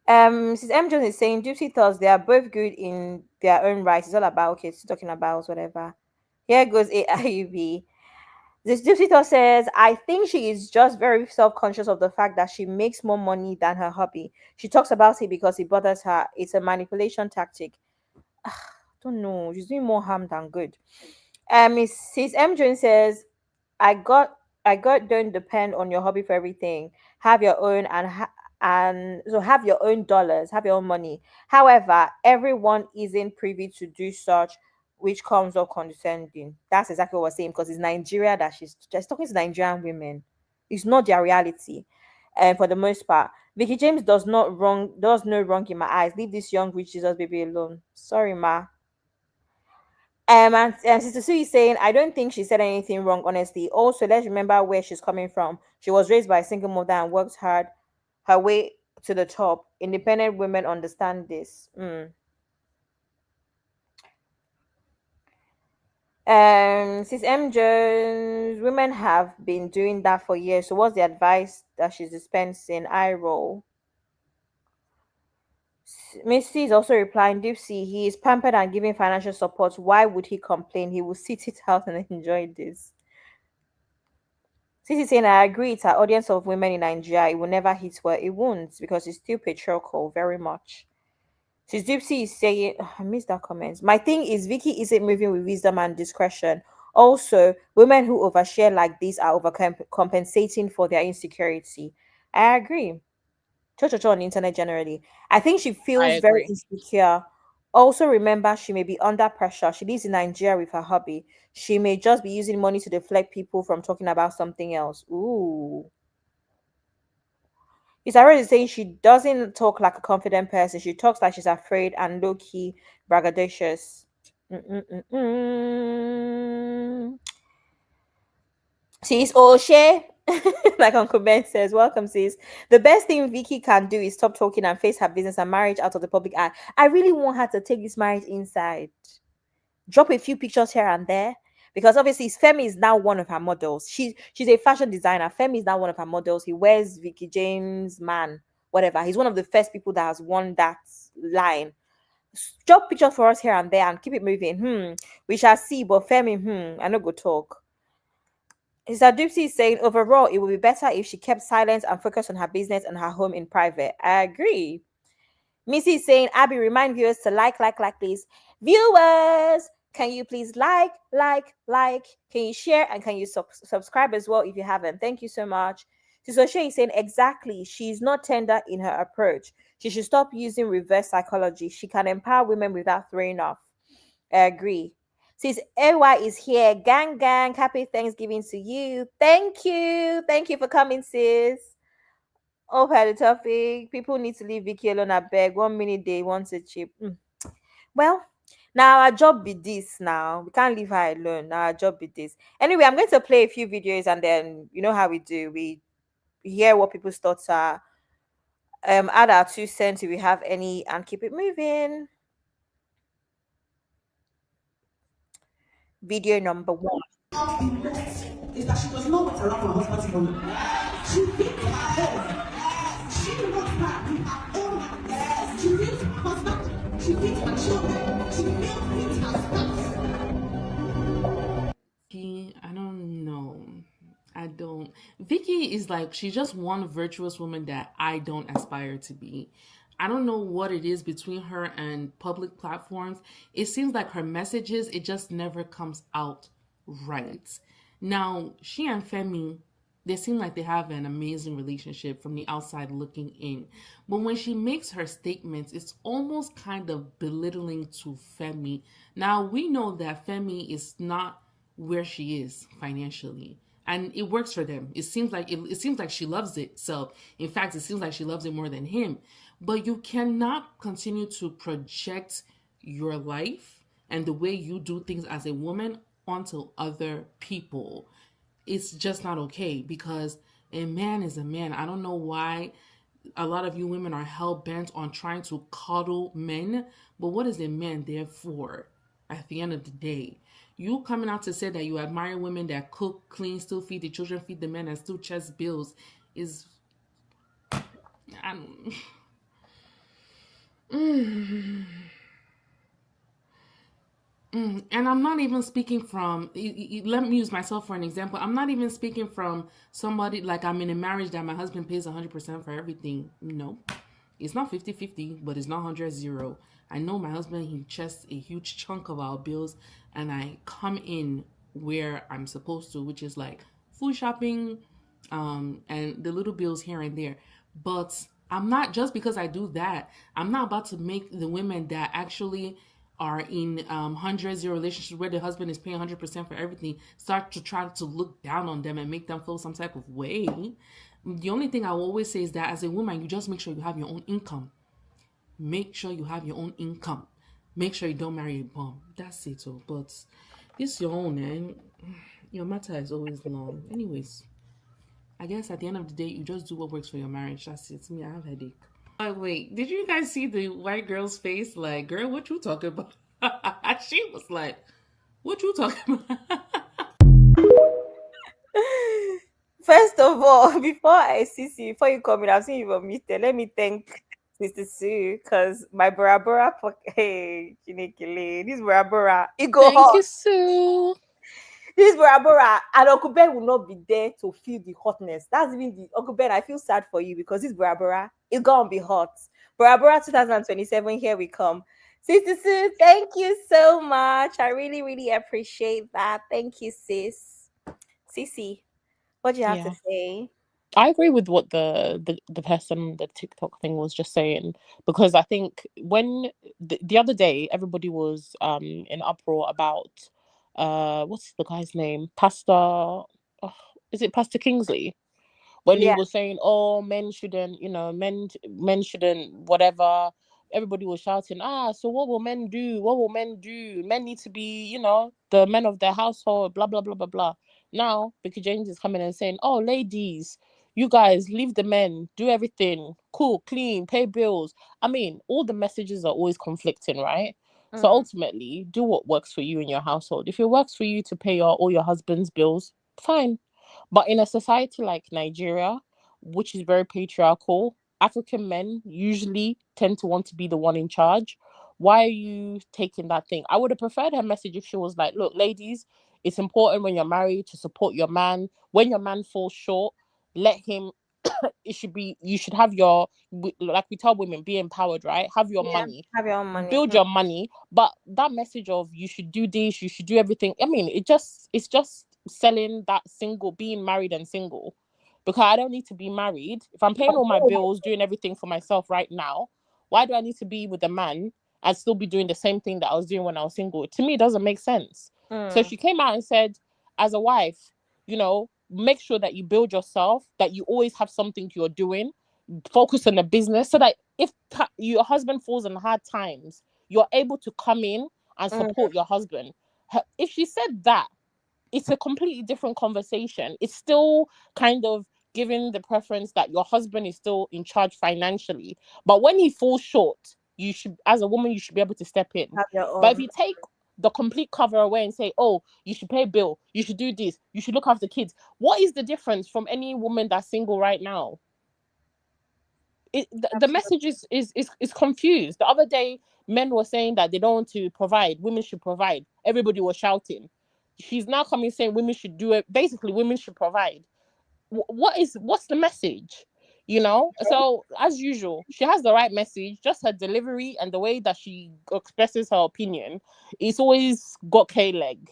Mrs. M. Jones is saying Gypsy thoughts they are both good in their own right. It's all about okay, she's talking about whatever. Here goes AIUB. This Gypsy thought says, I think she is just very self-conscious of the fact that she makes more money than her hobby. She talks about it because it bothers her. It's a manipulation tactic. Don't know. She's doing more harm than good. Mrs. M. Jones says, I got don't depend on your hobby for everything. Have your own and so have your own dollars, have your own money. However, everyone isn't privy to do such, which comes up condescending. That's exactly what we're saying because it's Nigeria that she's just talking to Nigerian women. It's not their reality. And for the most part, Vicky James does no wrong in my eyes. Leave this young rich Jesus baby alone. Sorry, ma. And Sister Sue is saying, I don't think she said anything wrong, honestly. Also, let's remember where she's coming from. She was raised by a single mother and worked hard her way to the top. Independent women understand this. Since M. Jones, women have been doing that for years. So, what's the advice that she's dispensing? I roll. Misty is also replying, Dipsy, he is pampered and giving financial support. Why would he complain? He will sit it out and enjoy this. Sisi saying, I agree, it's an audience of women in Nigeria. It will never hit well. It won't because it's still patriarchal very much. Sis Gypsy is saying, I missed that comment. My thing is, Vicky isn't moving with wisdom and discretion. Also, women who overshare like this are overcompensating for their insecurity. I agree. Cho on the internet generally. I think she I feels very agree. insecure. Also, remember, she may be under pressure. She lives in Nigeria with her hubby. She may just be using money to deflect people from talking about something else. Ooh. It's already saying she doesn't talk like a confident person. She talks like she's afraid and low key braggadocious. Mm-mm-mm-mm. Sis O'Shea, like Uncle Ben says, welcome, sis. The best thing Vicky can do is stop talking and face her business and marriage out of the public eye. I really want her to take this marriage inside. Drop a few pictures here and there. Because obviously Femi is now one of her models. She's a fashion designer. Femi is now one of her models. He wears Veekee James man, whatever. He's one of the first people that has worn that line. Drop pictures for us here and there and keep it moving. We shall see, but Femi, I no go talk. Dupsy is saying overall it would be better if she kept silent and focused on her business and her home in private. I agree. Missy is saying, Abby, remind viewers to like, please. Viewers, can you please like? Can you share and can you subscribe as well if you haven't? Thank you so much. Sisoshe is saying, exactly. She's not tender in her approach. She should stop using reverse psychology. She can empower women without throwing off. I agree. Sis AY is here. Gang, happy Thanksgiving to you. Thank you. Thank you for coming, sis. Okay, the topic. People need to leave Vicky alone. I beg. 1 minute they want it cheap. Well, now our job be this now. We can't leave her alone. Now our job be this. Anyway, I'm going to play a few videos and then you know how we do. We hear what people's thoughts are. Add our 2 cents if we have any and keep it moving. Video number 1. Is that she does not wait around for her husband's money. She beats her home. She works back with her own hands. She beats her husband. She beats her children. She beats her spouse. I don't know. I don't. Vicky is like, she's just one virtuous woman that I don't aspire to be. I don't know what it is between her and public platforms. It seems like her messages, it just never comes out right. Now, she and Femi, they seem like they have an amazing relationship from the outside looking in. But when she makes her statements, it's almost kind of belittling to Femi. Now, we know that Femi is not where she is financially. And it works for them. It seems like she loves it. So, in fact, it seems like she loves it more than him. But you cannot continue to project your life and the way you do things as a woman onto other people. It's just not okay, because a man is a man. I don't know why a lot of you women are hell-bent on trying to coddle men, but what is a man there for at the end of the day? You coming out to say that you admire women that cook, clean, still feed the children, feed the men, and still chest bills is... And I'm not even speaking from, let me use myself for an example. I'm not even speaking from somebody like I'm in a marriage that my husband pays 100% for everything. No, it's not 50-50, but it's not 100-0. I know my husband, he chests a huge chunk of our bills, and I come in where I'm supposed to, which is like food shopping, and the little bills here and there. But I'm not, just because I do that, I'm not about to make the women that actually are in 100-0 relationships where the husband is paying 100% for everything start to try to look down on them and make them feel some type of way. The only thing I will always say is that as a woman, you just make sure you have your own income. Make sure you have your own income. Make sure you don't marry a bum. That's it. But it's your own, and your matter is always long. Anyways, I guess at the end of the day, you just do what works for your marriage. That's it. Me, I have headache. Oh, wait, did you guys see the white girl's face? Like, girl, what you talking about? She was like, what you talking about? First of all, before you come in, I've seen you on meter. Let me thank Sister Sue, because my Bora hey, Chinekele, this Bora, it go Thank hot. you, Sue. This Bora, and Uncle Ben will not be there to feel the hotness. That's even the Uncle Ben. I feel sad for you because this Bora, it's gonna be hot. Bora 2027, here we come. Sister Sue, thank you so much. I really, really appreciate that. Thank you, sis. Sissy, what do you have to Yeah. say? I agree with what the person the TikTok thing was just saying, because I think when the other day everybody was in uproar about what's the guy's name, Pastor, is it Pastor Kingsley, when he Yeah. was saying, "Oh, men shouldn't, men shouldn't, whatever." Everybody was shouting, so what will men do? What will men do? Men need to be, the men of their household, blah blah blah blah blah. Now, Veekee James is coming and saying, "Oh, ladies, you guys leave the men, do everything, cook, clean, pay bills." I mean, all the messages are always conflicting, right? So ultimately, do what works for you in your household. If it works for you to pay all your husband's bills, fine. But in a society like Nigeria, which is very patriarchal, African men usually tend to want to be the one in charge. Why are you taking that thing? I would have preferred her message if she was like, "Look, ladies, it's important when you're married to support your man. When your man falls short, let him it should be, you should have like we tell women, be empowered, right? Have your Yeah. money, Have your own money. build your money." But that message of you should do this, you should do everything, I mean, it's just selling that single, being married and single. Because I don't need to be married if I'm paying all my bills, doing everything for myself right now. Why do I need to be with a man and still be doing the same thing that I was doing when I was single? To me, it doesn't make sense. So she came out and said, as a wife, make sure that you build yourself, that you always have something you're doing, focus on the business, so that if your husband falls in hard times, you're able to come in and support your husband. If she said that, it's a completely different conversation. It's still kind of giving the preference that your husband is still in charge financially. But when he falls short, you should, as a woman, you should be able to step in. Have your But if own. you take the complete cover away and say, "Oh, you should pay bill, you should do this, you should look after kids," what is the difference from any woman that's single right now? The message is confused. The other day, men were saying that they don't want to provide, women should provide. Everybody was shouting. She's now coming saying women should do it. Basically, women should provide. What's the message? So as usual, she has the right message. Just her delivery and the way that she expresses her opinion, it's always got K-leg.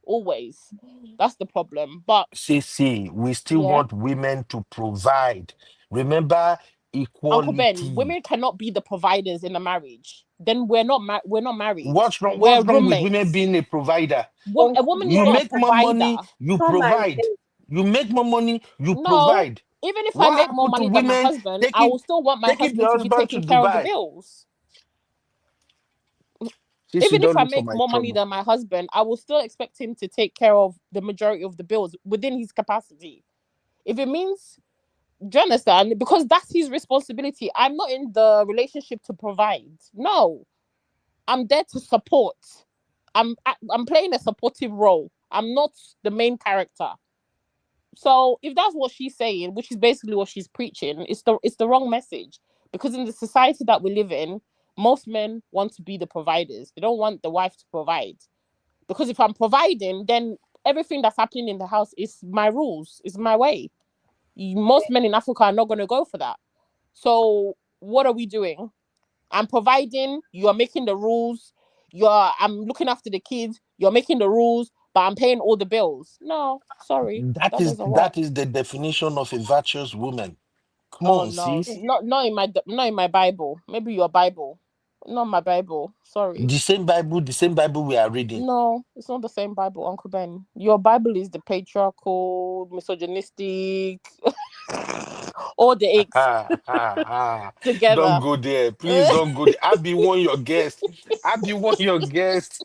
Always. That's the problem. But See, we still yeah, want women to provide. Remember Uncle Ben, equality. women cannot be the providers in a marriage. Then we're not married. What's wrong? We're What's wrong with women roommates. being a provider? Thank A woman is You not a make more provider. money, you Come and provide. say, You make more money, you No, provide. even if I What make more happened to money than my women husband, I will still want my taking the husband to be husband to taking care of the Dubai? bills. Since you Even if don't I look for make my more money trouble. than my husband, I will still expect him to take care of the majority of the bills within his capacity. If it means, do you understand? Because that's his responsibility. I'm not in the relationship to provide. No, I'm there to support. I'm playing a supportive role. I'm not the main character. So if that's what she's saying, which is basically what she's preaching, it's the wrong message. Because in the society that we live in, most men want to be the providers. They don't want the wife to provide. Because if I'm providing, then everything that's happening in the house is my rules, is my way. Most men in Africa are not going to go for that. So what are we doing? I'm providing, you're making the rules, I'm looking after the kids, you're making the rules, but I'm paying all the bills. No, sorry, That that is doesn't work. that is the definition of a virtuous woman. Come Oh on, no, sis. not in my Bible. Maybe your Bible, not my Bible. Sorry. The same Bible we are reading. No, it's not the same Bible, Uncle Ben. Your Bible is the patriarchal, misogynistic, all the eggs Don't together. go there. Please don't go there. I be one your guest. I be one your guest.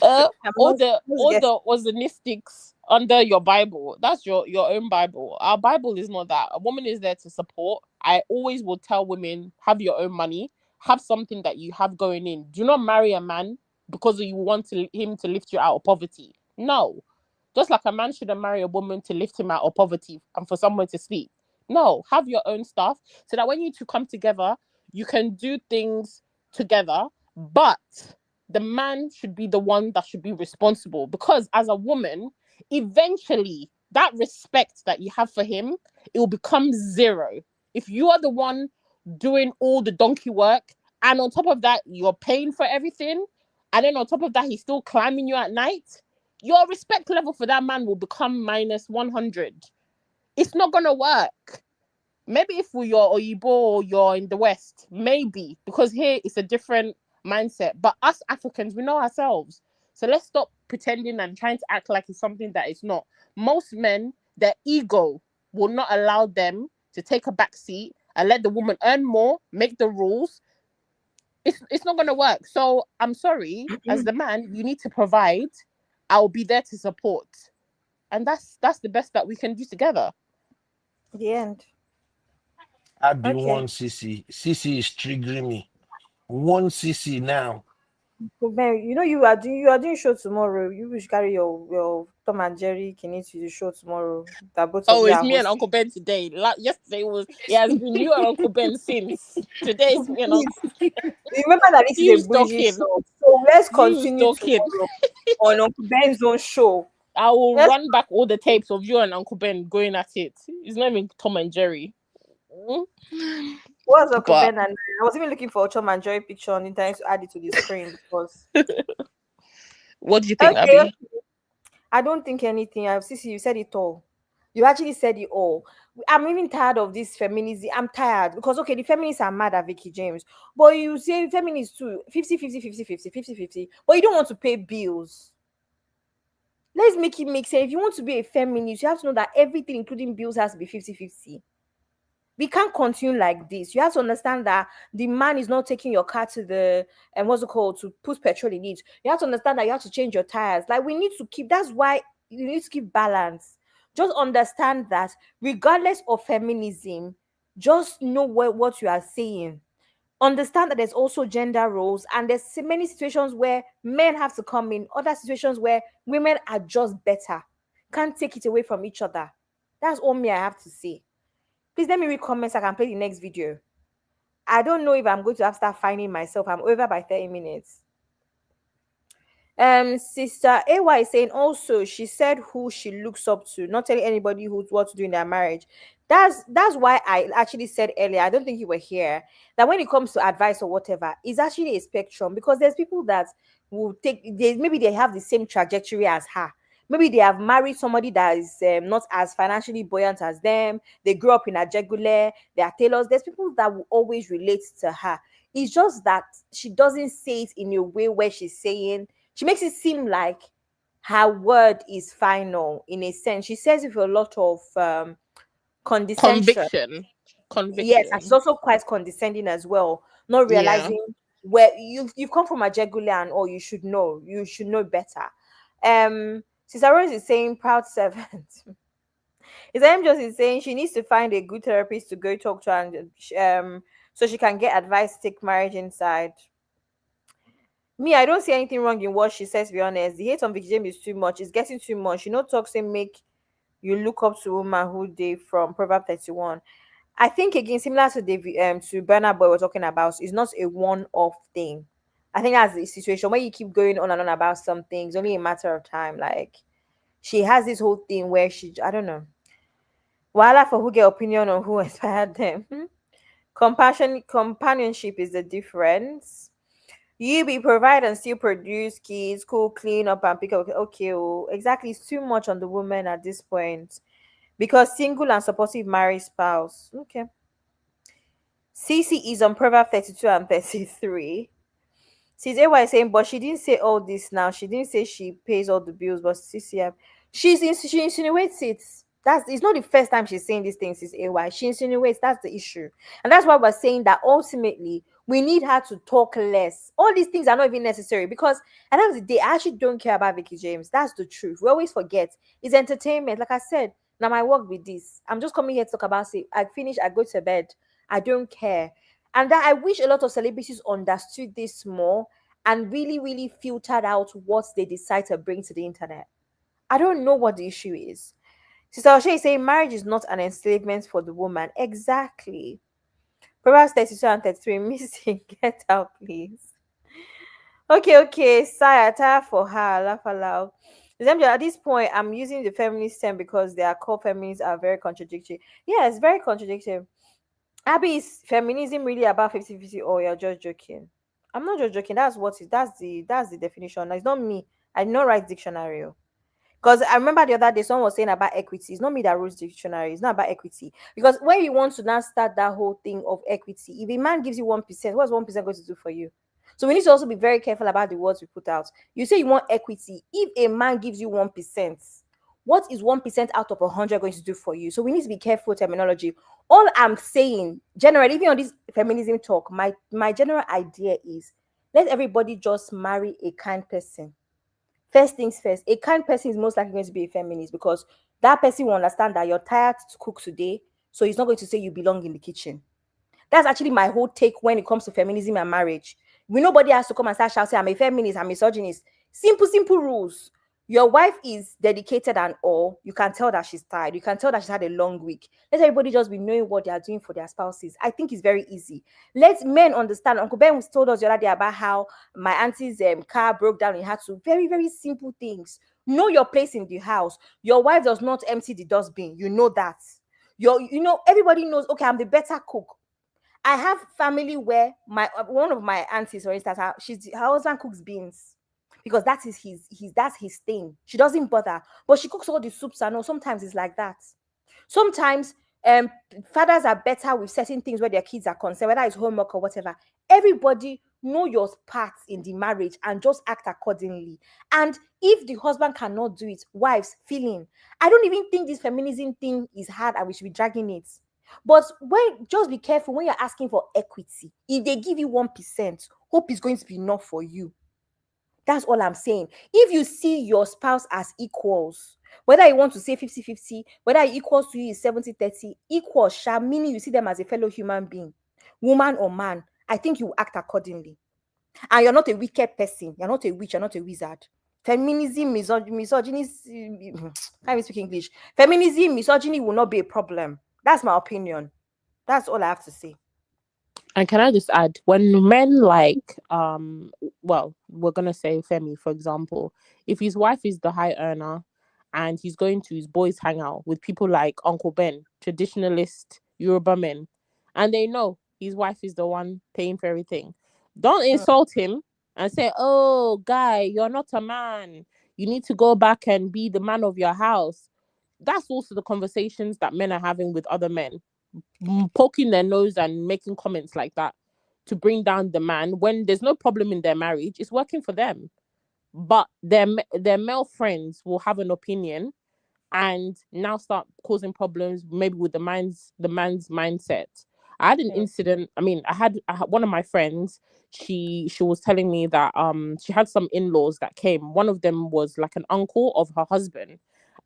I'm All not, the let's all get the Ozenistics under your Bible. That's your own Bible. Our Bible is not that. A woman is there to support. I always will tell women, have your own money, have something that you have going in. Do not marry a man because you want him to lift you out of poverty. No. Just like a man shouldn't marry a woman to lift him out of poverty and for someone to sleep. No, have your own stuff so that when you two come together, you can do things together. But the man should be the one that should be responsible, because as a woman, eventually that respect that you have for him, it will become zero. If you are the one doing all the donkey work and on top of that, you're paying for everything, and then on top of that, he's still climbing you at night, your respect level for that man will become minus 100. It's not gonna work. Maybe if you're Oyibo or you're in the West, maybe, because here it's a different mindset. But us Africans, we know ourselves. So let's stop pretending and trying to act like it's something that it's not. Most men, their ego will not allow them to take a back seat and let the woman earn more, make the rules. It's not gonna work. So I'm sorry, as the man, you need to provide. I'll be there to support. And that's the best that we can do together. The end. I be Okay. one CC. CC is triggering me. One CC now. So, Ben, you are doing show tomorrow. You will carry your Tom and Jerry Kinney to the show tomorrow. That both of Oh, you it's are me and hosting. Uncle Ben today. Yesterday it has been you and Uncle Ben since. Today it's me and Uncle. Remember that this is a You bougie talking? show. So let's You continue talking? tomorrow on Uncle Ben's own show. I will Let's run back all the tapes of you and Uncle Ben going at it. It's not even Tom and Jerry. What's Uncle But Ben, and I was even looking for a Tom and Jerry picture on the internet to add it to the screen because what do you think, okay, Abby? I don't think anything. I've Sissy, you said it all. You actually said it all. I'm even tired of this feminism. I'm tired because okay, the feminists are mad at Veekee James, but you say feminists too 50-50-50-50-50-50-50, but you don't want to pay bills. Let's make it make sense. If you want to be a feminist, you have to know that everything, including bills, has to be 50-50. We can't continue like this. You have to understand that the man is not taking your car to the and what's it called to put petrol in it. You have to understand that you have to change your tires. Like we need to keep. That's why you need to keep balance. Just understand that regardless of feminism, just know what you are saying. Understand that there's also gender roles, and there's many situations where men have to come in. Other situations where women are just better. Can't take it away from each other. That's all me I have to say. Please let me read comments. I can play the next video. I don't know if I'm going to have to start finding myself. I'm over by 30 minutes. Sister AY is saying also she said who she looks up to, not telling anybody who's what to do in their marriage. That's why I actually said earlier, I don't think you were here, that when it comes to advice or whatever, it's actually a spectrum because there's people that will maybe they have the same trajectory as her. Maybe they have married somebody that is not as financially buoyant as them. They grew up in a jegule. They are tailors. There's people that will always relate to her. It's just that she doesn't say it in a way where she's saying, she makes it seem like her word is final in a sense. She says it with a lot of condescension. Yes, and she's Conviction. also quite condescending as well, not Yeah. realizing where you've come from a jegule and oh, you should know better. Sister Rose is saying proud servant. His M just is saying she needs to find a good therapist to go talk to and so she can get advice to take marriage inside. Me, I don't see anything wrong in what she says, to be honest. The hate on Veekee James is too much. It's getting too much. Talk say make you look up to woman who they from Proverb 31. I think again, similar to to Burna Boy we're talking about, it's not a one-off thing. I think that's the situation where you keep going on and on about something. It's only a matter of time. Like she has this whole thing where I don't know. While for who get opinion on who inspired them. Companionship is the difference. You be provide and still produce kids, cook, clean up and pick up. Okay, oh, exactly. It's too much on the woman at this point because single and supportive married spouse. Okay. CC is on Proverb 32 and 33. Sis AY is saying, but she didn't say all this now. She didn't say she pays all the bills, but CC, she insinuates it. It's not the first time she's saying these things, Sis AY. She insinuates that's the issue. And that's why we're saying that ultimately we need her to talk less. All these things are not even necessary because at the end of the day, I actually don't care about Veekee James. That's the truth. We always forget. It's entertainment. Like I said, now my work with this. I'm just coming here to talk about it. I finish, I go to bed. I don't care. And that I wish a lot of celebrities understood this more and really, really filtered out what they decide to bring to the internet. I don't know what the issue is. Sister O'Shea is saying marriage is not an enslavement for the woman. Exactly. Proverbs 32 and 33. Missing, get out, please. Okay. Saya, tired for her. Laugh aloud. At this point, I'm using the feminist term because their core feminists are very contradictory. Yeah, it's very contradictory. Abby, is feminism really about 50-50 or you're just joking? I'm not just joking. That's the definition. It's not me. I did not write dictionary. Because I remember the other day someone was saying about equity. It's not me that rules dictionary. It's not about equity. Because when you want to now start that whole thing of equity, if a man gives you 1%, what's 1% going to do for you? So we need to also be very careful about the words we put out. You say you want equity. If a man gives you 1%, what is 1% out of 100 going to do for you? So we need to be careful with terminology. All I'm saying, generally, even on this feminism talk, my general idea is let everybody just marry a kind person. First things first, a kind person is most likely going to be a feminist because that person will understand that you're tired to cook today, so he's not going to say you belong in the kitchen. That's actually my whole take when it comes to feminism and marriage. Nobody has to come and start shouting, I'm a feminist, I'm a misogynist. Simple rules. Your wife is dedicated and all. You can tell that she's tired. You can tell that she's had a long week. Let everybody just be knowing what they are doing for their spouses. I think it's very easy. Let men understand. Uncle Ben told us the other day about how my auntie's car broke down. He had to very simple things. Know your place in the house. Your wife does not empty the dustbin. You know that. Everybody knows, okay, I'm the better cook. I have family where one of my aunties, for instance, her husband cooks beans because that is that's his thing. She doesn't bother, but she cooks all the soups. I know sometimes it's like that. Sometimes fathers are better with certain things where their kids are concerned, whether it's homework or whatever. Everybody know your parts in the marriage and just act accordingly. And if the husband cannot do it, wives, feeling. I don't even think this feminism thing is hard and we should be dragging it. But just be careful when you're asking for equity. If they give you 1%, hope is going to be enough for you. That's all I'm saying. If you see your spouse as equals, whether you want to say 50-50, whether equals to you is 70-30, equals, meaning you see them as a fellow human being, woman or man, I think you act accordingly. And you're not a wicked person. You're not a witch. You're not a wizard. Feminism, misogyny, can't even speak English. Feminism, misogyny will not be a problem. That's my opinion. That's all I have to say. And can I just add, when men well, we're gonna say Femi, for example, if his wife is the high earner and he's going to his boys' hangout with people like Uncle Ben, traditionalist Yoruba men, and they know his wife is the one paying for everything, don't insult him and say, "Oh, guy, you're not a man. You need to go back and be the man of your house." That's also the conversations that men are having with other men, poking their nose and making comments like that to bring down the man when there's no problem in their marriage. It's working for them, but their male friends will have an opinion and now start causing problems, maybe with the man's mindset. I had an incident. I mean, I had one of my friends. She was telling me that she had some in-laws that came. One of them was like an uncle of her husband,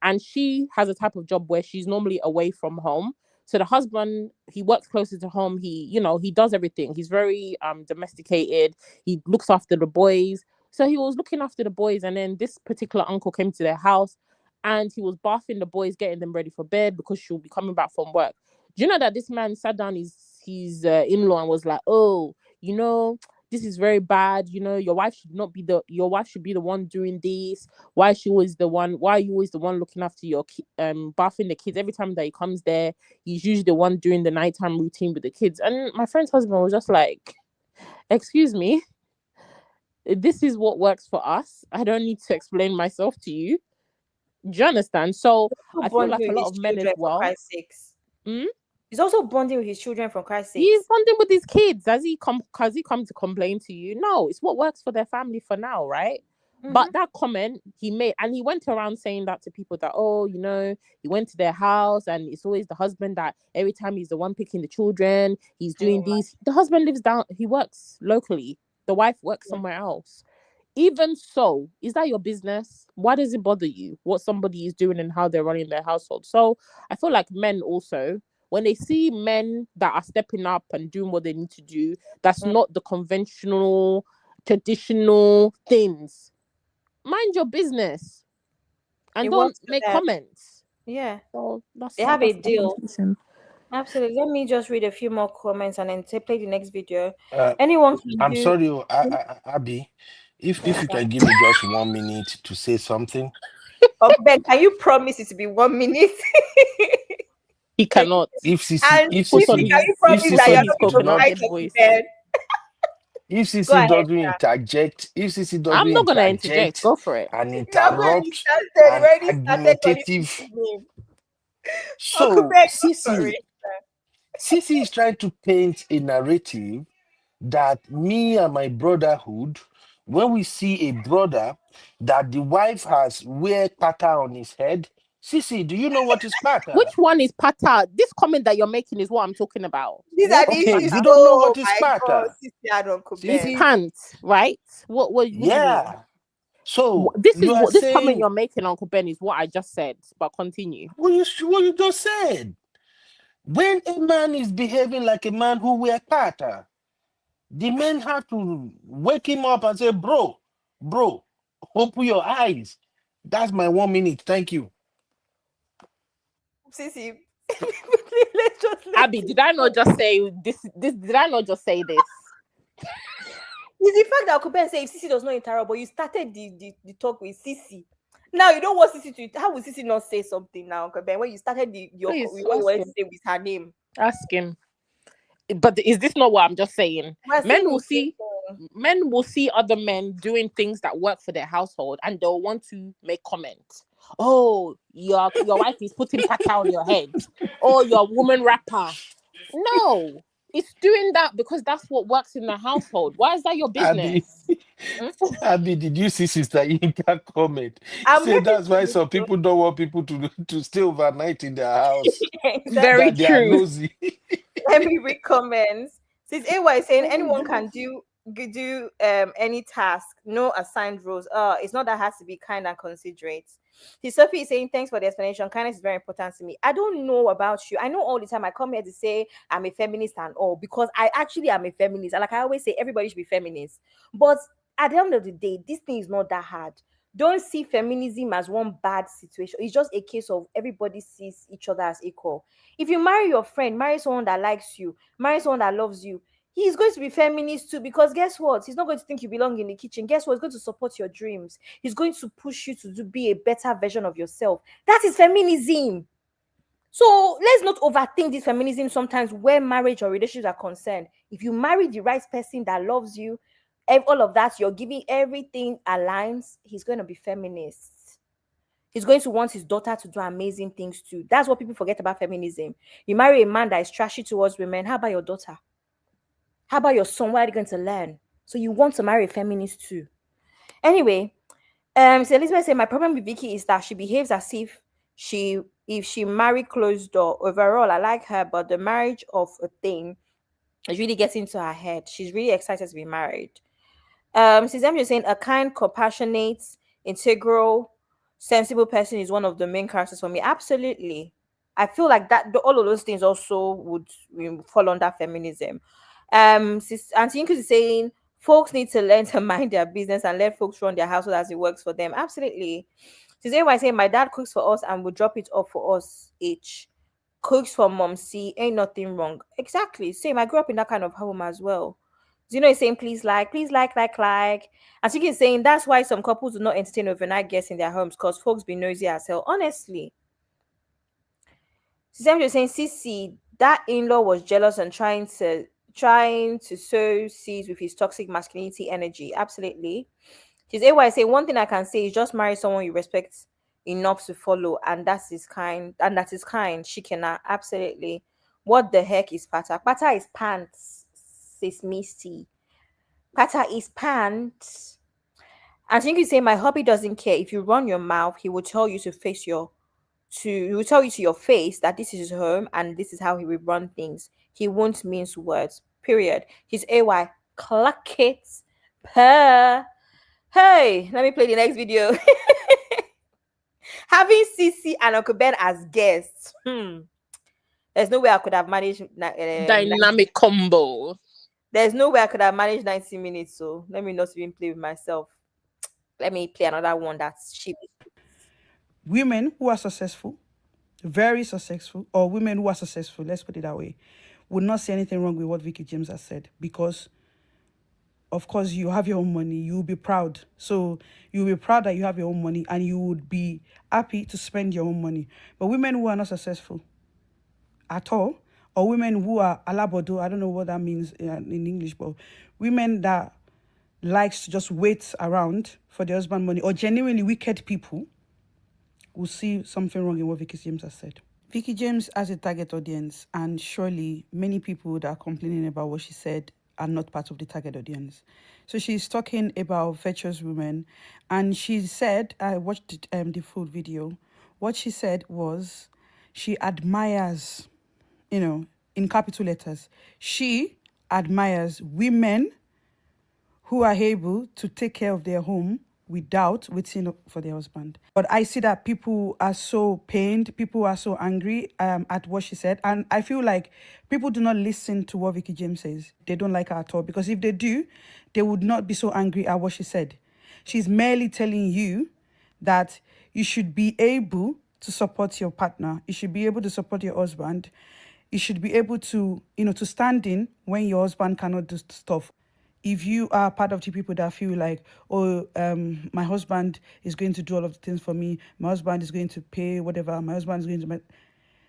and she has a type of job where she's normally away from home. So the husband, he works closer to home. He does everything. He's very domesticated. He looks after the boys. So he was looking after the boys, and then this particular uncle came to their house, and he was bathing the boys, getting them ready for bed because she'll be coming back from work. Do you know that this man sat down his in-law and was like, "Oh, this is very bad. Your wife should be the one doing this. Why are you always the one looking after your bathing the kids? Every time that he comes there, he's usually the one doing the nighttime routine with the kids." And my friend's husband was just like, "Excuse me, this is what works for us. I don't need to explain myself to you." Do you understand? So I feel like a lot of men as well. He's also bonding with his children, for Christ's sake. He's bonding with his kids. Has he come to complain to you? No, it's what works for their family for now, right? Mm-hmm. But that comment he made, and he went around saying that to people that, he went to their house and it's always the husband that every time he's the one picking the children, he's doing these. The husband lives down, he works locally. The wife works somewhere else. Even so, is that your business? Why does it bother you what somebody is doing and how they're running their household? So I feel like men also, when they see men that are stepping up and doing what they need to do, that's not the conventional, traditional things. Mind your business and don't make comments. Yeah. So they have a deal. Absolutely. Let me just read a few more comments and then play the next video. Anyone can I'm sorry, Abby. If you can give me just 1 minute to say something. Ben, can you promise it to be 1 minute? He cannot. If Sissy, And if Put Sissy, on Sissy, can you his if promise put that on you're Sissy his not going do to coconut not, fight head on the voice. bed? if Go Sissy ahead, doesn't sir. interject, if Sissy doesn't I'm not gonna interject. interject Go for it. and You have interrupt you an already started calling argumentative, Sissy's name. Uncle so Ben, go for it. Sissy is trying to paint a narrative that me and my brotherhood, when we see a brother that the wife has wear pata on his head, Sissy, do you know what is Which pata? one is pata? This comment that you're making is what I'm talking about. These are What the is Okay, issues. you pata? don't know Oh what is my God, pata. Sissy and Uncle It's Ben. Sissy, pants, right? What do you mean? yeah. So This is you are what this comment saying you're making, Uncle Ben, is what I just said. But continue. what you just said. When a man is behaving like a man who wear pata, the men have to wake him up and say, bro, open your eyes. That's my 1 minute. Thank you. Sissy, let's just let Abby, it did I go. not just say this? Did I not just say this? It's the fact that Uncle Ben say if Sissy does not interrupt, but you started the talk with Sissy. Now you don't want Sissy to. How will Sissy not say something now, Uncle Ben? When you started what Please you ask wanted to him. say with her name. Ask him. But is this not what I'm just saying? We're Men saying will the same see thing. men will see other men doing things that work for their household, and they'll want to make comments. Oh, your wife is putting pata on your head. Oh, you're a woman rapper. No, it's doing that because that's what works in the household. Why is that your Abby, business? Hmm? Abby, did you see Sister Inka comment? I'm Say waiting that's for why you some people don't want people to stay overnight in their house. Very exactly. That they are true. nosy. Let me read comments. Since AY is saying anyone can do any task, no assigned rules. It's not that has to be kind and considerate. See, Sophie is saying thanks for the explanation. Kindness is very important to me. I don't know about you. I know all the time I come here to say I'm a feminist and all because I actually am a feminist. And like I always say, everybody should be feminist. But at the end of the day, this thing is not that hard. Don't see feminism as one bad situation. It's just a case of everybody sees each other as equal. If you marry your friend, marry someone that likes you, marry someone that loves you, he's going to be feminist too because guess what? He's not going to think you belong in the kitchen. Guess what? He's going to support your dreams. He's going to push you to be a better version of yourself. That is feminism. So let's not overthink this feminism sometimes where marriage or relationships are concerned. If you marry the right person that loves you, all of that, you're giving everything aligns, he's going to be feminist. He's going to want his daughter to do amazing things too. That's what people forget about feminism. You marry a man that is trashy towards women. How about your daughter? How about your son? What are you going to learn? So you want to marry a feminist too. Anyway, so Elizabeth said my problem with Vicky is that she behaves as if she marry closed door. Overall, I like her, but the marriage of a thing is really getting to her head. She's really excited to be married. Since I'm just saying a kind, compassionate, integral, sensible person is one of the main characters for me. Absolutely. I feel like all of those things also would fall under feminism. Auntie Inkus is saying folks need to learn to mind their business and let folks run their household as it works for them. Absolutely. Today I say my dad cooks for us and will drop it off for us each. Cooks for mom, see, ain't nothing wrong. Exactly. Same. I grew up in that kind of home as well. Zeno is saying please like. And Chiki is saying that's why some couples do not entertain overnight guests in their homes because folks be nosy as hell. Honestly. Sister is saying Sissy, that in-law was jealous and trying to sow seeds with his toxic masculinity energy. Absolutely. She's AY saying one thing I can say is just marry someone you respect enough to follow, and that is kind. She cannot. Absolutely. What the heck is pata? Pata is pants, says Misty. Pata is pants. I think you say my hubby doesn't care. If you run your mouth, he will tell you he will tell you to your face that this is his home and this is how he will run things. He won't mince words. Period. He's AY. Cluck it. Per. Hey, let me play the next video. Having Sissy and Uncle Ben as guests. There's no way I could have managed Dynamic combo. There's no way I could have managed 90 minutes. So let me not even play with myself. Let me play another one that's cheap. Women who are successful, very successful, or women who are successful, let's put it that way, would not see anything wrong with what Veekee James has said because, of course, you have your own money. You'll be proud. So you'll be proud that you have your own money and you would be happy to spend your own money. But women who are not successful, at all, or women who are alabodo, I don't know what that means in English, but women that likes to just wait around for the husband money, or genuinely wicked people, will see something wrong in what Veekee James has said. Veekee James has a target audience, and surely many people that are complaining about what she said are not part of the target audience. So she's talking about virtuous women, and she said, I watched the full video. What she said was, she admires, in capital letters, she admires women who are able to take care of their home without waiting for their husband. But I see that people are so pained, people are so angry at what she said. And I feel like people do not listen to what Veekee James says. They don't like her at all. Because if they do, they would not be so angry at what she said. She's merely telling you that you should be able to support your partner. You should be able to support your husband. You should be able to, to stand in when your husband cannot do stuff. If you are part of the people that feel like, oh, my husband is going to do all of the things for me, my husband is going to pay whatever, my husband is going to...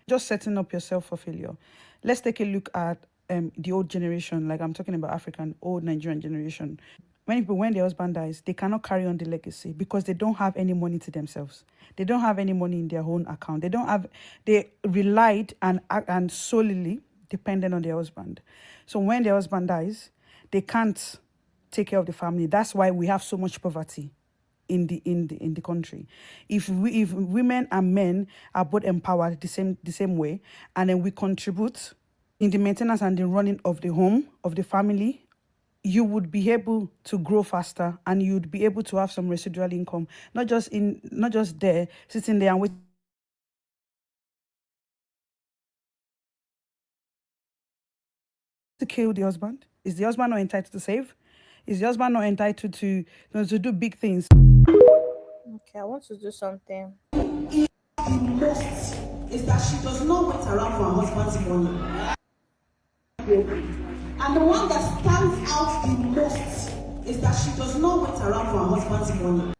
Just setting up yourself for failure. Let's take a look at the old generation, like I'm talking about African, old Nigerian generation. Many people, when their husband dies, they cannot carry on the legacy because they don't have any money to themselves. They don't have any money in their own account. They relied and solely dependent on their husband. So when their husband dies, they can't take care of the family. That's why we have so much poverty in the country. If women and men are both empowered the same way, and then we contribute in the maintenance and the running of the home, of the family, you would be able to grow faster, and you'd be able to have some residual income, not just there sitting there and waiting to kill the husband. Is the husband not entitled to save? Is the husband not entitled to do big things? Okay, I want to do something. The most is that she does not wait around for her husband's money. And the one that stands out the most is that she does not wait around for her husband's money.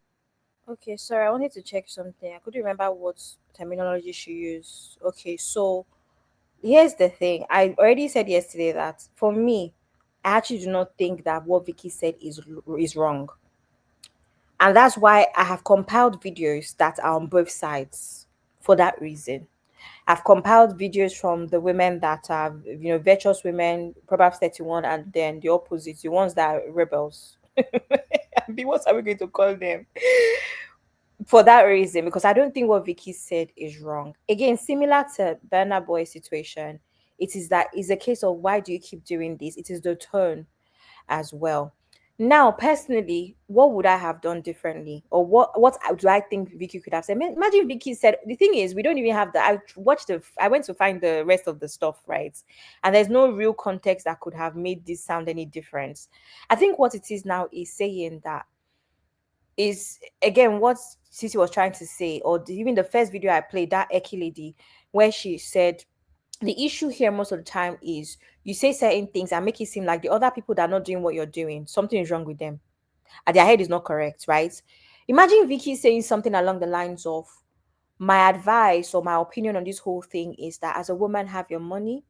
Okay, sorry, I wanted to check something. I couldn't remember what terminology she used. Okay, so here's the thing. I already said yesterday that for me, I actually do not think that what Veekee said is wrong. And that's why I have compiled videos that are on both sides for that reason. I've compiled videos from the women that are, virtuous women, Proverbs 31, and then the opposite, the ones that are rebels. What are we going to call them? For that reason, because I don't think what Veekee said is wrong. Again, similar to Burna Boy's situation, it is a case of why do you keep doing this? It is the tone as well. Now, personally, what would I have done differently, or what do I think Veekee could have said? Imagine Veekee said, the thing is, we don't even have I went to find the rest of the stuff, right? And there's no real context that could have made this sound any different. I think what it is now is saying that is, again, what Sisi was trying to say, or even the first video I played, that Eki lady, where she said, the issue here most of the time is you say certain things and make it seem like the other people that are not doing what you're doing, something is wrong with them, and their head is not correct, right? Imagine Veekee saying something along the lines of, my advice or my opinion on this whole thing is that as a woman, have your money.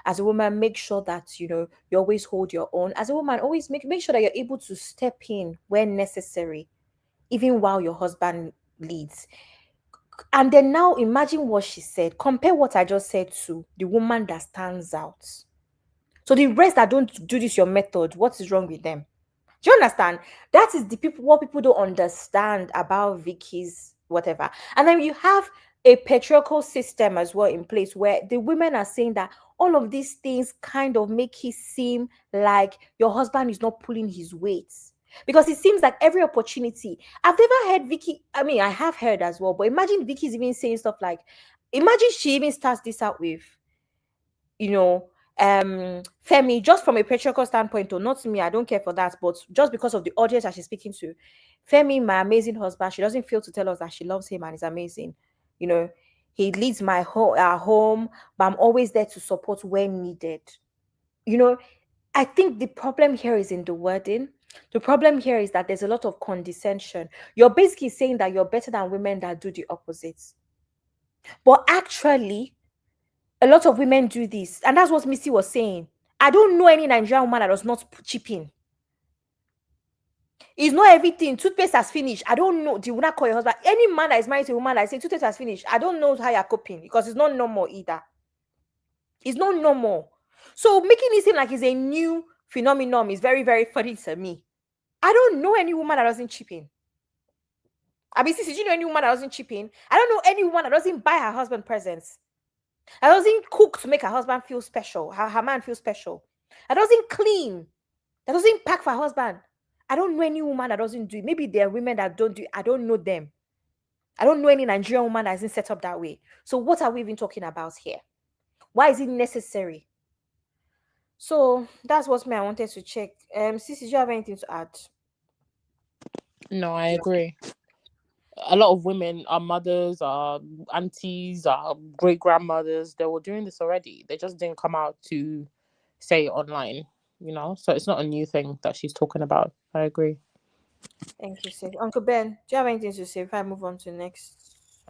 As a woman, make sure that you always hold your own. As a woman, always make sure that you're able to step in when necessary, even while your husband leads. And then now imagine what she said. Compare what I just said to the woman that stands out. So the rest that don't do this your method, what is wrong with them? Do you understand? That is what people don't understand about Veekee's whatever. And then you have a patriarchal system as well in place where the women are saying that all of these things kind of make it seem like your husband is not pulling his weight. Because it seems like every opportunity. I've never heard Veekee, I mean, I have heard as well, but imagine Veekee's even saying stuff like, imagine she even starts this out with, Femi, just from a patriarchal standpoint, or not me, I don't care for that, but just because of the audience that she's speaking to, Femi, my amazing husband, she doesn't fail to tell us that she loves him and is amazing. He leads our home, but I'm always there to support when needed. I think the problem here is in the wording. The problem here is that there's a lot of condescension. You're basically saying that you're better than women that do the opposite. But actually, A lot of women do this, and that's what Missy was saying. I don't know any Nigerian woman that does not chip in. It's not everything. Toothpaste has finished. I don't know. Do you not call your husband? Any man that is married to a woman that say toothpaste has finished, I don't know how you're coping, because it's not normal either. It's not normal. So making it seem like it's a new phenomenon is very, very funny to me. I don't know any woman that doesn't chip in. I mean, did you know any woman that doesn't chip in? I don't know any woman that doesn't buy her husband presents. That doesn't cook to make her husband feel special, her man feel special. That doesn't clean. That doesn't pack for her husband. I don't know any woman that doesn't do it. Maybe there are women that don't do it. I don't know them. I don't know any Nigerian woman that isn't set up that way. So what are we even talking about here? Why is it necessary? So that's what I wanted to check. Sis, did you have anything to add? No, I agree. A lot of women are mothers, are aunties, are great grandmothers. They were doing this already. They just didn't come out to say it online, So it's not a new thing that she's talking about. I agree. Thank you, sis. Uncle Ben, do you have anything to say if I move on to next?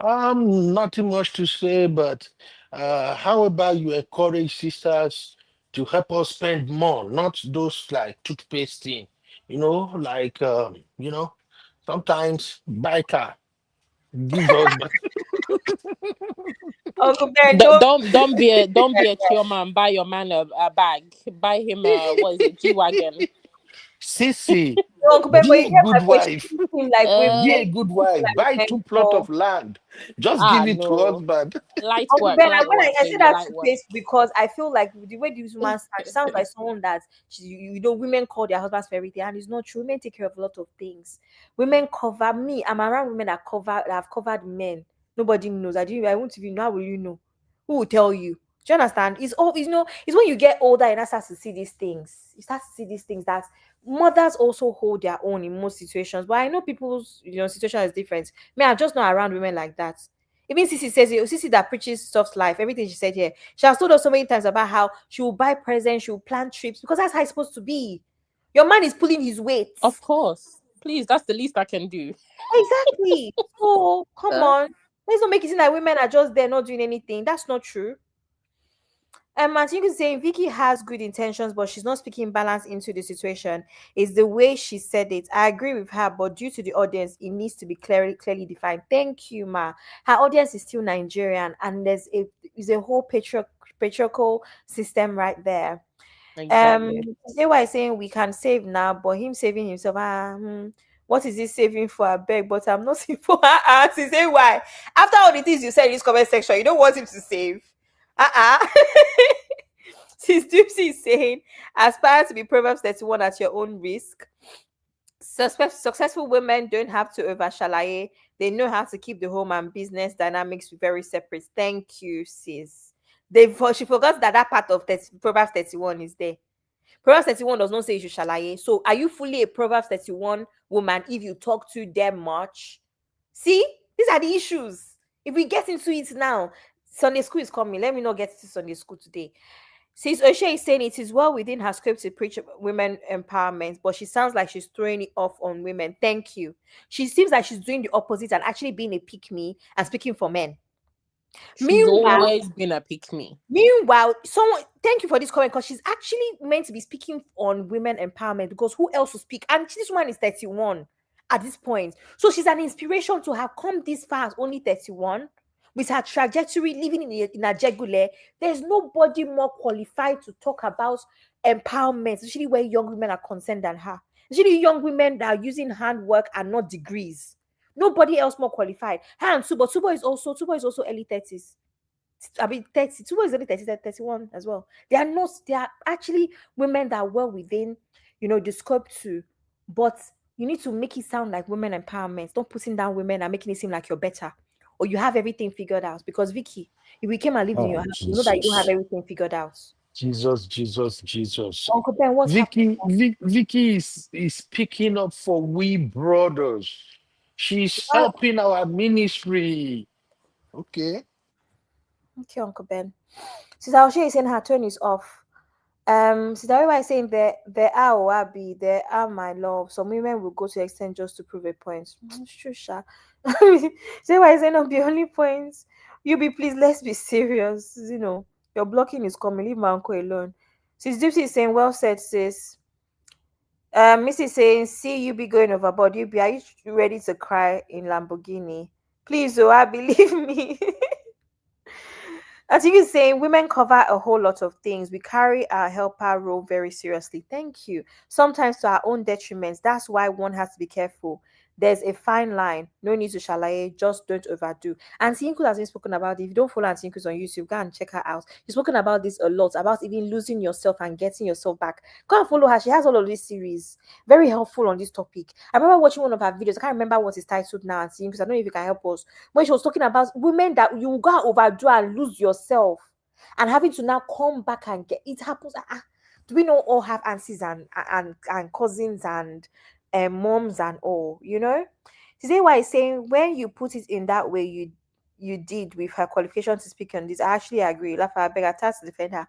Nothing much to say, but how about you encourage sisters to help us spend more, not those like toothpaste thing, like sometimes buy car, give us back. Uncle Ben, Don't be a chioma and buy your man a bag. Buy him a what is it, G-Wagon. Sissy, Uncle Ben, but be you a get good my point. wife. Like we Be a make good it wife. like Buy men two plot for of land. Just give it to No. husband. Light Uncle work, Ben, light when work, I said baby, that light to work. face, because I feel like the way this woman sounds like someone that women call their husbands for everything, and it's not true. Women take care of a lot of things. Women cover me. I'm around women that have covered men. Nobody knows. I won't even know. How will you know? Who will tell you? Do you understand? It's all it's when you get older and start to see these things. You start to see these things that mothers also hold their own in most situations. But I know people's situation is different. Me, I'm just not around women like that. Even Sissy says it, Sissy that preaches soft life, everything she said here. She has told us so many times about how she will buy presents, she will plan trips, because that's how it's supposed to be. Your man is pulling his weight. Of course. Please, that's the least I can do. Exactly. So come on. Let's not make it seem like women are just there not doing anything. That's not true. Martin is saying Vicky has good intentions, but she's not speaking balance into the situation. It's the way she said it. I agree with her, but due to the audience, it needs to be clearly defined. Thank you, Ma. Her audience is still Nigerian, and there's a whole patriarchal system right there. Exactly. Say why saying we can save now, but him saving himself. What is he saving for? I beg, but I'm not saving for her. She say why? After all the things you said in this comment section, you don't want him to save. Since Dupsy is saying, aspire to be Proverbs 31 at your own risk. Successful women don't have to over shalaye. They know how to keep the home and business dynamics very separate. Thank you, sis. She forgot that part of Proverbs 31 is there. Proverbs 31 does not say you should shalaye. So are you fully a Proverbs 31 woman if you talk to them much? See, these are the issues. If we get into it now, Sunday school is coming. Let me not get to Sunday school today. Since O'Shea is saying it is well within her script to preach women empowerment, but she sounds like she's throwing it off on women. Thank you. She seems like she's doing the opposite and actually being a pick-me and speaking for men. She's always been a pick-me. Meanwhile, thank you for this comment, because she's actually meant to be speaking on women empowerment, because who else will speak? And this woman is 31 at this point. So she's an inspiration to have come this far as only 31. With her trajectory living in a Jegule, there's nobody more qualified to talk about empowerment, especially where young women are concerned than her. Especially young women that are using handwork and not degrees. Nobody else more qualified. Her and Tubo. Tubo is also early 30s. I mean, 30. Tubo is only 30, 31 as well. They are actually women that are well within, the scope too. But you need to make it sound like women empowerment. Don't putting down women and making it seem like you're better or you have everything figured out. Because Vicky, if we came and lived in your house, you know that you don't have everything figured out. Jesus. Uncle Ben, what's Vicky, Vicky is picking up for we brothers. She's helping our ministry. Okay. Okay, Uncle Ben. Sister Oshay is saying her tone is off. Sister Ariwa is saying there are Wabi, there are my love. Some women will go to extent just to prove a point. It's true, Sha. Say why is it not the only points? You be please, let's be serious. Your blocking is coming. Leave my uncle alone. Sis Dipsy is saying, well said, sis. Mrs. saying, see you be going overboard. You be, are you ready to cry in Lamborghini? Please, oh, I believe me. As you can say, women cover a whole lot of things. We carry our helper role very seriously. Thank you. Sometimes to our own detriment. That's why one has to be careful. There's a fine line. No need to shalaye. Just don't overdo. Auntie Inku has been spoken about. If you don't follow Auntie Inku on YouTube, go and check her out. She's spoken about this a lot, about even losing yourself and getting yourself back. Go and follow her. She has all of this series. Very helpful on this topic. I remember watching one of her videos. I can't remember what it's titled now, Auntie Inku. I don't know if you can help us. When she was talking about women that you go and overdo and lose yourself and having to now come back and get it happens. Do we not all have aunties and cousins and moms and all, you know? Today why is saying when you put it in that way you did with her qualification to speak on this, I actually agree. I beg her to defend her.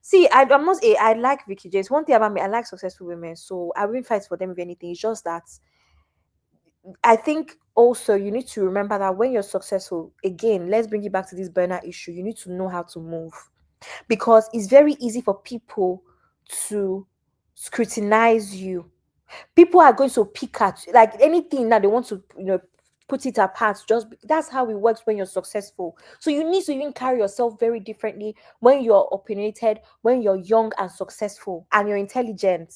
See, I like Veekee James. One thing about me, I like successful women, so I wouldn't fight for them with anything. It's just that I think also you need to remember that when you're successful, again, let's bring it back to this burner issue. You need to know how to move, because it's very easy for people to scrutinize you. People are going to pick at like anything that they want to, put it apart. That's how it works when you're successful. So you need to even carry yourself very differently when you're opinionated, when you're young and successful, and you're intelligent,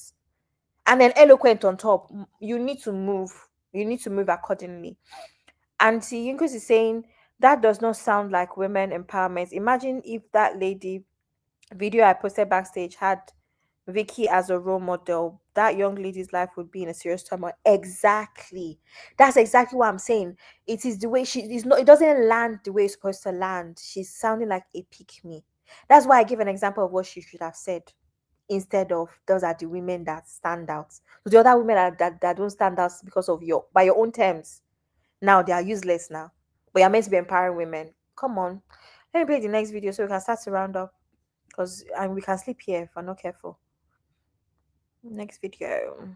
and then eloquent on top. You need to move. You need to move accordingly. Auntie Yinkos is saying that does not sound like women empowerment. Imagine if that lady video I posted backstage had Veekee as a role model. That young lady's life would be in a serious turmoil. Exactly. That's exactly what I'm saying. It is the way she is not. It doesn't land the way it's supposed to land. She's sounding like a pick me. That's why I give an example of what she should have said, instead of those are the women that stand out. So the other women that don't stand out because of by your own terms. Now they are useless now. But you're meant to be empowering women. Come on. Let me play the next video so we can start to round up. And we can sleep here if we're not careful. Next video.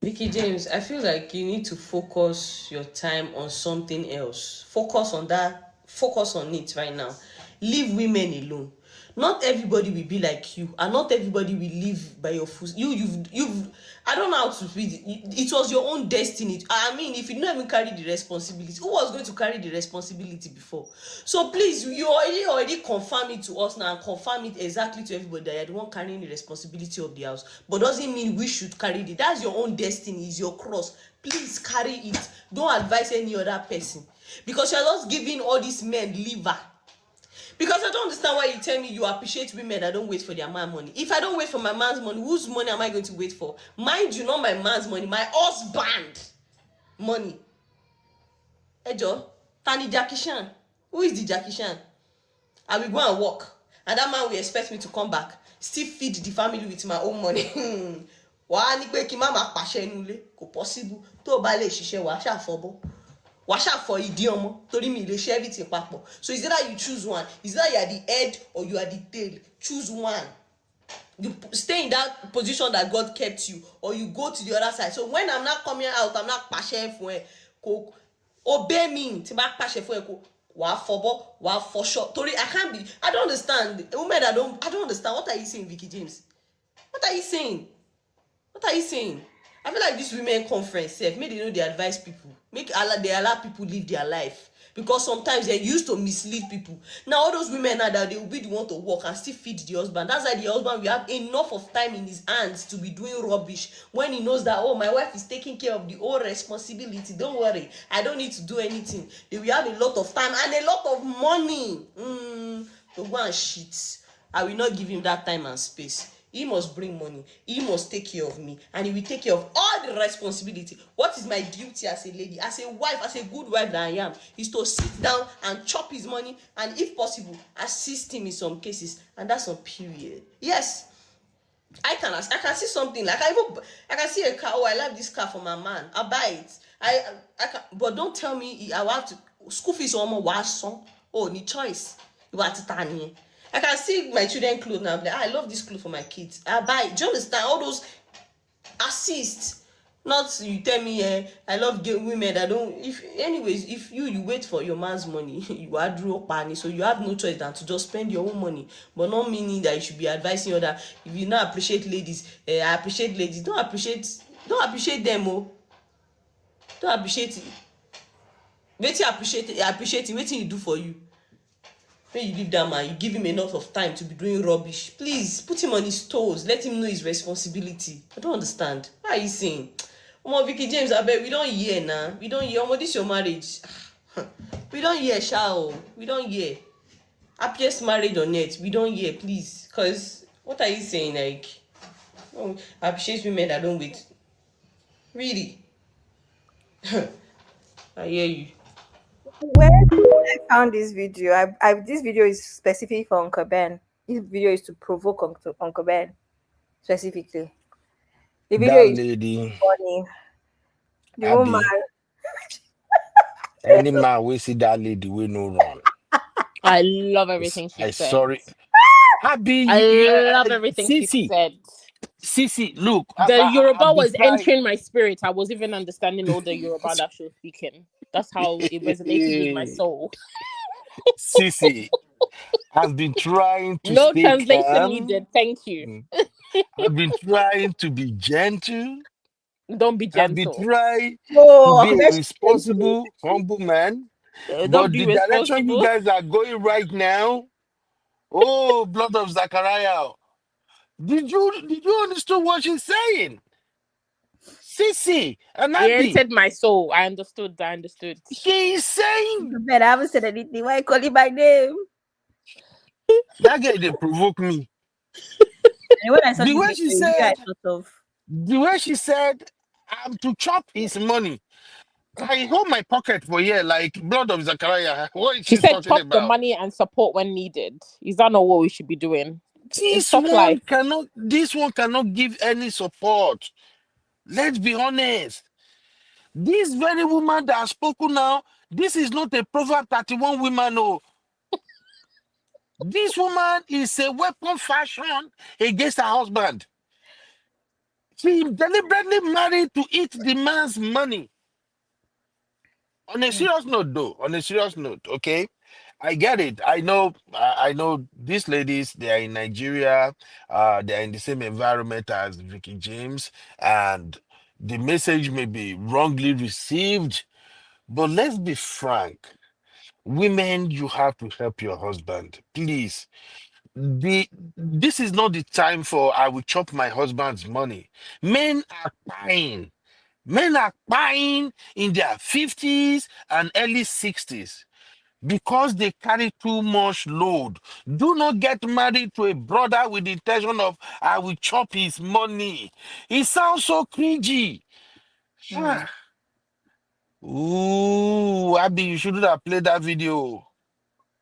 Veekee James, I feel like you need to focus your time on something else. Focus on that. Focus on it right now. Leave women alone. Not everybody will be like you, and not everybody will live by your foot. You've. I don't know how to read it. It was your own destiny. I mean, if you don't even carry the responsibility, who was going to carry the responsibility before? So please, you already confirm it to us now, and confirm it exactly to everybody that you're the one carrying the responsibility of the house. But doesn't mean we should carry it. That's your own destiny. It's your cross. Please carry it. Don't advise any other person, because you're just giving all these men liver. Because I don't understand why you tell me you appreciate women that don't wait for their man money. If I don't wait for my man's money, whose money am I going to wait for? Mind you, not my man's money, my husband money. Ejo, Tani Jackie Chan. Who is the Jackie Chan? I will go and work, and that man will expect me to come back, still feed the family with my own money. Wàá ní pé kí má máa pàṣẹ inú ilé, kò possible. Tó bá lè ṣiṣẹ́ wàá ṣàfọ̀bọ̀. Wash out for idiomo, torí mi lè share everything papo. So is either you choose one, is either you are the head or you are the tail. Choose one. You stay in that position that God kept you, or you go to the other side. So when I'm not coming out, I'm not passion for it. Obey me. To back passion for it. Wa fobo, wa for sure. Tori, I don't understand. Women, I don't understand. What are you saying, Veekee James? What are you saying? What are you saying? I feel like this women conference, maybe they know they advise people. They allow people live their life. Because sometimes they're used to mislead people. Now all those women now that they will be the one to work and still feed the husband. That's why the husband will have enough of time in his hands to be doing rubbish. When he knows that, oh, my wife is taking care of the whole responsibility. Don't worry. I don't need to do anything. They will have a lot of time and a lot of money. To go and shit. I will not give him that time and space. He must bring money. He must take care of me. And he will take care of all the responsibility. What is my duty as a lady, as a wife, as a good wife that I am, is to sit down and chop his money and, if possible, assist him in some cases. And that's on period. Yes. I can see something. Like I can see a car. Oh, I love this car for my man. I'll buy it. I can, but don't tell me I want to school fees or more wash song. Oh, need choice. You want to turn here. I can see my children clothes now. I'm like, I love this clothes for my kids. I buy. Do you understand? All those assists. Not you tell me, I love gay women that don't. If you wait for your man's money, you are drew pani, so you have no choice than to just spend your own money. But not meaning that you should be advising other. If you not appreciate ladies, I appreciate ladies. Don't appreciate them, oh. Don't appreciate it. Appreciate it. Wetin you do for you. When you leave that man, you give him enough of time to be doing rubbish. Please put him on his toes. Let him know his responsibility. I don't understand. Why are you saying? Veekee James, I bet we don't hear now. We don't hear. This your marriage. We don't hear, shall we don't hear. Happiest marriage on earth. We don't hear, please. Cause what are you saying? Like, I appreciate women that don't wait. Really? I hear you. Where I found this video, this video is specific for Uncle Ben. This video is to provoke Uncle Ben specifically. The video That is lady, funny. The Abby, woman. any man we see that lady, we no run. I love everything she I said. sorry, Abby. I love everything she said. Sisi, look, The Yoruba I've been was trying. entering my spirit. I was even understanding all the Yoruba that she was speaking. That's how it resonated with my soul. Sisi, I've been trying to No stay translation calm. needed. Thank you. I've been trying to be gentle. Don't be I've been gentle. trying to Oh, be Uncle a Ben. responsible, humble man. Don't But be the direction you responsible. guys are going right now, oh, blood of Zachariah. Did you understand what she's saying? Sissy and It Abby, entered my soul. I understood. she is saying Uncle Ben, I haven't said anything. Why you calling my name? that guy they provoke me. And when I saw The this way video, she the video I said, thought of. I'm to chop his money. I hold my pocket for here like blood of Zachariah. What is She she said, talking "Chop the about? money and support when needed." Is that not what we should be doing? It's This soft one life. cannot give any support. Let's be honest. This very woman that has spoken now, this is not a Proverb 31 woman. No. This woman is a weapon fashion against her husband. She deliberately married to eat the man's money. On a serious note, though, okay, I get it. I know these ladies. They are in Nigeria. They are in the same environment as Veekee James, and the message may be wrongly received. But let's be frank. Women, you have to help your husband, please. This is not the time for I will chop my husband's money. Men are buying. Men are buying in their 50s and early 60s because they carry too much load. Do not get married to a brother with the intention of I will chop his money. It sounds so cringy. Ooh, Abby, you shouldn't have played that video.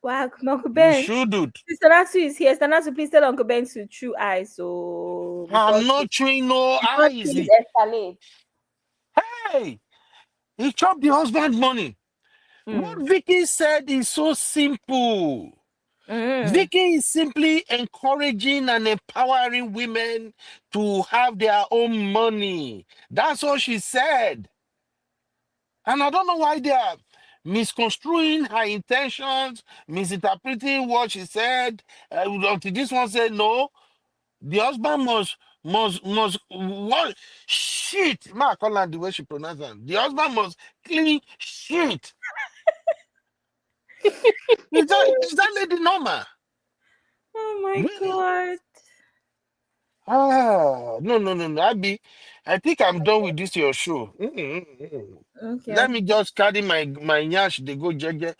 Wow, Uncle You Ben. shouldn't. Sister Natsu is here. Sister Natsu, please tell Uncle Ben to chew eyes. So I'm not chewing no eyes. things escalate. Hey, he chopped the husband's money. What Vicky said is so simple. Vicky is simply encouraging and empowering women to have their own money. That's all she said. And I don't know why they are misconstruing her intentions, misinterpreting what she said. Until this one said no, the husband must what shit. Ma, I call her the way she pronounces it. The husband must clean shit. Is that lady normal? Oh my Really? God. No. I think I'm done with this your show. Okay. Let me just carry my nyash. They go jeje.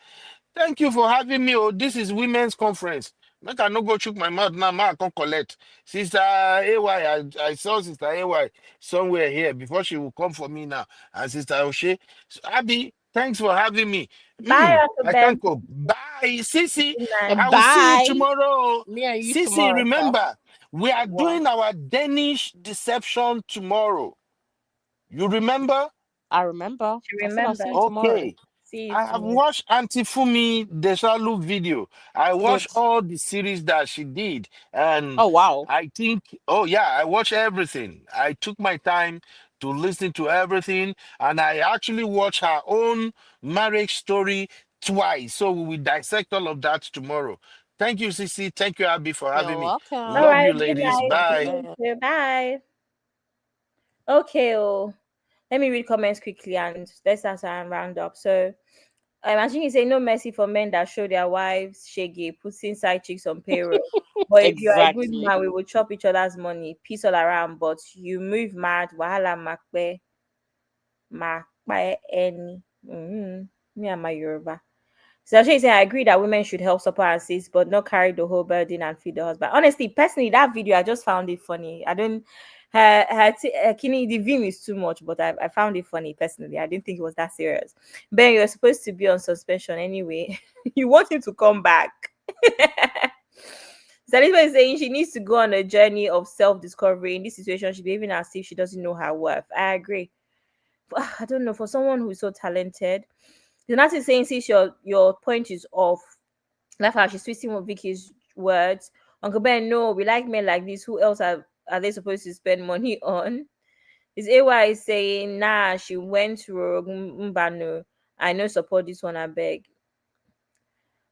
Thank you for having me. Oh, this is women's conference. Make I no go chook my mouth now. Ma, I can collect. Sister AY, I saw Sister AY somewhere here before she will come for me now. And Sister Oshe. So, Abby, thanks for having me. Bye, Uncle I Ben. can't go. Bye, Sissy. Good night. I will see you Bye. tomorrow. Me and you Sissy, tomorrow, sir. remember, we are Wow. doing our Danish deception tomorrow. You remember? I remember. She I said I'll remember. see you tomorrow. Okay. See you I have tomorrow. watched Auntie Fumi Deshalu video. I watched Good. all the series that she did. And Oh wow. I think, oh yeah, I watched everything. I took my time to listen to everything. And I actually watched her own marriage story twice. So we will dissect all of that tomorrow. Thank you, Cece. Thank you, Abby, for You're having me. welcome. All Love right. you, Good ladies. night. Bye. Bye. Okay. Oh, let me read comments quickly and let's answer and round up. So, imagine you say no mercy for men that show their wives shaggy, putting side chicks on payroll. But if you are a good Exactly. man, we will chop each other's money, peace all around. But you move mad, wahala makpe any. Me and my Yoruba. So actually saying I agree that women should help support and assist, but not carry the whole burden and feed the husband. Honestly, personally, that video I just found it funny. I don't Kini, the vim is too much, but I found it funny personally. I didn't think it was that serious. Ben, you're supposed to be on suspension anyway. You want him to come back. So Elizabeth is saying she needs to go on a journey of self-discovery. In this situation, she's behaving as if she doesn't know her worth. I agree. But I don't know, for someone who is so talented, the nurse is saying, since your point is off, that's how she's twisting with Vicky's words. Uncle Ben, no, we like men like this. Who else are they supposed to spend money on? Is AY is saying, nah, she went rogue. Mbano. I know support this one, I beg.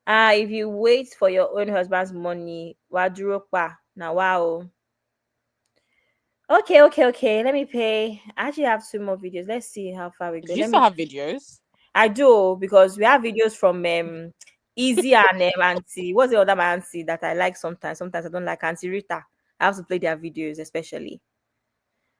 If you wait for your own husband's money, waduropa. Now wow. Okay. Let me pay. I actually have 2 more videos. Let's see how far we go. Do you Let still me have videos? I do, because we have videos from Easy and Auntie. What's the other my auntie that I like sometimes? Sometimes I don't like Auntie Rita. I have to play their videos, especially.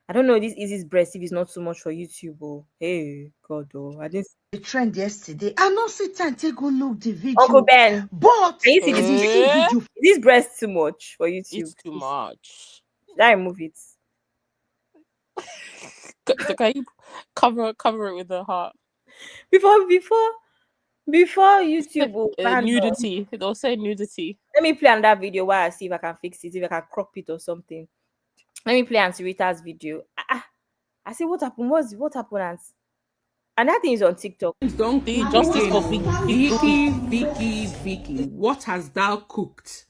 I don't know this Easy's breast if it's not too much for YouTube. Oh, hey, God, oh, I didn't. The trend yesterday. I not see time to go look the video. Uncle Ben, But can you see this video? Is this breast too much for YouTube? It's too much. Should I remove it? Can you cover it with a heart? Before YouTube will ban us. Nudity. They'll say nudity. Let me play on that video while I see if I can fix it, if I can crop it or something. Let me play Auntie Rita's video. I say, what happened? What happened, Auntie? And that thing is on TikTok. Don't The justice for Vicky, what has thou cooked?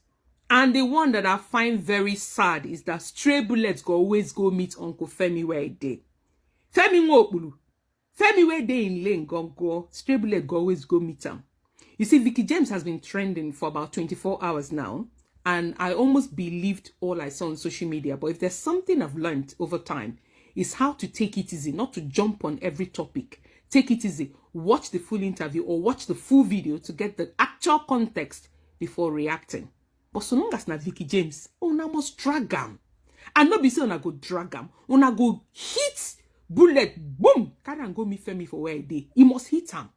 And the one that I find very sad is that stray bullets go always go meet Uncle Femi where they. Femi Nwokbulu. Femi where they in lane go stray bullet go always go meet him. You see, Veekee James has been trending for about 24 hours now. And I almost believed all I saw on social media. But if there's something I've learned over time, is how to take it easy, not to jump on every topic. Take it easy. Watch the full interview or watch the full video to get the actual context before reacting. But so long as na Veekee James, una must drag him. And not be say una go drag him. Una go hit bullet, boom, carry and go meet Femi for where he dey. He must hit him.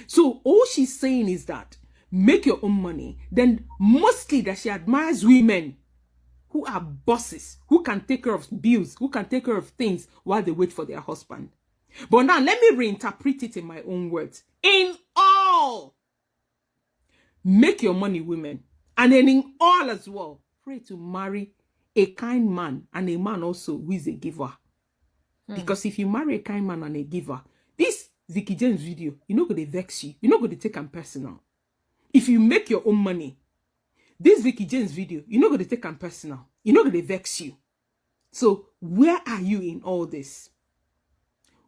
So all she's saying is that make your own money. Then mostly that she admires women who are bosses, who can take care of bills, who can take care of things while they wait for their husband. But now let me reinterpret it in my own words. In all, make your money, women. And then in all as well, pray to marry a kind man and a man also who is a giver. Because if you marry a kind man and a giver, this Veekee James video, you're not going to vex you. You're not going to take them personal. If you make your own money, this Veekee James video, you're not going to take them personal. You're not going to vex you. So where are you in all this?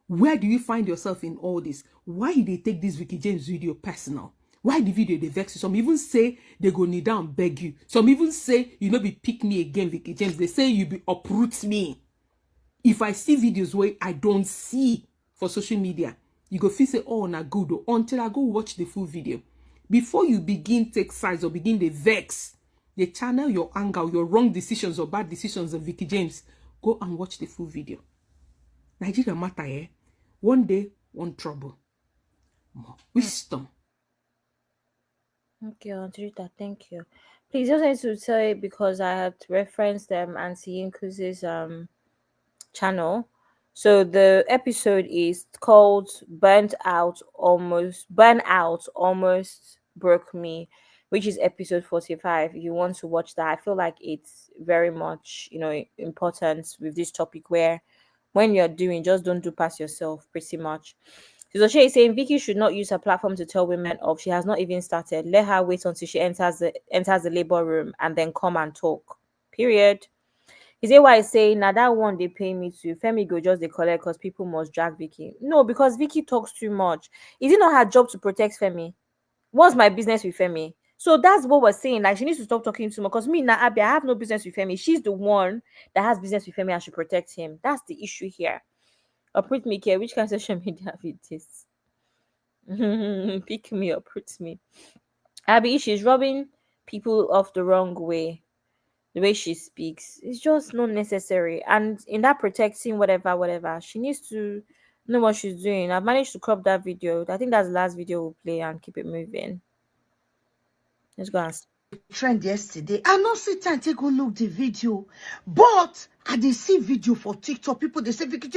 Where do you find yourself in all this? Why did they take this Veekee James video personal? Why the video they vex you? Some even say they go kneel down and beg you. Some even say you no be pick me again, Veekee James. They say you be uproot me. If I see videos where I don't see for social media, you go feel say, oh, na good, or until I go watch the full video. Before you begin take sides or begin the vex, they channel your anger, your wrong decisions or bad decisions of Veekee James. Go and watch the full video. Nigeria matter, eh? One day, one trouble. More wisdom. Okay, Auntie Rita, thank you. Please just need to tell you, because I had referenced Auntie Nkuzi's channel. So the episode is called Burnout Almost Broke Me, which is episode 45. If you want to watch that, I feel like it's very much, important with this topic, where when you're doing, just don't do past yourself, pretty much. So she is saying Vicky should not use her platform to tell women off. She has not even started. Let her wait until she enters the labor room and then come and talk. Period. Is it why I say now that one they pay me to Femi go just they collect because people must drag Vicky? No, because Vicky talks too much. Is it not her job to protect Femi? What's my business with Femi? So that's what we're saying. Like she needs to stop talking too much. Because me now, Abby, I have no business with Femi. She's the one that has business with Femi and should protect him. That's the issue here. Uproot me, care. Which kind of social media have this? Pick me, uproot me. Abby, she's rubbing people off the wrong way. The way she speaks, it's just not necessary. And in that protecting whatever, she needs to know what she's doing. I've managed to crop that video. I think that's the last video we'll play and keep it moving. Let's go and trend yesterday. I no see time to go look the video, but I did see video for TikTok. People they say Vicky,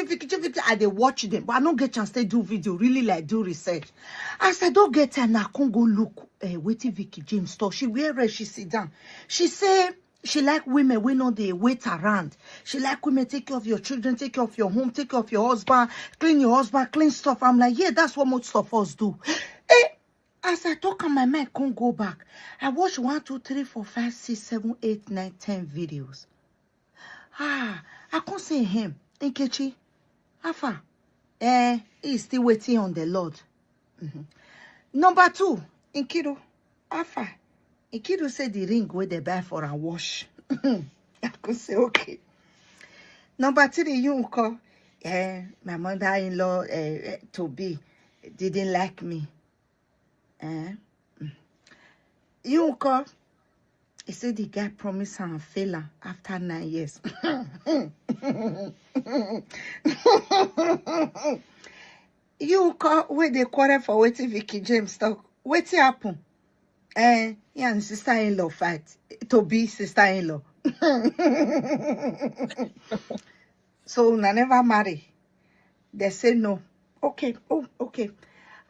I they watch them, but I don't get chance to do video, really like do research. As I don't get time, I can't go look waiting Veekee James talk. She where she sit down. She say she like women we know they wait around. She like women take care of your children, take care of your home, take care of your husband, clean stuff. I'm like, yeah, that's what most of us do. As I talk on my mind, can't go back. I watch 1, 2, 3, 4, 5, 6, 7, 8, 9, 10 videos. I can't say him. Nkechi, Afa, he's still waiting on the Lord. Number 2, Nkiru, Afa. Nkiru said the ring where they buy for a wash. I could say okay. Number 3, you call. My mother-in-law, Toby, didn't like me. You call. He said the guy promised her and fail her after 9 years. You call where they quarrel for waiting Veekee James talk. What happen? Yeah, and sister-in-law fight. To be sister-in-law. So I never marry. They say no. Okay. Oh, okay.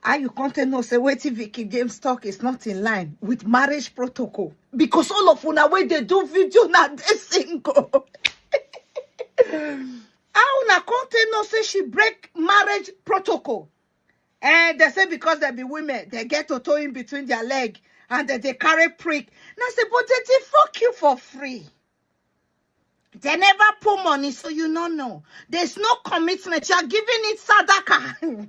Are you content no say waiting Veekee James talk is not in line with marriage protocol? Because all of una way they do video now they single. How una content no say she break marriage protocol? And they say because they be women, they get to toe in between their leg and they carry prick. Now say, but they fuck you for free. They never put money, so you don't know. There's no commitment. You're giving it sadaka.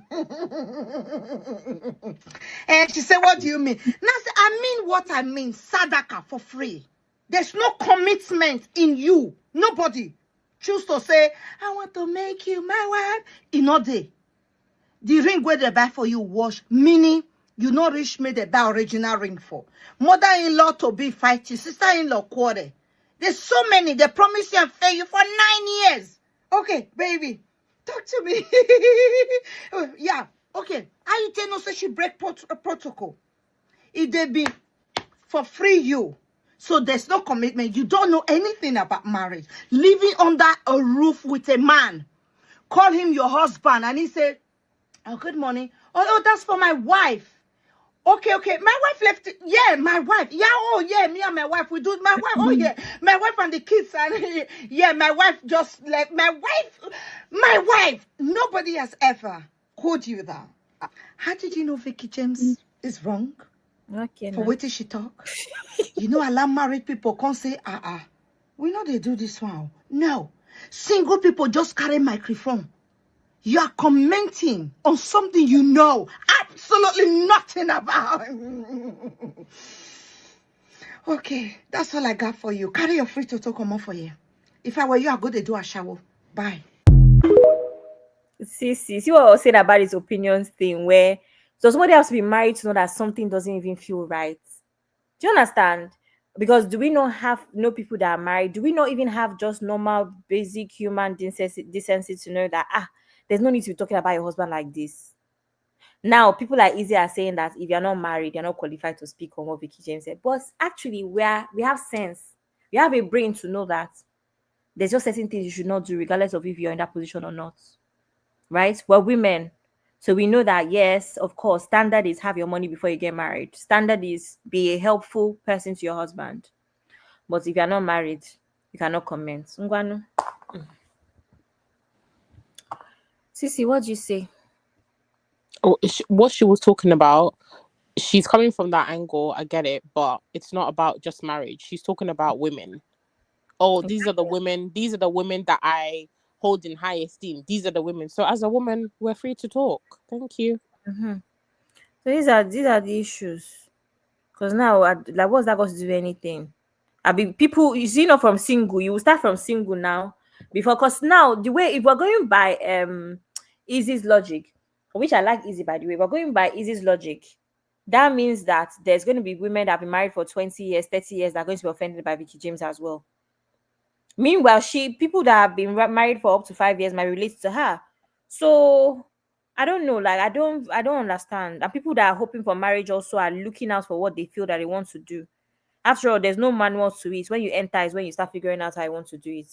And she said, what do you mean? Now, I mean what I mean. Sadaka for free. There's no commitment in you. Nobody choose to say, I want to make you my wife. In all day. The ring where they buy for you wash, meaning you not reach me the buy original ring for. Mother-in-law to be fighting, sister-in-law quarrel. There's so many. They promise you and fail you for 9 years. Okay, baby. Talk to me. Yeah. Okay. How you tell no say she break protocol? If they be for free you. So there's no commitment. You don't know anything about marriage. Living under a roof with a man. Call him your husband. And he said, oh, good morning. Oh, that's for my wife. Okay. My wife left. Yeah, my wife. Yeah, oh, yeah, me and my wife. We do my wife. Oh, yeah. My wife and the kids. And yeah, my wife just left. My wife. Nobody has ever called you that. How did you know Veekee James is wrong? Okay. For what did she talk? You know, a lot of married people can't say, we know they do this one. No. Single people just carry microphone. You are commenting on something you know absolutely nothing about. Okay, that's all I got for you. Carry your free to talk on for you. If I were you, I'd go to do a shower. Bye. See what I was saying about his opinions thing, where so somebody has to be married to know that something doesn't even feel right. Do you understand? Because do we not have people that are married? Do we not even have just normal, basic human decency to know that there's no need to be talking about your husband like this? Now, people are easier saying that if you're not married, you're not qualified to speak on what Veekee James said. But actually, we have sense. We have a brain to know that there's just certain things you should not do, regardless of if you're in that position or not. Right? We're women. So we know that, yes, of course, standard is have your money before you get married. Standard is be a helpful person to your husband. But if you're not married, you cannot comment. Ngwanu. Sisi, what do you say? Oh, what she was talking about, she's coming from that angle. I get it, but it's not about just marriage. She's talking about women. oh, these are the women that I hold in high esteem. These are the women. So as a woman, we're free to talk. Thank you. So these are the issues. Because now, like, what's that got to do with anything? I mean, people, you see, not from single, you will start from single now. Before, because now, the way, if we're going by Easy's logic, which I like Easy, by the way, we're going by Easy's logic, that means that there's going to be women that have been married for 20 years, 30 years that are going to be offended by Veekee James as well. Meanwhile, people that have been married for up to 5 years might relate to her. So I don't know, like I don't understand. And people that are hoping for marriage also are looking out for what they feel that they want to do. After all, there's no manual to it. When you enter is when you start figuring out how you want to do it.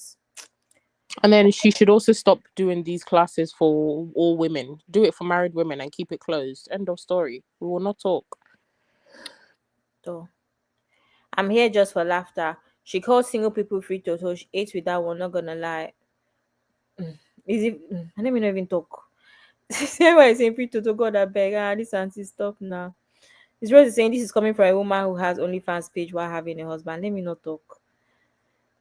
And then she should also stop doing these classes for all women. Do it for married women and keep it closed. End of story. We will not talk. So I'm here just for laughter. She called single people free toto. She ate with that one, not gonna lie. Is it I don't even talk. Everybody saying free toto, God I beg. This auntie stop now. It's really saying this is coming from a woman who has OnlyFans page while having a husband. Let me not talk.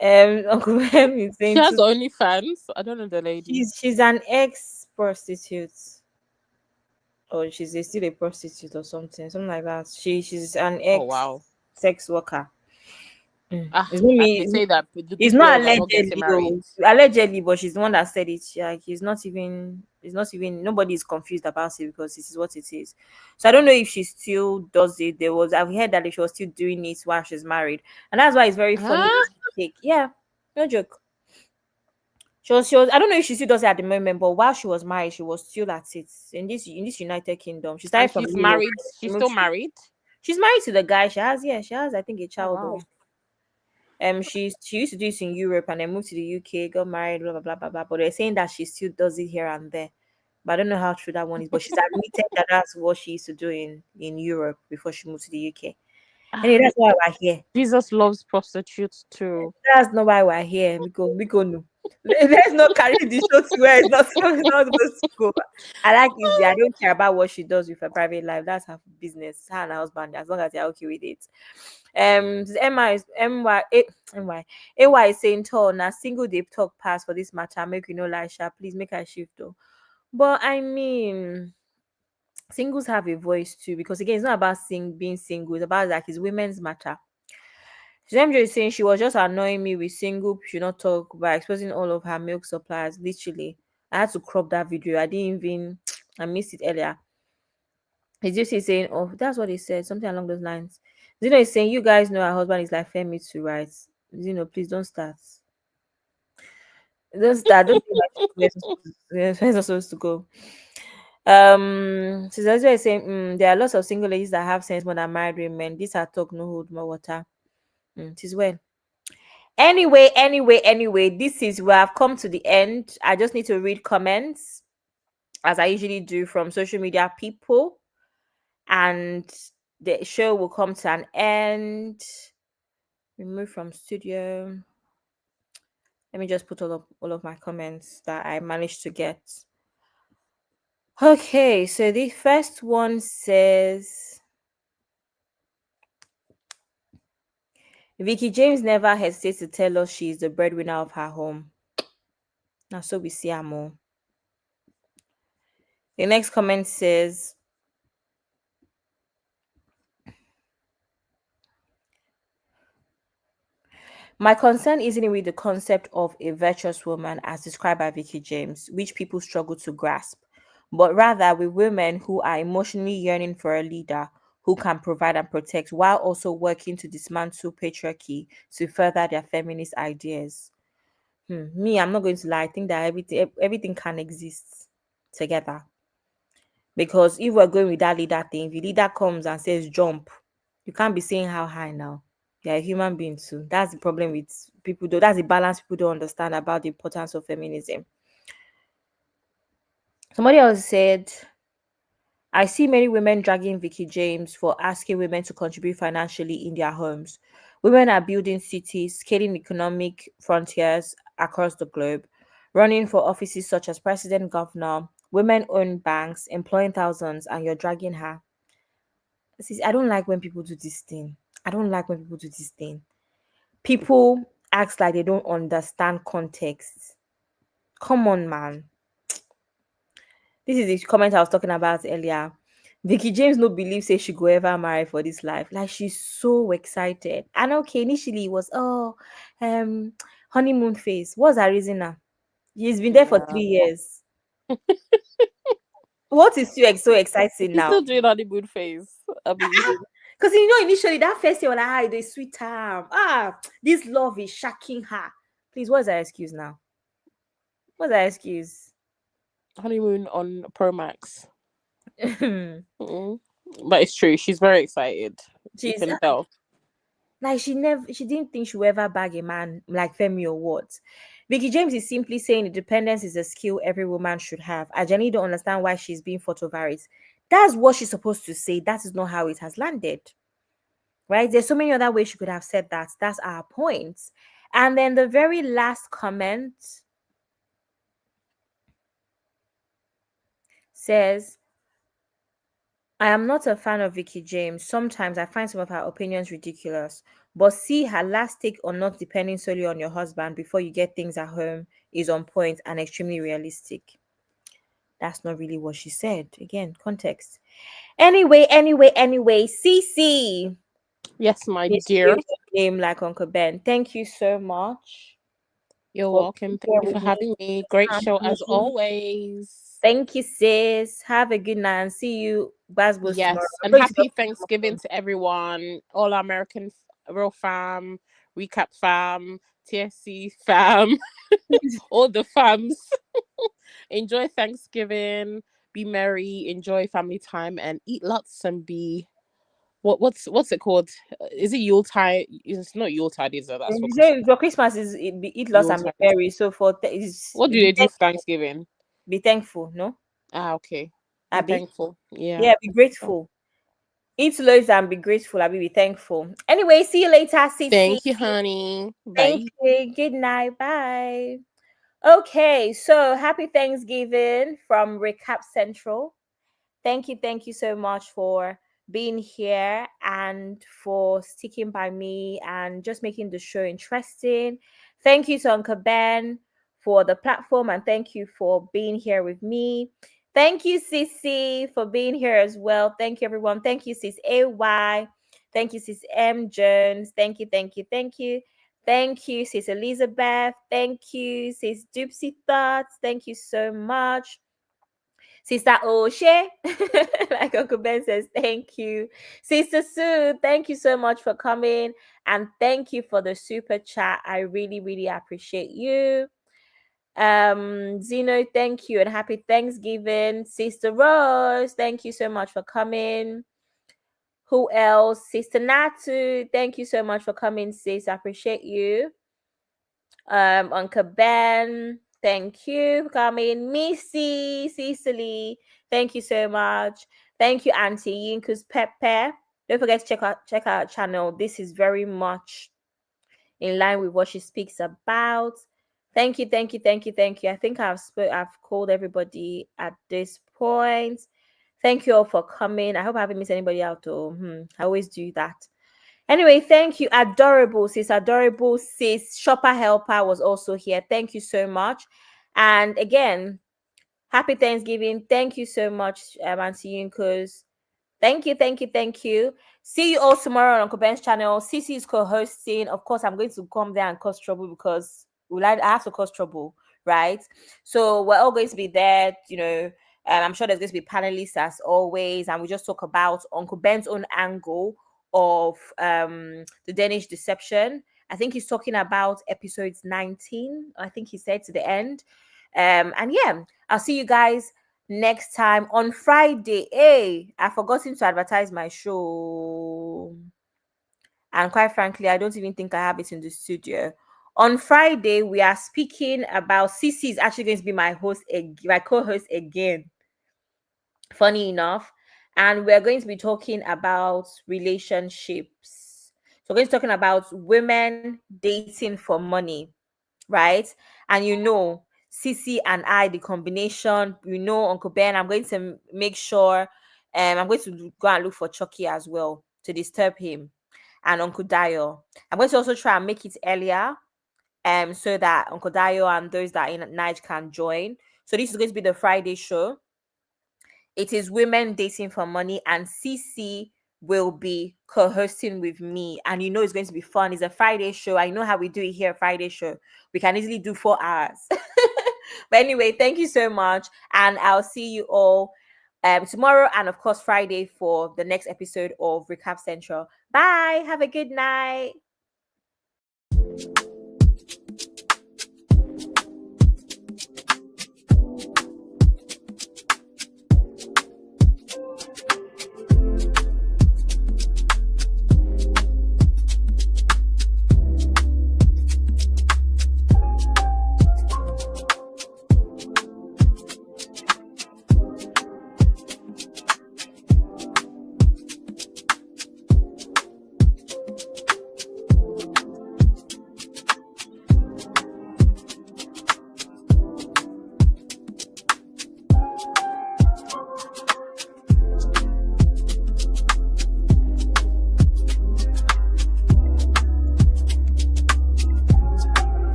Uncle M is She saying has OnlyFans. I don't know the lady. she's an ex prostitute, or she's still a prostitute or something like that. She's an Oh ex wow. sex worker. It's not And me. they say that the It's good not girls are not getting married. allegedly, but she's the one that said it. Like, it's not even. Nobody is confused about it because this is what it is. So I don't know if she still does it. I've heard that she was still doing it while she's married, and that's why it's very funny. Take, yeah, no joke. She was. I don't know if she still does it at the moment, but while she was married, she was still at it in this United Kingdom. She And started from she's Europe. married. She's still married. She's married to the guy. She has. I think a Oh child. wow. She used to do this in Europe and then moved to the UK, got married, blah blah blah blah blah. But they're saying that she still does it here and there. But I don't know how true that one is. But she's admitted that that's what she used to do in Europe before she moved to the UK. Anyway, that's why we're here. Jesus loves prostitutes too. That's not why we're here. We go no. Let's not carry the show to where it's not supposed to go. I like Izzy. I don't care about what she does with her private life. That's her business, her and her husband, as long as they're okay with it. Emma is MY AY is saying tall now single day talk pass for this matter. Make you know like sharp. Please make a shift though. But I mean, singles have a voice too, because again, it's not about being single, it's about like it's women's matter. MJ is saying she was just annoying me with single should not talk by exposing all of her milk suppliers. Literally, I had to crop that video. I didn't even I missed it earlier. He's just saying, oh, that's what he said, something along those lines. Zeno is saying, you guys know her husband is like Femi too, right? Zeno, please don't start. Don't start. Don't think where's not supposed to go. Sister is saying, there are lots of single ladies that have sense more than married women. These are talk, no hold, more water. It is well. Anyway, this is where I've come to the end. I just need to read comments, as I usually do, from social media people, and the show will come to an end. Remove from studio. Let me just put all of my comments that I managed to get. Okay, so the first one says, Veekee James never hesitates to tell us she is the breadwinner of her home. Now, so we see her more. The next comment says, my concern isn't with the concept of a virtuous woman as described by Veekee James, which people struggle to grasp, but rather with women who are emotionally yearning for a leader who can provide and protect while also working to dismantle patriarchy to further their feminist ideas. Me, I'm not going to lie. I think that everything can exist together. Because if we're going with that leader thing, if the leader comes and says jump, you can't be saying how high now. You're a human being too. That's the problem with people, though. That's the balance people don't understand about the importance of feminism. Somebody else said, I see many women dragging Veekee James for asking women to contribute financially in their homes. Women are building cities, scaling economic frontiers across the globe, running for offices such as president, governor. Women own banks, employing thousands, and you're dragging her. See, I don't like when people do this thing. People acts like they don't understand context. Come on, man. This is the comment I was talking about earlier. Veekee James no believe say she go ever marry for this life. Like, she's so excited. And okay, initially it was honeymoon phase. What's her reason now? He's been there for Yeah. 3 years. What is so exciting He's now? still doing honeymoon phase. I mean, Because initially that first year, like, the sweet time. This love is shocking her. Please, what's her excuse now? What's her excuse? honeymoon on Pro Max. She's But it's true. She's very excited. You can tell. like, she didn't think she would ever bag a man like Femi or what. Veekee James is simply saying independence is a skill every woman should have. I genuinely don't understand why she's being photovaried. That's what she's supposed to say. That is not how it has landed. Right? There's so many other ways she could have said that. That's our point. And then the very last comment says, I am not a fan of Veekee James. Sometimes I find some of her opinions ridiculous. But see, her last take on not depending solely on your husband before you get things at home is on point and extremely realistic. That's not really what she said. Again, context. Anyway, Cece. Yes, my Yes, dear. name like Uncle Ben. Thank you so much. You're for welcome. being here Thank you with for me. having me. Great show as always. Thank you, sis. Have a good night and see you Basbos tomorrow. Yes, and happy Thanksgiving to everyone. All our American Real Fam, Recap Fam, TSC Fam, all the fams. Enjoy Thanksgiving. Be merry. Enjoy family time and eat lots and be what's it called? Is it Yuletide? It's not Yuletide, is it? That's for Christmas. For Christmas is eat lots and be Yuletide. merry. So What do they do for Thanksgiving? Be thankful, no? Okay. Be Abby? thankful. Yeah. Yeah, be grateful. Eat loads and be grateful. Abby, be thankful. Anyway, see you later, Cece. Thank you, honey. Bye. Thank you. Good night. Bye. Okay, so happy Thanksgiving from Recap Central. Thank you so much for being here and for sticking by me and just making the show interesting. Thank you to Uncle Ben for the platform and thank you for being here with me. Thank you, Sissy, for being here as well. Thank you, everyone. Thank you, Sis AY. Thank you, Sis M Jones. Thank you. Thank you, Sis Elizabeth. Thank you, Sis Doopsy Thoughts. Thank you so much. Sister Oshe, like Uncle Ben says, thank you. Sister Sue, thank you so much for coming. And thank you for the super chat. I really, really appreciate you. Zeno, thank you and happy Thanksgiving. Sister Rose, thank you so much for coming. Who else? Sister Natu, thank you so much for coming, sis. I appreciate you. Uncle Ben, thank you for coming. Missy, Cecily, thank you so much. Thank you, Auntie Yinku's Pepe. Don't forget to check out our channel. This is very much in line with what she speaks about. Thank you. I think I've called everybody at this point. Thank you all for coming. I hope I haven't missed anybody out though. I always do that. Anyway, thank you. Adorable sis. Shopper Helper was also here. Thank you so much. And again, happy Thanksgiving. Thank you so much, Auntie Yunkos. Thank you. See you all tomorrow on Uncle Ben's channel. Cece is co-hosting. Of course, I'm going to come there and cause trouble because I have to cause trouble, right? So we're all going to be there, I'm sure there's going to be panelists as always, and we just talk about Uncle Ben's own angle of the Danish deception. I think he's talking about episodes 19. I think he said to the end. And yeah, I'll see you guys next time on Friday. Hey, I've forgotten to advertise my show. And quite frankly, I don't even think I have it in the studio. On Friday, we are speaking about Cece is actually going to be my co-host again. Funny enough. And we're going to be talking about relationships. So we're going to be talking about women dating for money, right? And Cece and I, the combination, Uncle Ben, I'm going to make sure I'm going to go and look for Chucky as well to disturb him, and Uncle Dio. I'm going to also try and make it earlier so that Uncle Dayo and those that are in Nige can join. So this is going to be the Friday show. It is women dating for money, and CC will be co-hosting with me. And you know it's going to be fun. It's a Friday show. I know how we do it here, Friday show. We can easily do 4 hours. But anyway, thank you so much. And I'll see you all tomorrow and of course Friday for the next episode of Recap Central. Bye. Have a good night.